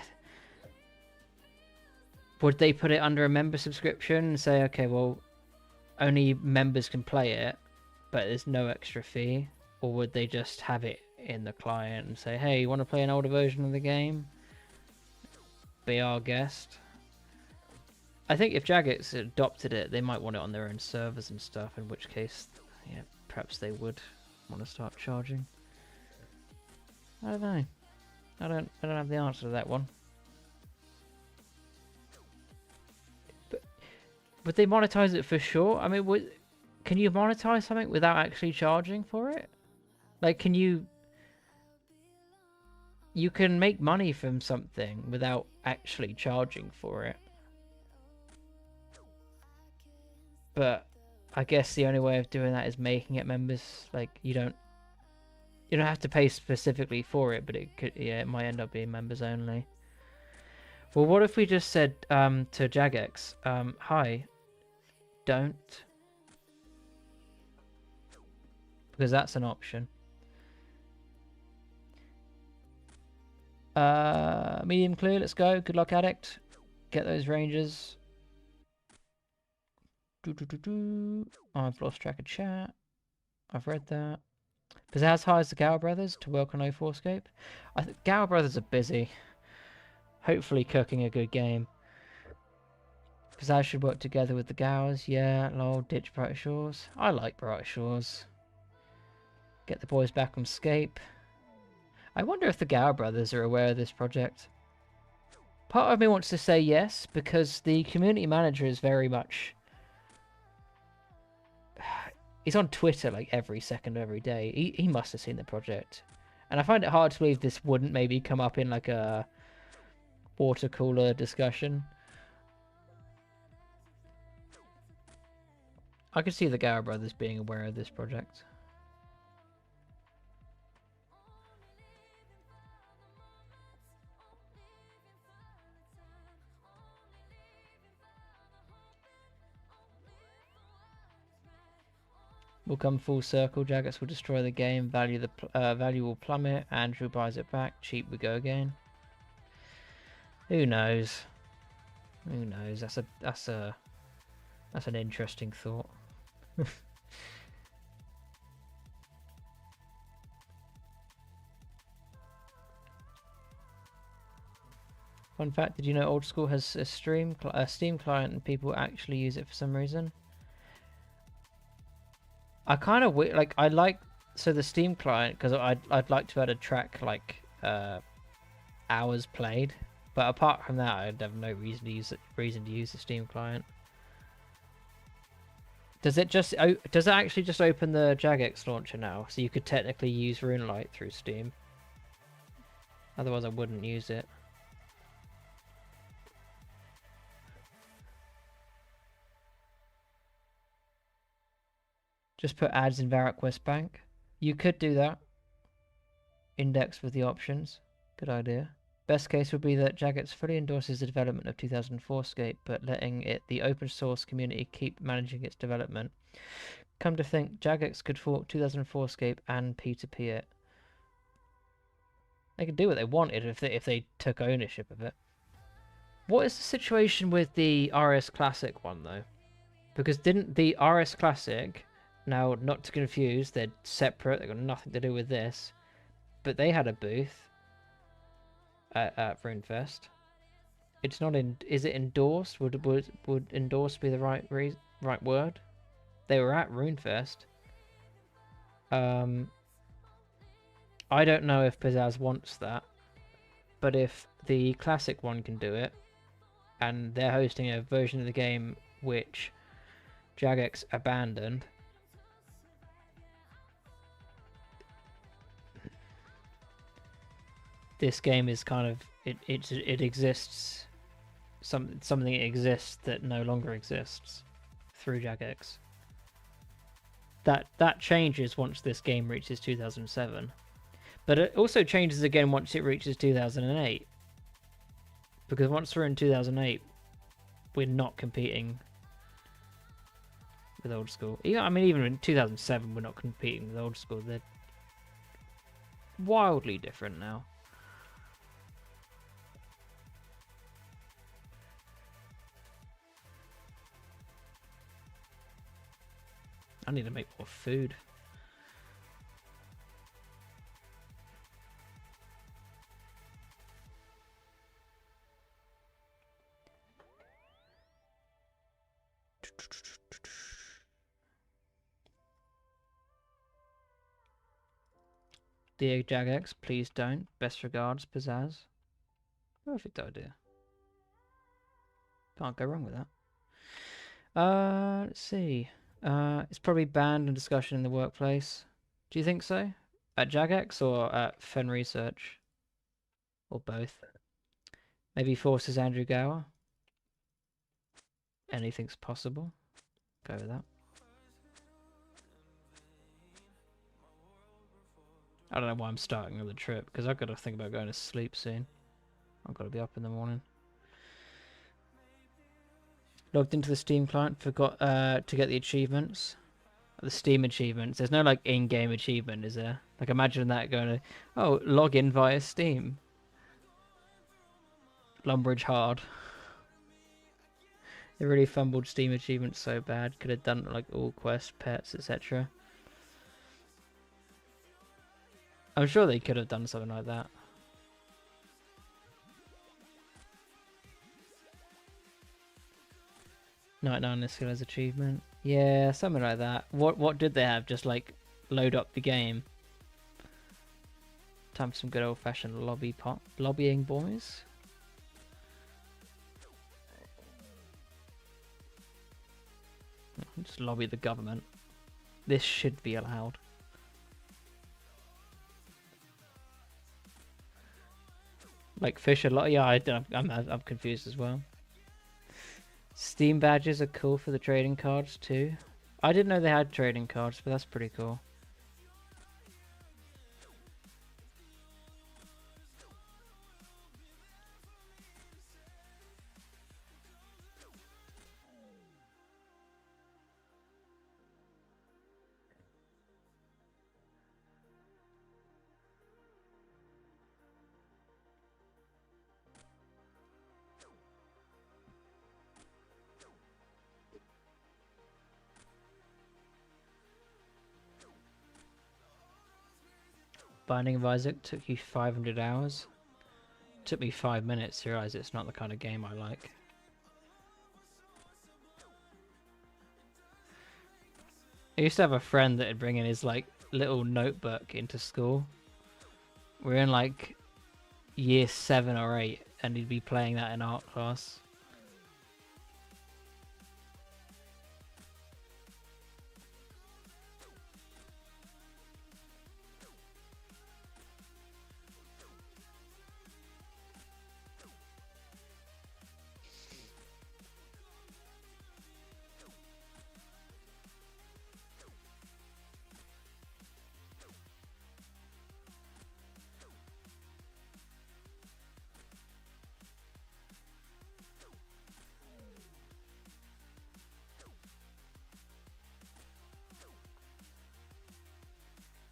S1: would they put it under a member subscription and say, okay, well, only members can play it, but there's no extra fee? Or would they just have it in the client and say, hey, you want to play an older version of the game? Be our guest. I think if Jagex adopted it, they might want it on their own servers and stuff, in which case, yeah, perhaps they would want to start charging. I don't know. I don't have the answer to that one. But would they monetize it for sure? I mean, can you monetize something without actually charging for it? Like, can you can make money from something without actually charging for it. But I guess the only way of doing that is making it members. Like, you don't have to pay specifically for it, but it might end up being members only. Well, what if we just said to Jagex, hi, don't, because that's an option. Medium clear, let's go. Good luck, Addict. Get those rangers. I've lost track of chat. I've read that. Pizzazz hires the Gower Brothers to work on 2004scape. I think Gower Brothers are busy. Hopefully cooking a good game. Pizzazz should work together with the Gowers. Yeah, lol, ditch Brighter Shores. I like Brighter Shores. Get the boys back on Scape. I wonder if the Gower Brothers are aware of this project. Part of me wants to say yes, because the community manager is very much... He's on Twitter like every second of every day. He must have seen the project. And I find it hard to believe this wouldn't maybe come up in like a water cooler discussion. I could see the Gower Brothers being aware of this project. will come full circle. Jagex will destroy the game. Value will plummet. Andrew buys it back. Cheap we go again. Who knows? Who knows? That's an interesting thought. Fun fact: did you know Old School has a Steam client and people actually use it for some reason? I kind of like so the Steam client, because I'd like to be able to track like hours played, but apart from that, I'd have no reason to use the Steam client. Does it actually just open the Jagex launcher now, so you could technically use RuneLite through Steam? Otherwise, I wouldn't use it. Just put ads in Varrock West Bank. You could do that. Index with the options. Good idea. Best case would be that Jagex fully endorses the development of 2004scape, but letting the open source community keep managing its development. Come to think, Jagex could fork 2004scape and P2P it. They could do what they wanted if they took ownership of it. What is the situation with the RS Classic one though? Because didn't the RS Classic, now not to confuse, they're separate, they've got nothing to do with this, but they had a booth at RuneFest. It's not in. Is it endorsed? Would endorsed be the right word? They were at RuneFest. I don't know if Pizzazz wants that, but if the classic one can do it, and they're hosting a version of the game which Jagex abandoned, this game is kind of it exists. Something exists that no longer exists through Jagex. That changes once this game reaches 2007, but it also changes again once it reaches 2008. Because once we're in 2008, we're not competing with Old School. I mean, even in 2007, we're not competing with Old School. They're wildly different now. I need to make more food. Dear Jagex, please don't. Best regards, Pizzazz. Perfect idea. Can't go wrong with that. Let's see. It's probably banned in discussion in the workplace. Do you think so? At Jagex or at Fen Research? Or both? Maybe forces Andrew Gower? Anything's possible. Go with that. I don't know why I'm starting on the trip, because I've got to think about going to sleep soon. I've got to be up in the morning. Logged into the Steam client, forgot to get the achievements. The Steam achievements. There's no like in-game achievement, is there? Like imagine that going to, oh, log in via Steam. Lumbridge hard. They really fumbled Steam achievements so bad. Could have done like all quests, pets, etc. I'm sure they could have done something like that. Night 9 Niskiller's achievement. Yeah, something like that. What did they have? Just load up the game. Time for some good old fashioned lobbying, boys. Just lobby the government. This should be allowed. Like fish a lot. Yeah, I'm confused as well. Steam badges are cool for the trading cards too. I didn't know they had trading cards, but that's pretty cool. Binding of Isaac took you 500 hours. Took me 5 minutes to realize it's not the kind of game I like. I used to have a friend that would bring in his like little notebook into school. We're in like year 7 or 8 and he'd be playing that in art class.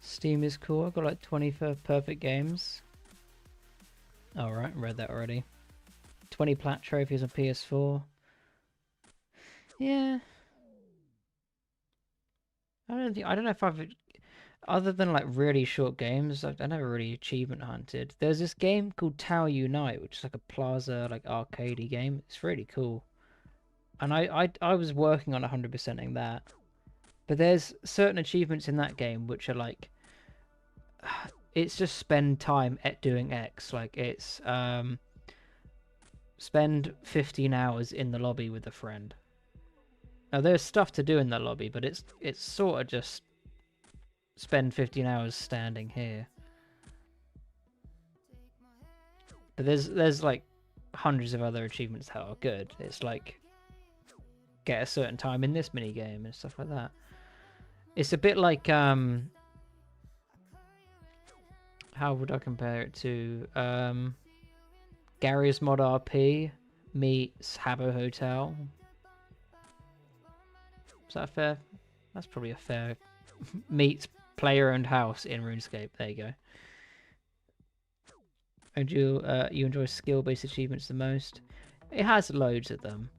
S1: Steam is cool. I've got like 20 for perfect games. Alright, read that already. 20 plat trophies on PS4. Yeah. I don't know if I've, other than like really short games, I never really achievement hunted. There's this game called Tower Unite, which is like a plaza, like arcadey game. It's really cool. And I was working on 100%ing that. But there's certain achievements in that game which are like, it's just spend time at doing X. Like it's spend 15 hours in the lobby with a friend. Now there's stuff to do in the lobby, but it's sort of just spend 15 hours standing here. But there's like hundreds of other achievements that are good. It's like get a certain time in this mini game and stuff like that. It's a bit like how would I compare it to Gary's Mod RP meets Habbo Hotel. Is that fair? That's probably a fair meets player-owned house in RuneScape. There you go. And you enjoy skill-based achievements the most? It has loads of them.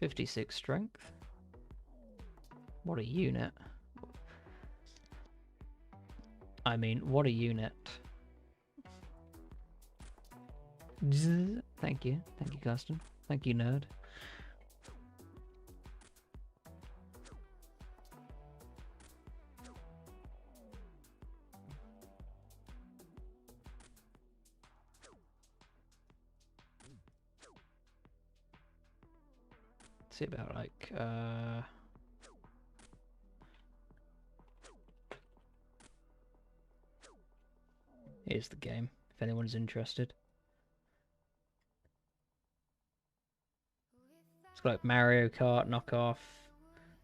S1: 56 strength. What a unit. I mean, what a unit. Thank you. Thank you, Custom. Thank you, nerd. See about like here's the game if anyone's interested. It's got like Mario Kart knockoff.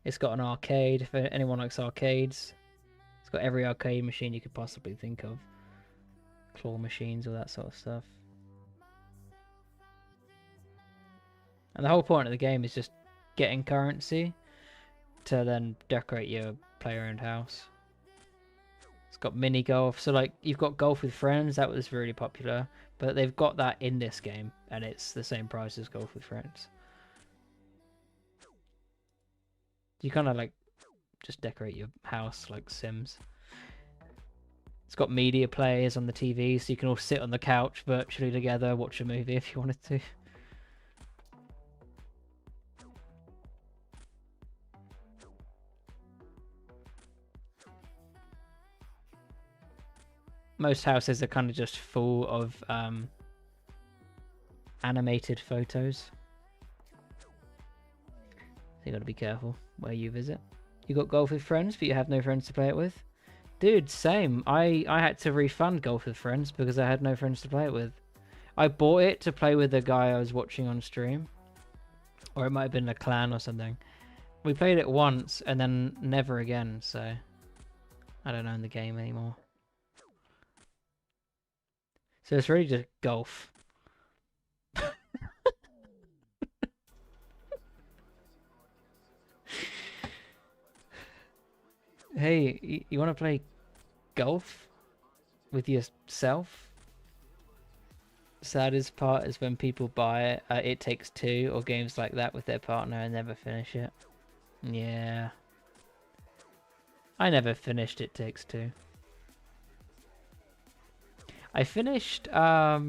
S1: It's got an arcade if anyone likes arcades. It's got every arcade machine you could possibly think of. Claw machines, all that sort of stuff. And the whole point of the game is just getting currency to then decorate your player-owned house. It's got mini golf, so like you've got golf with friends, that was really popular, but they've got that in this game and it's the same price as golf with friends. You kind of like just decorate your house like Sims. It's got media players on the TV, so you can all sit on the couch virtually together, watch a movie if you wanted to. Most houses are kind of just full of animated photos. So you gotta be careful where you visit. You got golf with friends, but you have no friends to play it with? Dude, same. I had to refund golf with friends because I had no friends to play it with. I bought it to play with the guy I was watching on stream. Or it might have been a clan or something. We played it once and then never again, so I don't own the game anymore. So it's really just golf. Hey, you want to play golf with yourself? Saddest part is when people buy it, It Takes Two or games like that with their partner and never finish it. Yeah. I never finished It Takes Two. I finished, what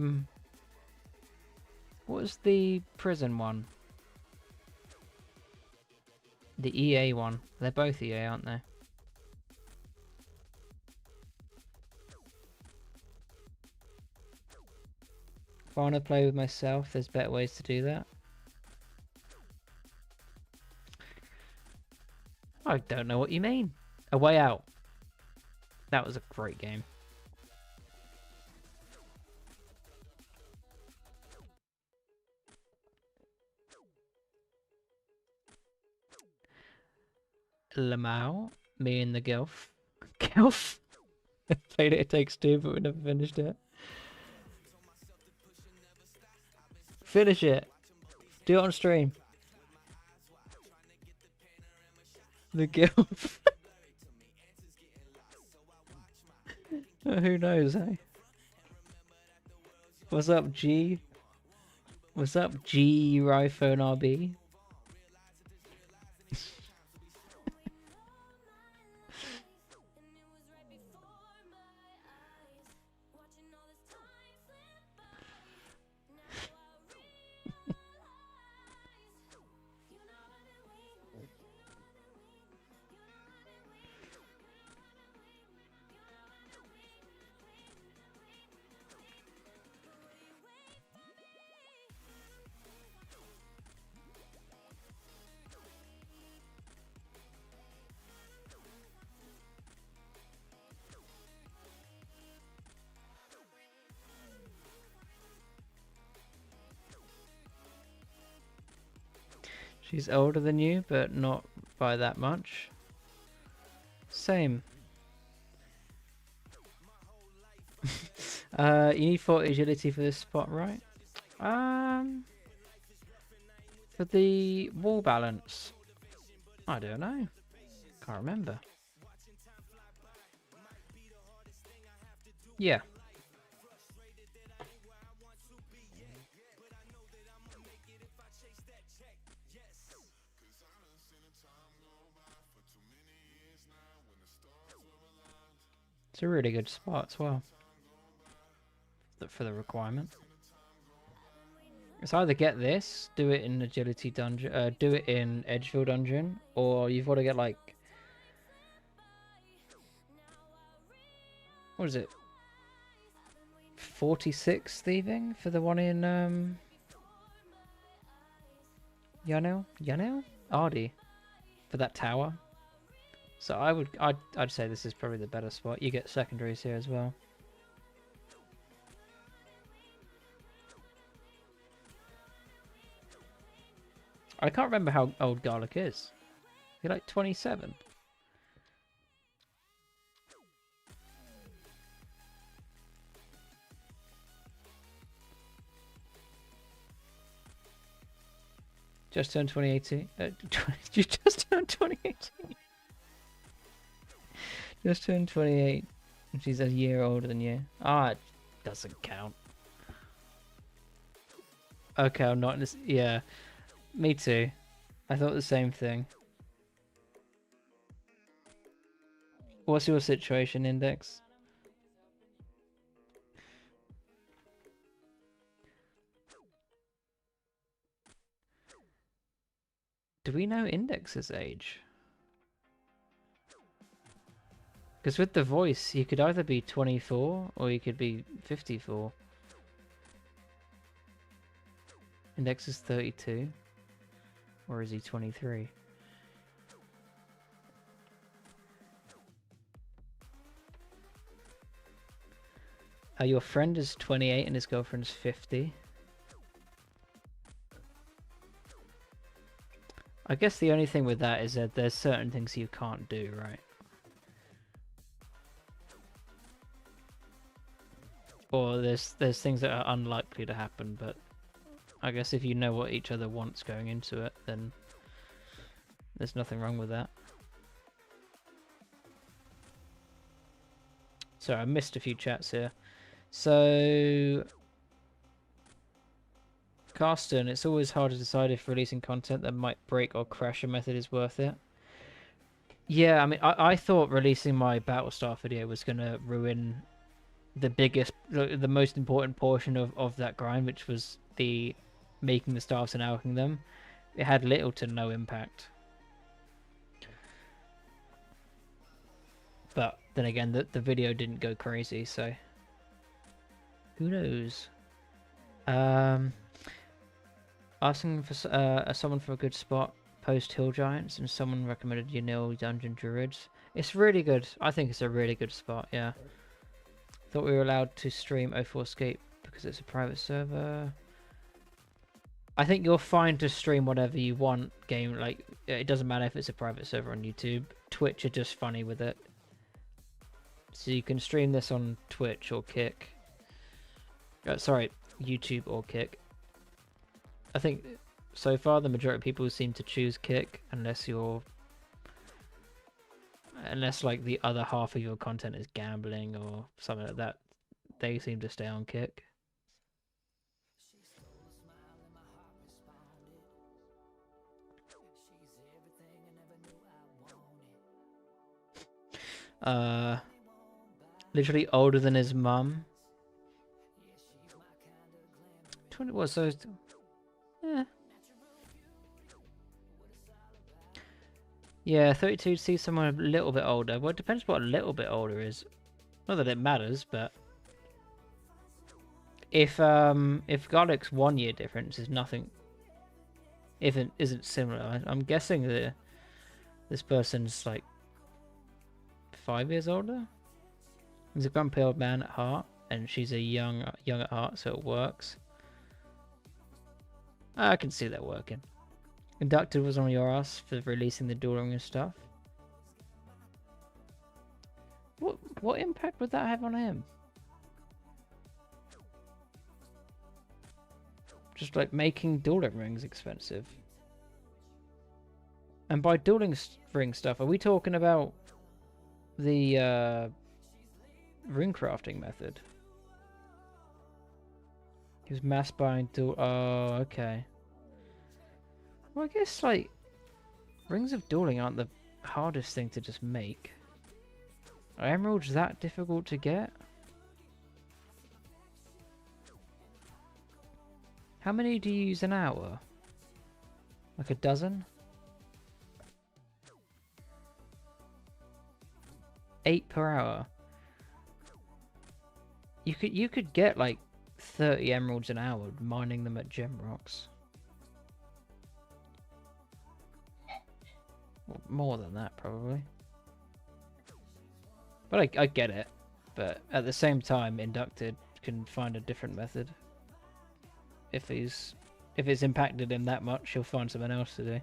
S1: was the prison one? The EA one. They're both EA, aren't they? If I want to play with myself, there's better ways to do that. I don't know what you mean. A Way Out. That was a great game. Lamau, me and the Gilf. Gilf? Played It Takes Two, but we never finished it. Finish it. Do it on stream. The Gilf. Who knows, eh? What's up, G? What's up, G iPhone RB? She's older than you, but not by that much. Same. You need 40 agility for this spot, right? For the wall balance. I don't know. Can't remember. Yeah. It's a really good spot as well. For the requirement. It's either get this, do it in agility dungeon, do it in Edgefield dungeon, or you've got to get like, what is it? 46 thieving for the one in Yanel? Ardy for that tower. So I'd say this is probably the better spot. You get secondaries here as well. I can't remember how old Garlic is. He's like 27. Just turned 2018. You just turned 2018. Just turned 28. And she's a year older than you. Ah, it doesn't count. Okay, I'm not in this. Yeah, me too. I thought the same thing. What's your situation, Index? Do we know Index's age? Because with the voice, you could either be 24 or you could be 54. Index is 32. Or is he 23? Your friend is 28 and his girlfriend's 50. I guess the only thing with that is that there's certain things you can't do, right? Or there's things that are unlikely to happen, but I guess if you know what each other wants going into it, then there's nothing wrong with that. Sorry, I missed a few chats here. So, Carsten, it's always hard to decide if releasing content that might break or crash a method is worth it. Yeah, I mean, I thought releasing my Battlestar video was gonna ruin the most important portion of that grind, which was the making the staffs and alching them. It had little to no impact. But then again, the video didn't go crazy, so who knows? Um, asking for someone for a good spot post Hill Giants, and someone recommended Yanil Dungeon Druids. It's really good. I think it's a really good spot. Yeah. Thought we were allowed to stream 2004scape because it's a private server. I think you're fine to stream whatever you want. Game like it doesn't matter if it's a private server on YouTube. Twitch are just funny with it. So you can stream this on Twitch or Kick. Sorry, YouTube or Kick. I think so far the majority of people seem to choose Kick unless like the other half of your content is gambling or something like that. They seem to stay on Kick. Literally older than his mum. 20 was so. Yeah. Yeah, 32 to see someone a little bit older. Well, it depends what a little bit older is. Not that it matters, but if Garlic's 1 year difference is nothing, if it isn't similar, I'm guessing that this person's like 5 years older. He's a grumpy old man at heart, and she's a young at heart, so it works. I can see that working. Inducted was on your ass for releasing the dueling and stuff. What impact would that have on him? Just like making dueling rings expensive. And by dueling ring stuff, are we talking about the ring crafting method? He was mass buying oh, okay. Well, I guess like rings of dueling aren't the hardest thing to just make. Are emeralds that difficult to get? How many do you use an hour? Like a dozen? 8 per hour. You could get like 30 emeralds an hour mining them at gem rocks. Well, more than that probably. But I get it. But at the same time, Inducted can find a different method. If it's impacted him that much, he'll find something else to do.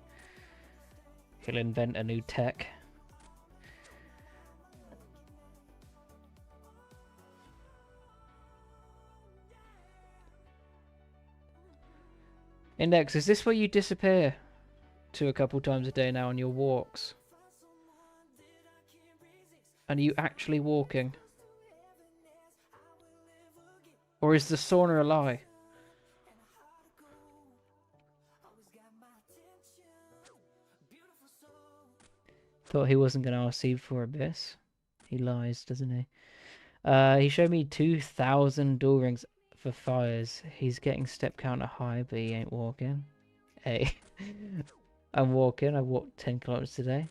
S1: He'll invent a new tech. Index, is this where you disappear to a couple times a day now on your walks? And are you actually walking? Or is the sauna a lie? Thought he wasn't going to ask Steve for Abyss. He lies, doesn't he? He showed me 2,000 duel rings for fires. He's getting step counter high, but he ain't walking. Hey, I'm walking. I walked 10 kilometers today.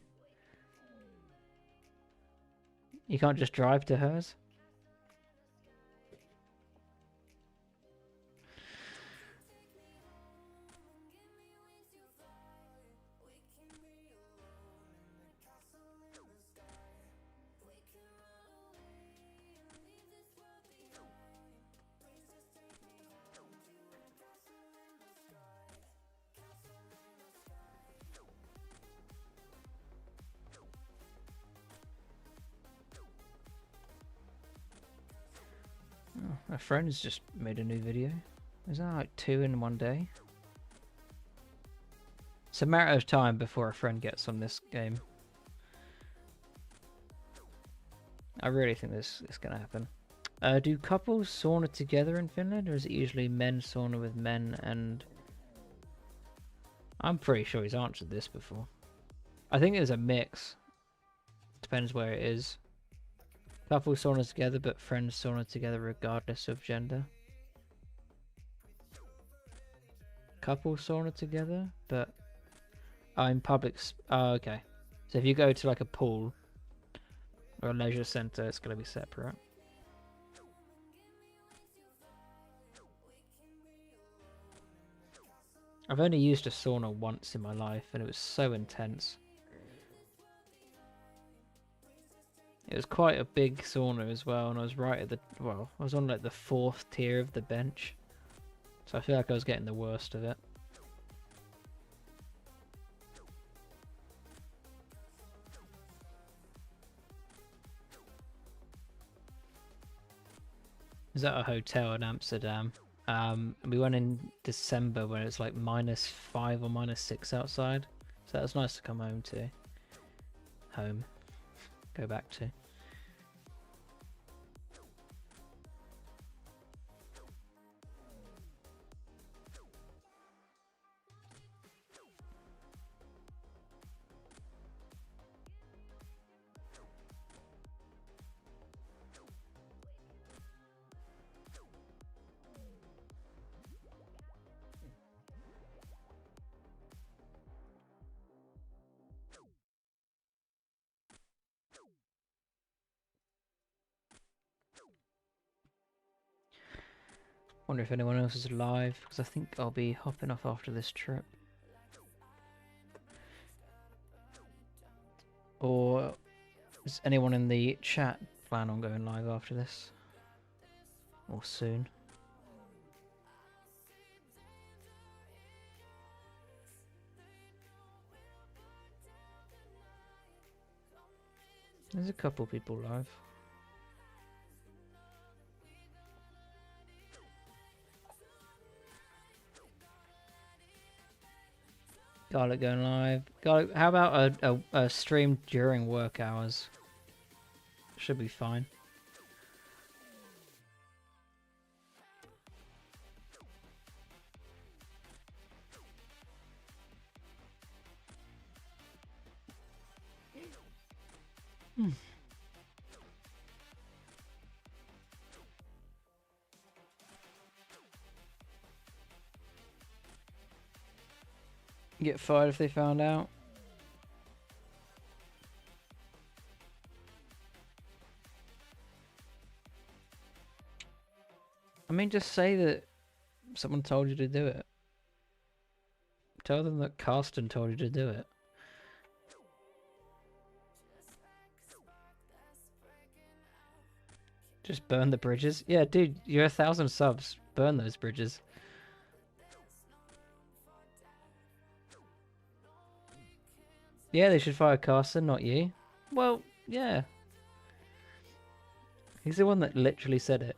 S1: You can't just drive to hers. My friend's just made a new video. Is that like 2 in one day? It's a matter of time before a friend gets on this game. I really think this is going to happen. Do couples sauna together in Finland, or is it usually men sauna with men? And I'm pretty sure he's answered this before. I think there's a mix. depends where it is. Couple sauna together, but friends sauna together regardless of gender. Couple sauna together, but in public. Oh, okay. So if you go to like a pool or a leisure centre, it's going to be separate. I've only used a sauna once in my life, and it was so intense. It was quite a big sauna as well, and I was right at the, well, I was on like the 4th tier of the bench. So I feel like I was getting the worst of it. I was at a hotel in Amsterdam. We went in December when it was like -5 or -6 outside. So that was nice to come home to. Go back to. Wonder if anyone else is live, because I think I'll be hopping off after this trip. Or is anyone in the chat plan on going live after this? Or soon? There's a couple people live. Garlic going live. Garlic, how about a stream during work hours? Should be fine. Get fired if they found out. I mean, just say that someone told you to do it. Tell them that Carsten told you to do it. Just burn the bridges? Yeah, dude, you're 1,000 subs. Burn those bridges. Yeah, they should fire Carsten, not you. Well, yeah. He's the one that literally said it.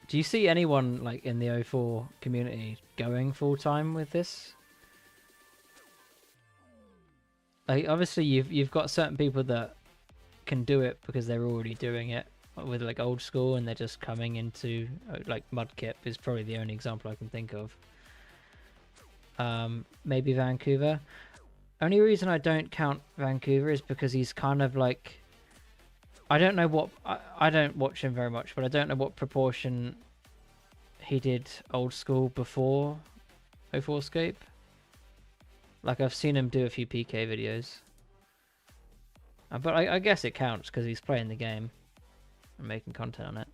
S1: Do you see anyone like in the 04 community going full time with this? Like, obviously you've got certain people that can do it because they're already doing it with like old school, and they're just coming into like Mudkip is probably the only example I can think of. Maybe Vancouver. Only reason I don't count Vancouver is because he's kind of like, I don't know what, I don't watch him very much, but I don't know what proportion he did old school before 2004scape. Like, I've seen him do a few PK videos. But I guess it counts because he's playing the game and making content on it.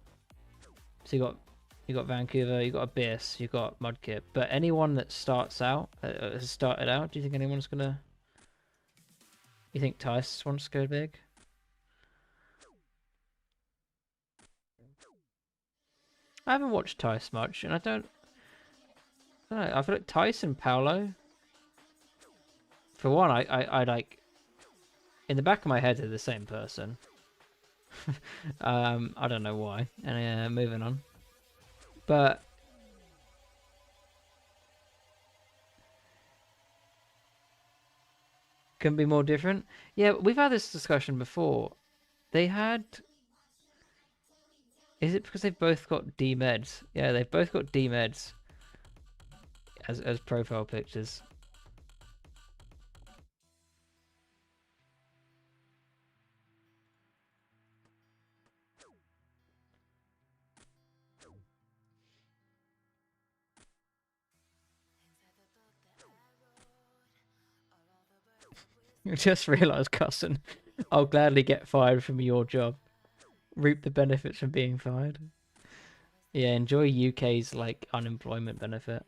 S1: So you got Vancouver, you got Abyss, you got Mudkip. But anyone that starts out, has started out, do you think anyone's gonna? You think Tice wants to go big? I haven't watched Tice much, and I don't know. I feel like Tice and Paolo. For one, I like. In the back of my head, they're the same person. I don't know why. And moving on. But Can be more different. Yeah, we've had this discussion before. They had. Is it because they've both got D meds? Yeah, they've both got D meds as profile pictures. I just realised, cousin. I'll gladly get fired from your job. Reap the benefits from being fired. Yeah, enjoy UK's like unemployment benefit.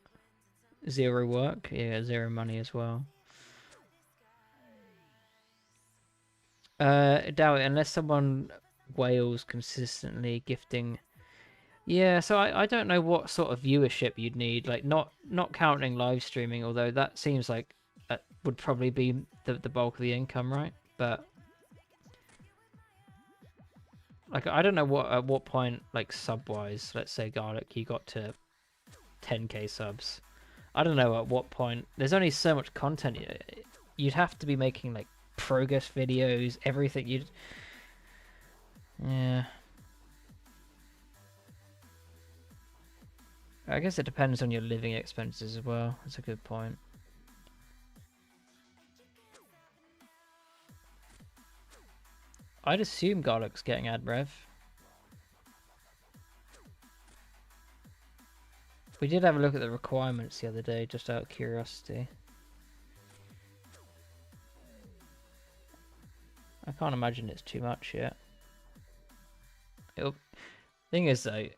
S1: Zero work, yeah, zero money as well. Doubt it, unless someone wails consistently gifting. Yeah, so I don't know what sort of viewership you'd need, like not counting live streaming, although that seems like that would probably be the bulk of the income, right? But like I don't know what at what point, like sub wise, let's say Garlic, you got to 10k subs. I don't know at what point. There's only so much content. You'd have to be making like progress videos, everything. You'd yeah. I guess it depends on your living expenses as well. That's a good point. I'd assume Garlic's getting ad rev. We did have a look at the requirements the other day, just out of curiosity. I can't imagine it's too much yet. Thing is though,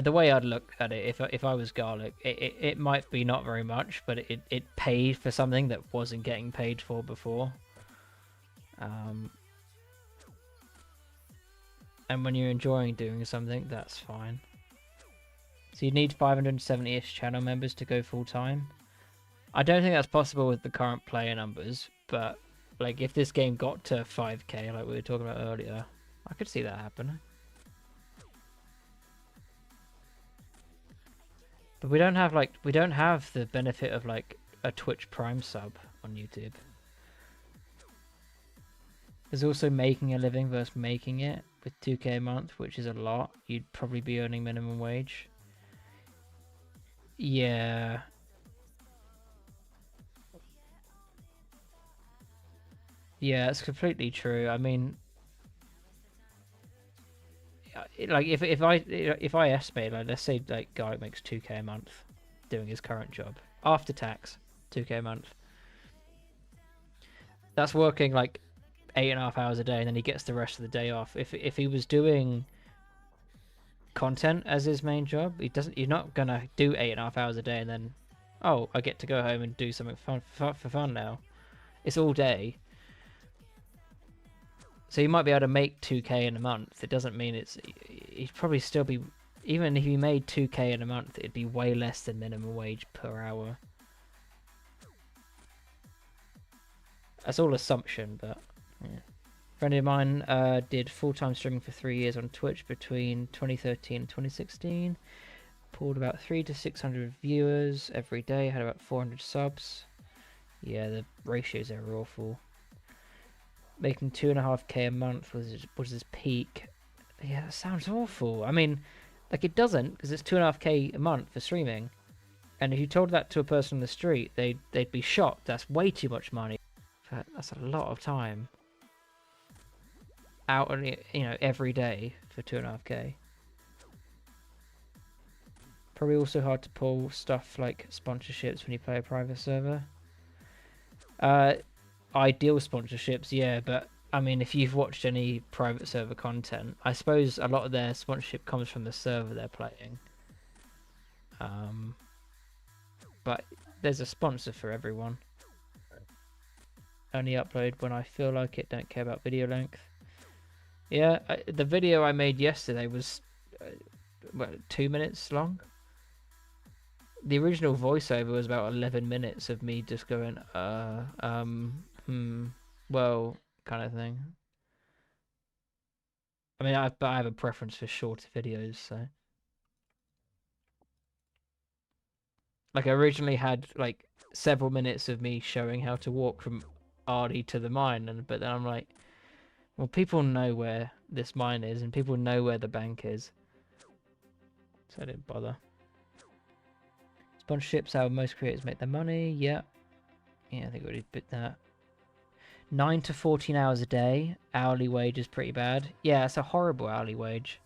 S1: the way I'd look at it, if I was Garlic, it might be not very much, but it paid for something that wasn't getting paid for before. And when you're enjoying doing something, that's fine. So you need 570-ish channel members to go full time. I don't think that's possible with the current player numbers, but like if this game got to 5k, like we were talking about earlier, I could see that happen. But we don't have the benefit of like a Twitch Prime sub on YouTube. There's also making a living versus making it with 2k a month, which is a lot. You'd probably be earning minimum wage. Yeah. Yeah, it's completely true. I mean, like if I estimate, like let's say like guy makes 2k a month doing his current job after tax, 2k a month. That's working like 8.5 hours a day, and then he gets the rest of the day off. If he was doing content as his main job, he doesn't. You're not gonna do 8.5 hours a day and then, oh, I get to go home and do something fun for fun now. It's all day. So you might be able to make 2k in a month. It doesn't mean it's. He'd probably still be. Even if he made 2k in a month, it'd be way less than minimum wage per hour. That's all assumption, but yeah. A friend of mine did full-time streaming for 3 years on Twitch between 2013 and 2016. Pulled about 300 to 600 viewers every day. Had about 400 subs. Yeah, the ratios there are awful. Making 2.5k a month was his peak. Yeah, that sounds awful. I mean, like it doesn't, because it's 2.5k a month for streaming. And if you told that to a person on the street, they'd be shocked. That's way too much money. But that's a lot of time. Out on every day for 2.5k. Probably also hard to pull stuff like sponsorships when you play a private server. Ideal sponsorships, yeah, but I mean, if you've watched any private server content, I suppose a lot of their sponsorship comes from the server they're playing. But there's a sponsor for everyone. Only upload when I feel like it, don't care about video length. Yeah, the video I made yesterday was 2 minutes long. The original voiceover was about 11 minutes of me just going, well, kind of thing. I mean, I have a preference for shorter videos, so. Like, I originally had, like, several minutes of me showing how to walk from arty to the mine, but then I'm like, well, people know where this mine is, and people know where the bank is, so I didn't bother. Sponsorships, how most creators make their money. Yeah, I think we already bit that. 9 to 14 hours a day. Hourly wage is pretty bad. Yeah, it's a horrible hourly wage.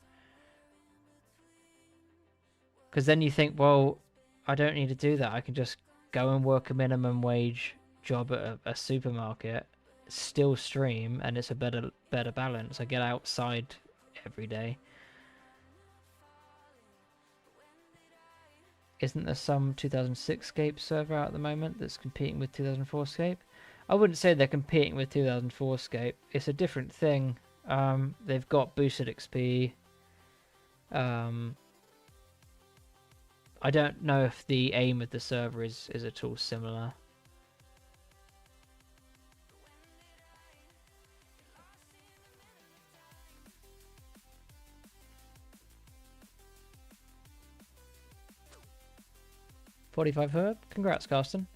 S1: Because then you think, well, I don't need to do that. I can just go and work a minimum wage job at a supermarket, still stream, and it's a better balance. I get outside every day. Isn't there some 2006scape server out at the moment that's competing with 2004scape? I wouldn't say they're competing with 2004scape. It's a different thing. They've got boosted XP. I don't know if the aim of the server is at all similar. $45 herb. Congrats, Carsten.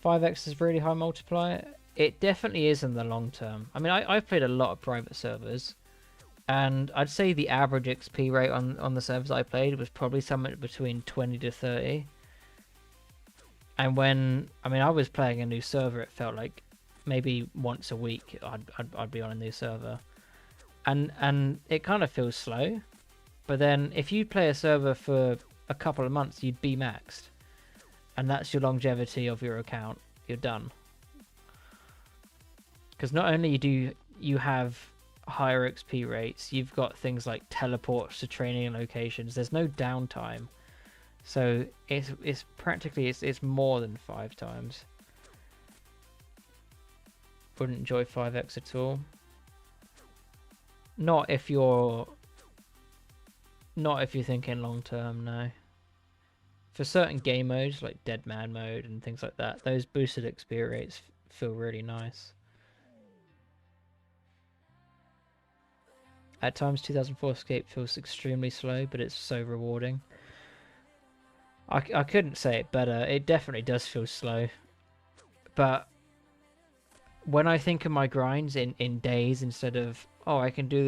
S1: 5x is really high multiplier. It definitely is in the long term. I mean, I've played a lot of private servers, and I'd say the average XP rate on the servers I played was probably somewhere between 20 to 30. And when, I mean, I was playing a new server, it felt like maybe once a week I'd be on a new server. And it kind of feels slow. But then if you play a server for a couple of months, you'd be maxed. And that's your longevity of your account. You're done. Because not only do you have higher XP rates, you've got things like teleports to training locations. There's no downtime. So it's practically it's more than 5 times. Wouldn't enjoy 5x at all. Not if you're thinking long term, no. For certain game modes like Dead Man mode and things like that, those boosted XP rates feel really nice. At times 2004scape feels extremely slow, but it's so rewarding. I couldn't say it better. It definitely does feel slow. But when I think of my grinds in days instead of, oh, I can do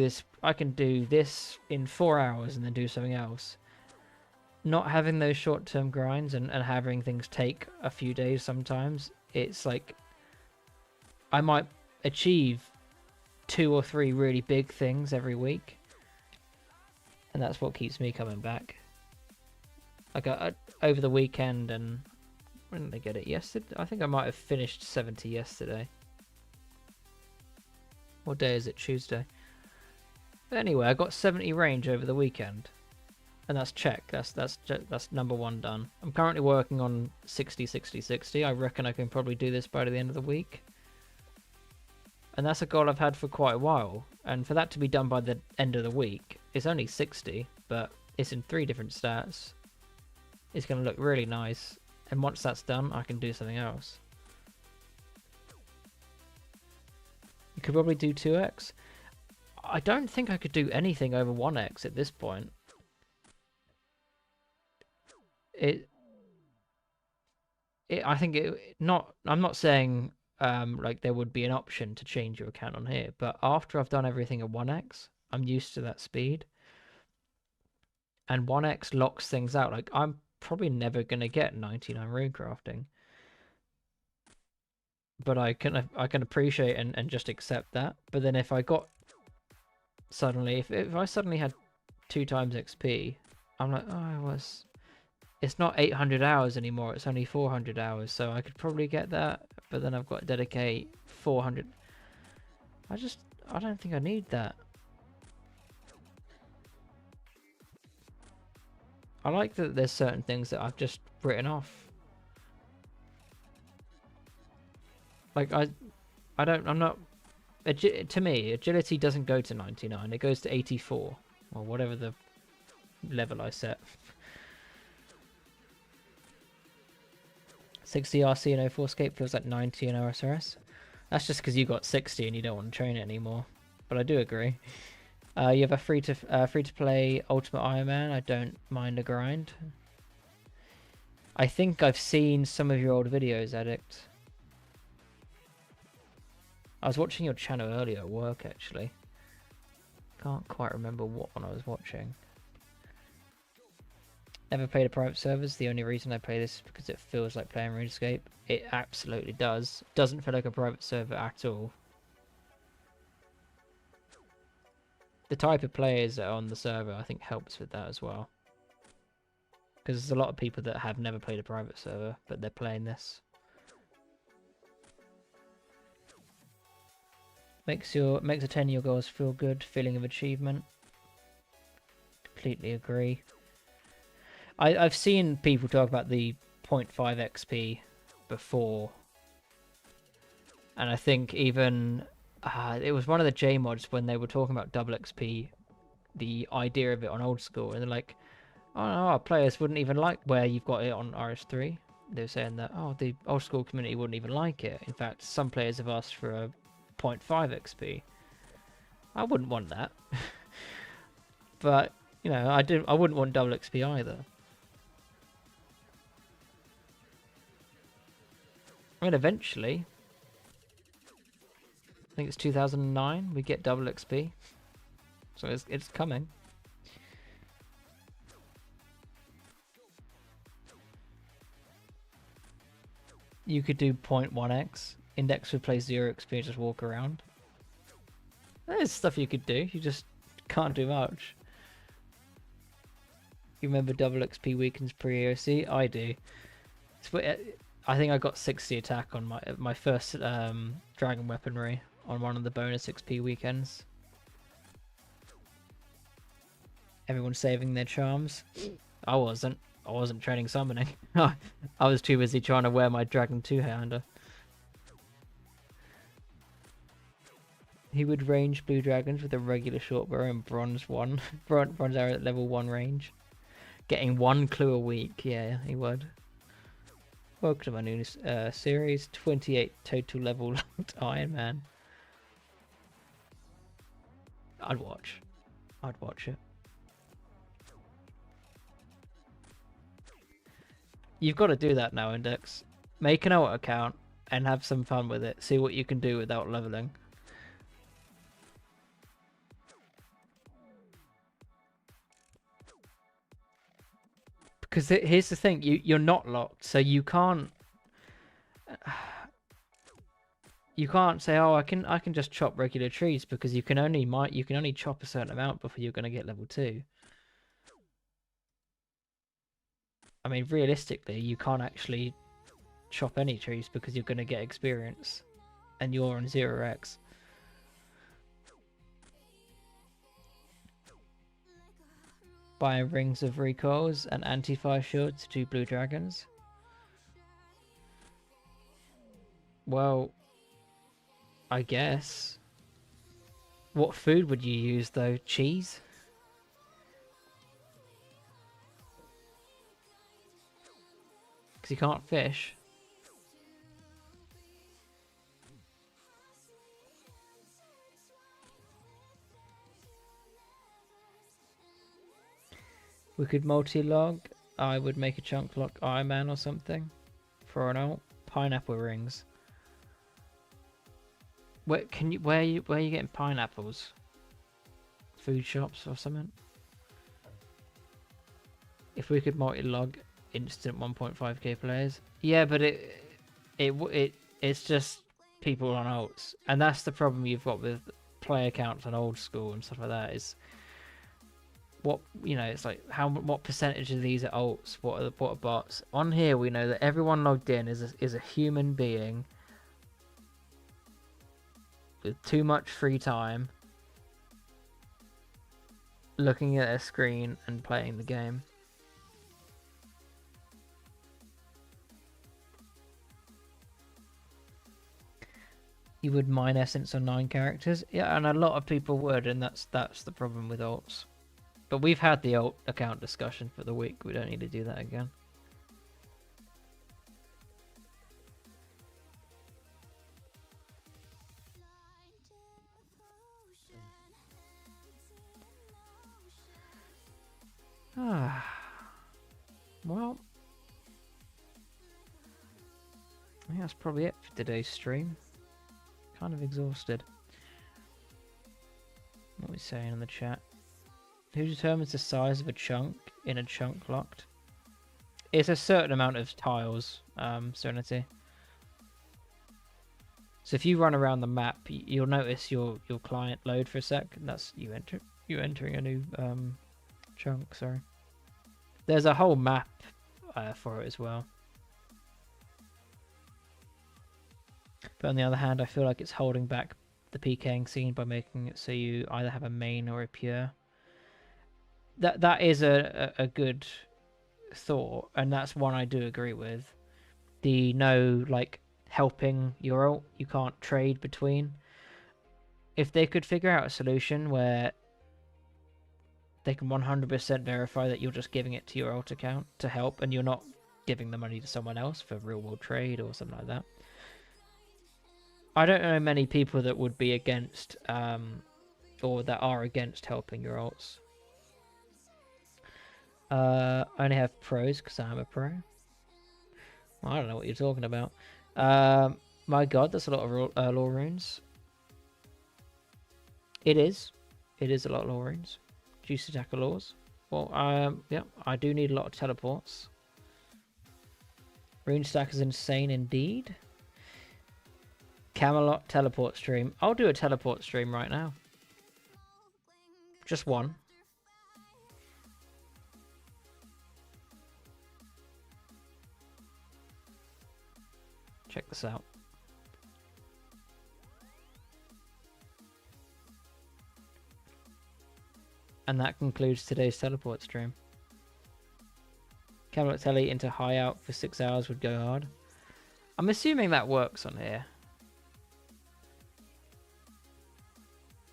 S1: this in 4 hours and then do something else. Not having those short-term grinds and having things take a few days sometimes, it's like I might achieve 2 or 3 really big things every week. And that's what keeps me coming back. Like over the weekend, and when did I get it? Yesterday? I think I might have finished 70 yesterday. What day is it? Tuesday. But anyway, I got 70 range over the weekend. And that's check. That's number 1 done. I'm currently working on 60, 60, 60. I reckon I can probably do this by the end of the week. And that's a goal I've had for quite a while. And for that to be done by the end of the week, it's only 60, but it's in 3 different stats. It's going to look really nice. And once that's done, I can do something else. You could probably do 2x. I don't think I could do anything over 1x at this point. I think I'm not saying like there would be an option to change your account on here, but after I've done everything at 1x, I'm used to that speed. And 1x locks things out. Like, I'm probably never going to get 99 rune crafting. But I can appreciate and just accept that. But then if I got suddenly, if I suddenly had 2 times XP, I'm like, oh, it's not 800 hours anymore, it's only 400 hours, so I could probably get that, but then I've got to dedicate 400. I don't think I need that. I like that there's certain things that I've just written off. Like, I'm not, to me, agility doesn't go to 99, it goes to 84, or whatever the level I set. 60 RC and 04scape feels like 90 in OSRS. That's just because you got 60 and you don't want to train it anymore. But I do agree. You have a free to play Ultimate Iron Man. I don't mind a grind. I think I've seen some of your old videos, Addict. I was watching your channel earlier at work, actually. Can't quite remember what one I was watching. Never played a private servers. The only reason I play this is because it feels like playing RuneScape. It absolutely does. Doesn't feel like a private server at all. The type of players that are on the server, I think, helps with that as well. Because there's a lot of people that have never played a private server, but they're playing this. Makes attaining your goals feel good, feeling of achievement. Completely agree. I've seen people talk about the 0.5 XP before, and I think even it was one of the J mods when they were talking about double XP, the idea of it on old school, and they're like, oh no, our players wouldn't even like where you've got it on RS3. They were saying that, oh, the old school community wouldn't even like it. In fact, some players have asked for a 0.5 XP. I wouldn't want that. But, you know, I wouldn't want double XP either. I mean, eventually, I think it's 2009, we get double XP. So it's coming. You could do 0.1x. Index would play 0 XP and just walk around. There's stuff you could do. You just can't do much. You remember double XP weakens pre-AOC? I do. I think I got 60 attack on my first dragon weaponry on one of the bonus XP weekends. Everyone's saving their charms. I wasn't training summoning. I was too busy trying to wear my dragon two-hander. He would range blue dragons with a regular short bow and bronze arrow at level 1 range. Getting 1 clue a week, yeah, he would. Welcome to my new series, 28 total level locked Iron Man. I'd watch it. You've got to do that now, Index. Make an alt account and have some fun with it. See what you can do without leveling. Because here's the thing, you're not locked, so you can't say, oh, I can just chop regular trees, because you can only chop a certain amount before you're going to get level 2. I mean, realistically, you can't actually chop any trees because you're going to get experience, and you're on 0x. Buy rings of recoils and anti-fire shields to 2 blue dragons. Well, I guess. What food would you use though? Cheese? Because you can't fish. We could multi-log. I would make a chunk lock Iron Man or something. For an alt. Pineapple rings. Where are you getting pineapples? Food shops or something? If we could multi-log instant 1.5k players. Yeah, but it's just people on alts. And that's the problem you've got with player counts on old school and stuff like that, is what, you know, it's like what percentage of these are alts, what are bots. On here we know that everyone logged in is a human being with too much free time looking at a screen and playing the game. You would mine essence on 9 characters, yeah, and a lot of people would, and that's the problem with alts. But we've had the alt account discussion for the week. We don't need to do that again. Well, I think that's probably it for today's stream. Kind of exhausted. What are we saying in the chat? Who determines the size of a chunk in a chunk locked? It's a certain amount of tiles, Serenity. So if you run around the map, you'll notice your client load for a sec, and that's you entering a new chunk. Sorry. There's a whole map for it as well. But on the other hand, I feel like it's holding back the PKing scene by making it so you either have a main or a pure. That is a good thought, and that's one I do agree with. The no like helping your ult, you can't trade between. If they could figure out a solution where they can 100% verify that you're just giving it to your ult account to help, and you're not giving the money to someone else for real world trade or something like that. I don't know many people that would be against, or that are against helping your ults. I only have pros because I'm a pro. Well, I don't know what you're talking about. My god, that's a lot of lore runes. It is. It is a lot of lore runes. Juice attacker laws. Well, yeah, I do need a lot of teleports. Rune stack is insane indeed. Camelot teleport stream. I'll do a teleport stream right now. Just one. Check this out. And that concludes today's teleport stream. Camelot Telly into high out for 6 hours would go hard. I'm assuming that works on here.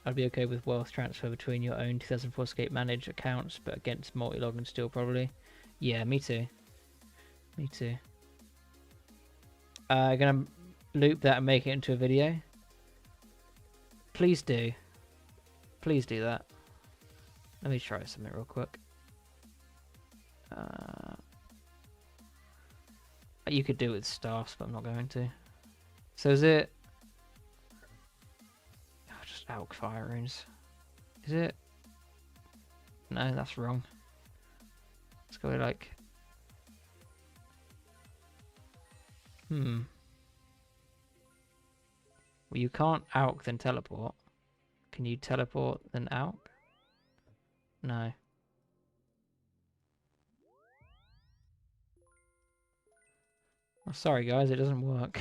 S1: I'd be okay with wealth transfer between your own 2004scape managed accounts, but against multi-login still probably. Yeah, me too. Me too. Gonna loop that and make it into a video. Please do. Please do that. Let me try something real quick. You could do it with staffs, but I'm not going to. So is it... Oh, just Alk fire runes. Is it... No, that's wrong. Let's go with like... Well, you can't Alk then teleport. Can you teleport then Alk? No. Oh, sorry guys, it doesn't work.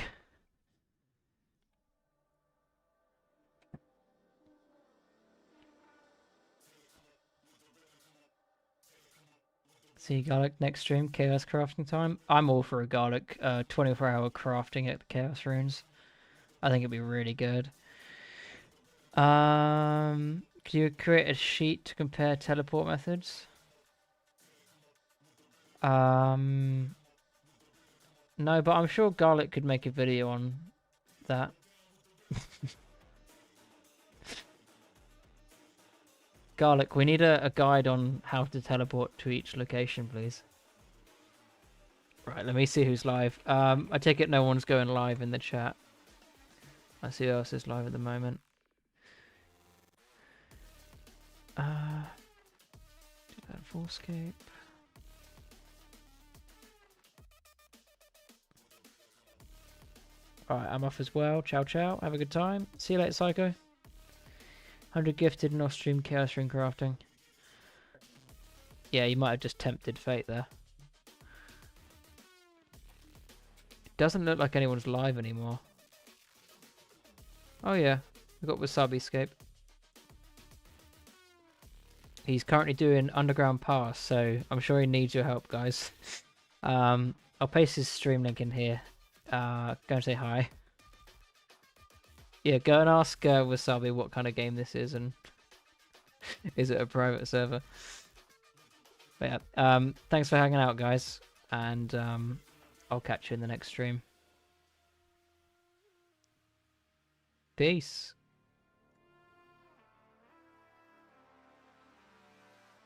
S1: See garlic next stream, chaos crafting time. I'm all for a garlic 24-hour crafting at the chaos runes. I think it'd be really good. Can you create a sheet to compare teleport methods? No, but I'm sure Garlic could make a video on that. Garlic, we need a guide on how to teleport to each location, please. Right, let me see who's live. I take it no one's going live in the chat. I see who else is live at the moment. 2004scape. Alright, I'm off as well. Ciao, ciao. Have a good time. See you later, Psycho. 100 gifted in off-stream chaos ring crafting. Yeah, you might have just tempted fate there. It doesn't look like anyone's live anymore. Oh yeah, we've got Wasabi-scape. He's currently doing Underground Pass, so I'm sure he needs your help, guys. I'll paste his stream link in here. Go and say hi. Yeah, go and ask Wasabi what kind of game this is, and is it a private server? But yeah, thanks for hanging out, guys, and I'll catch you in the next stream. Peace.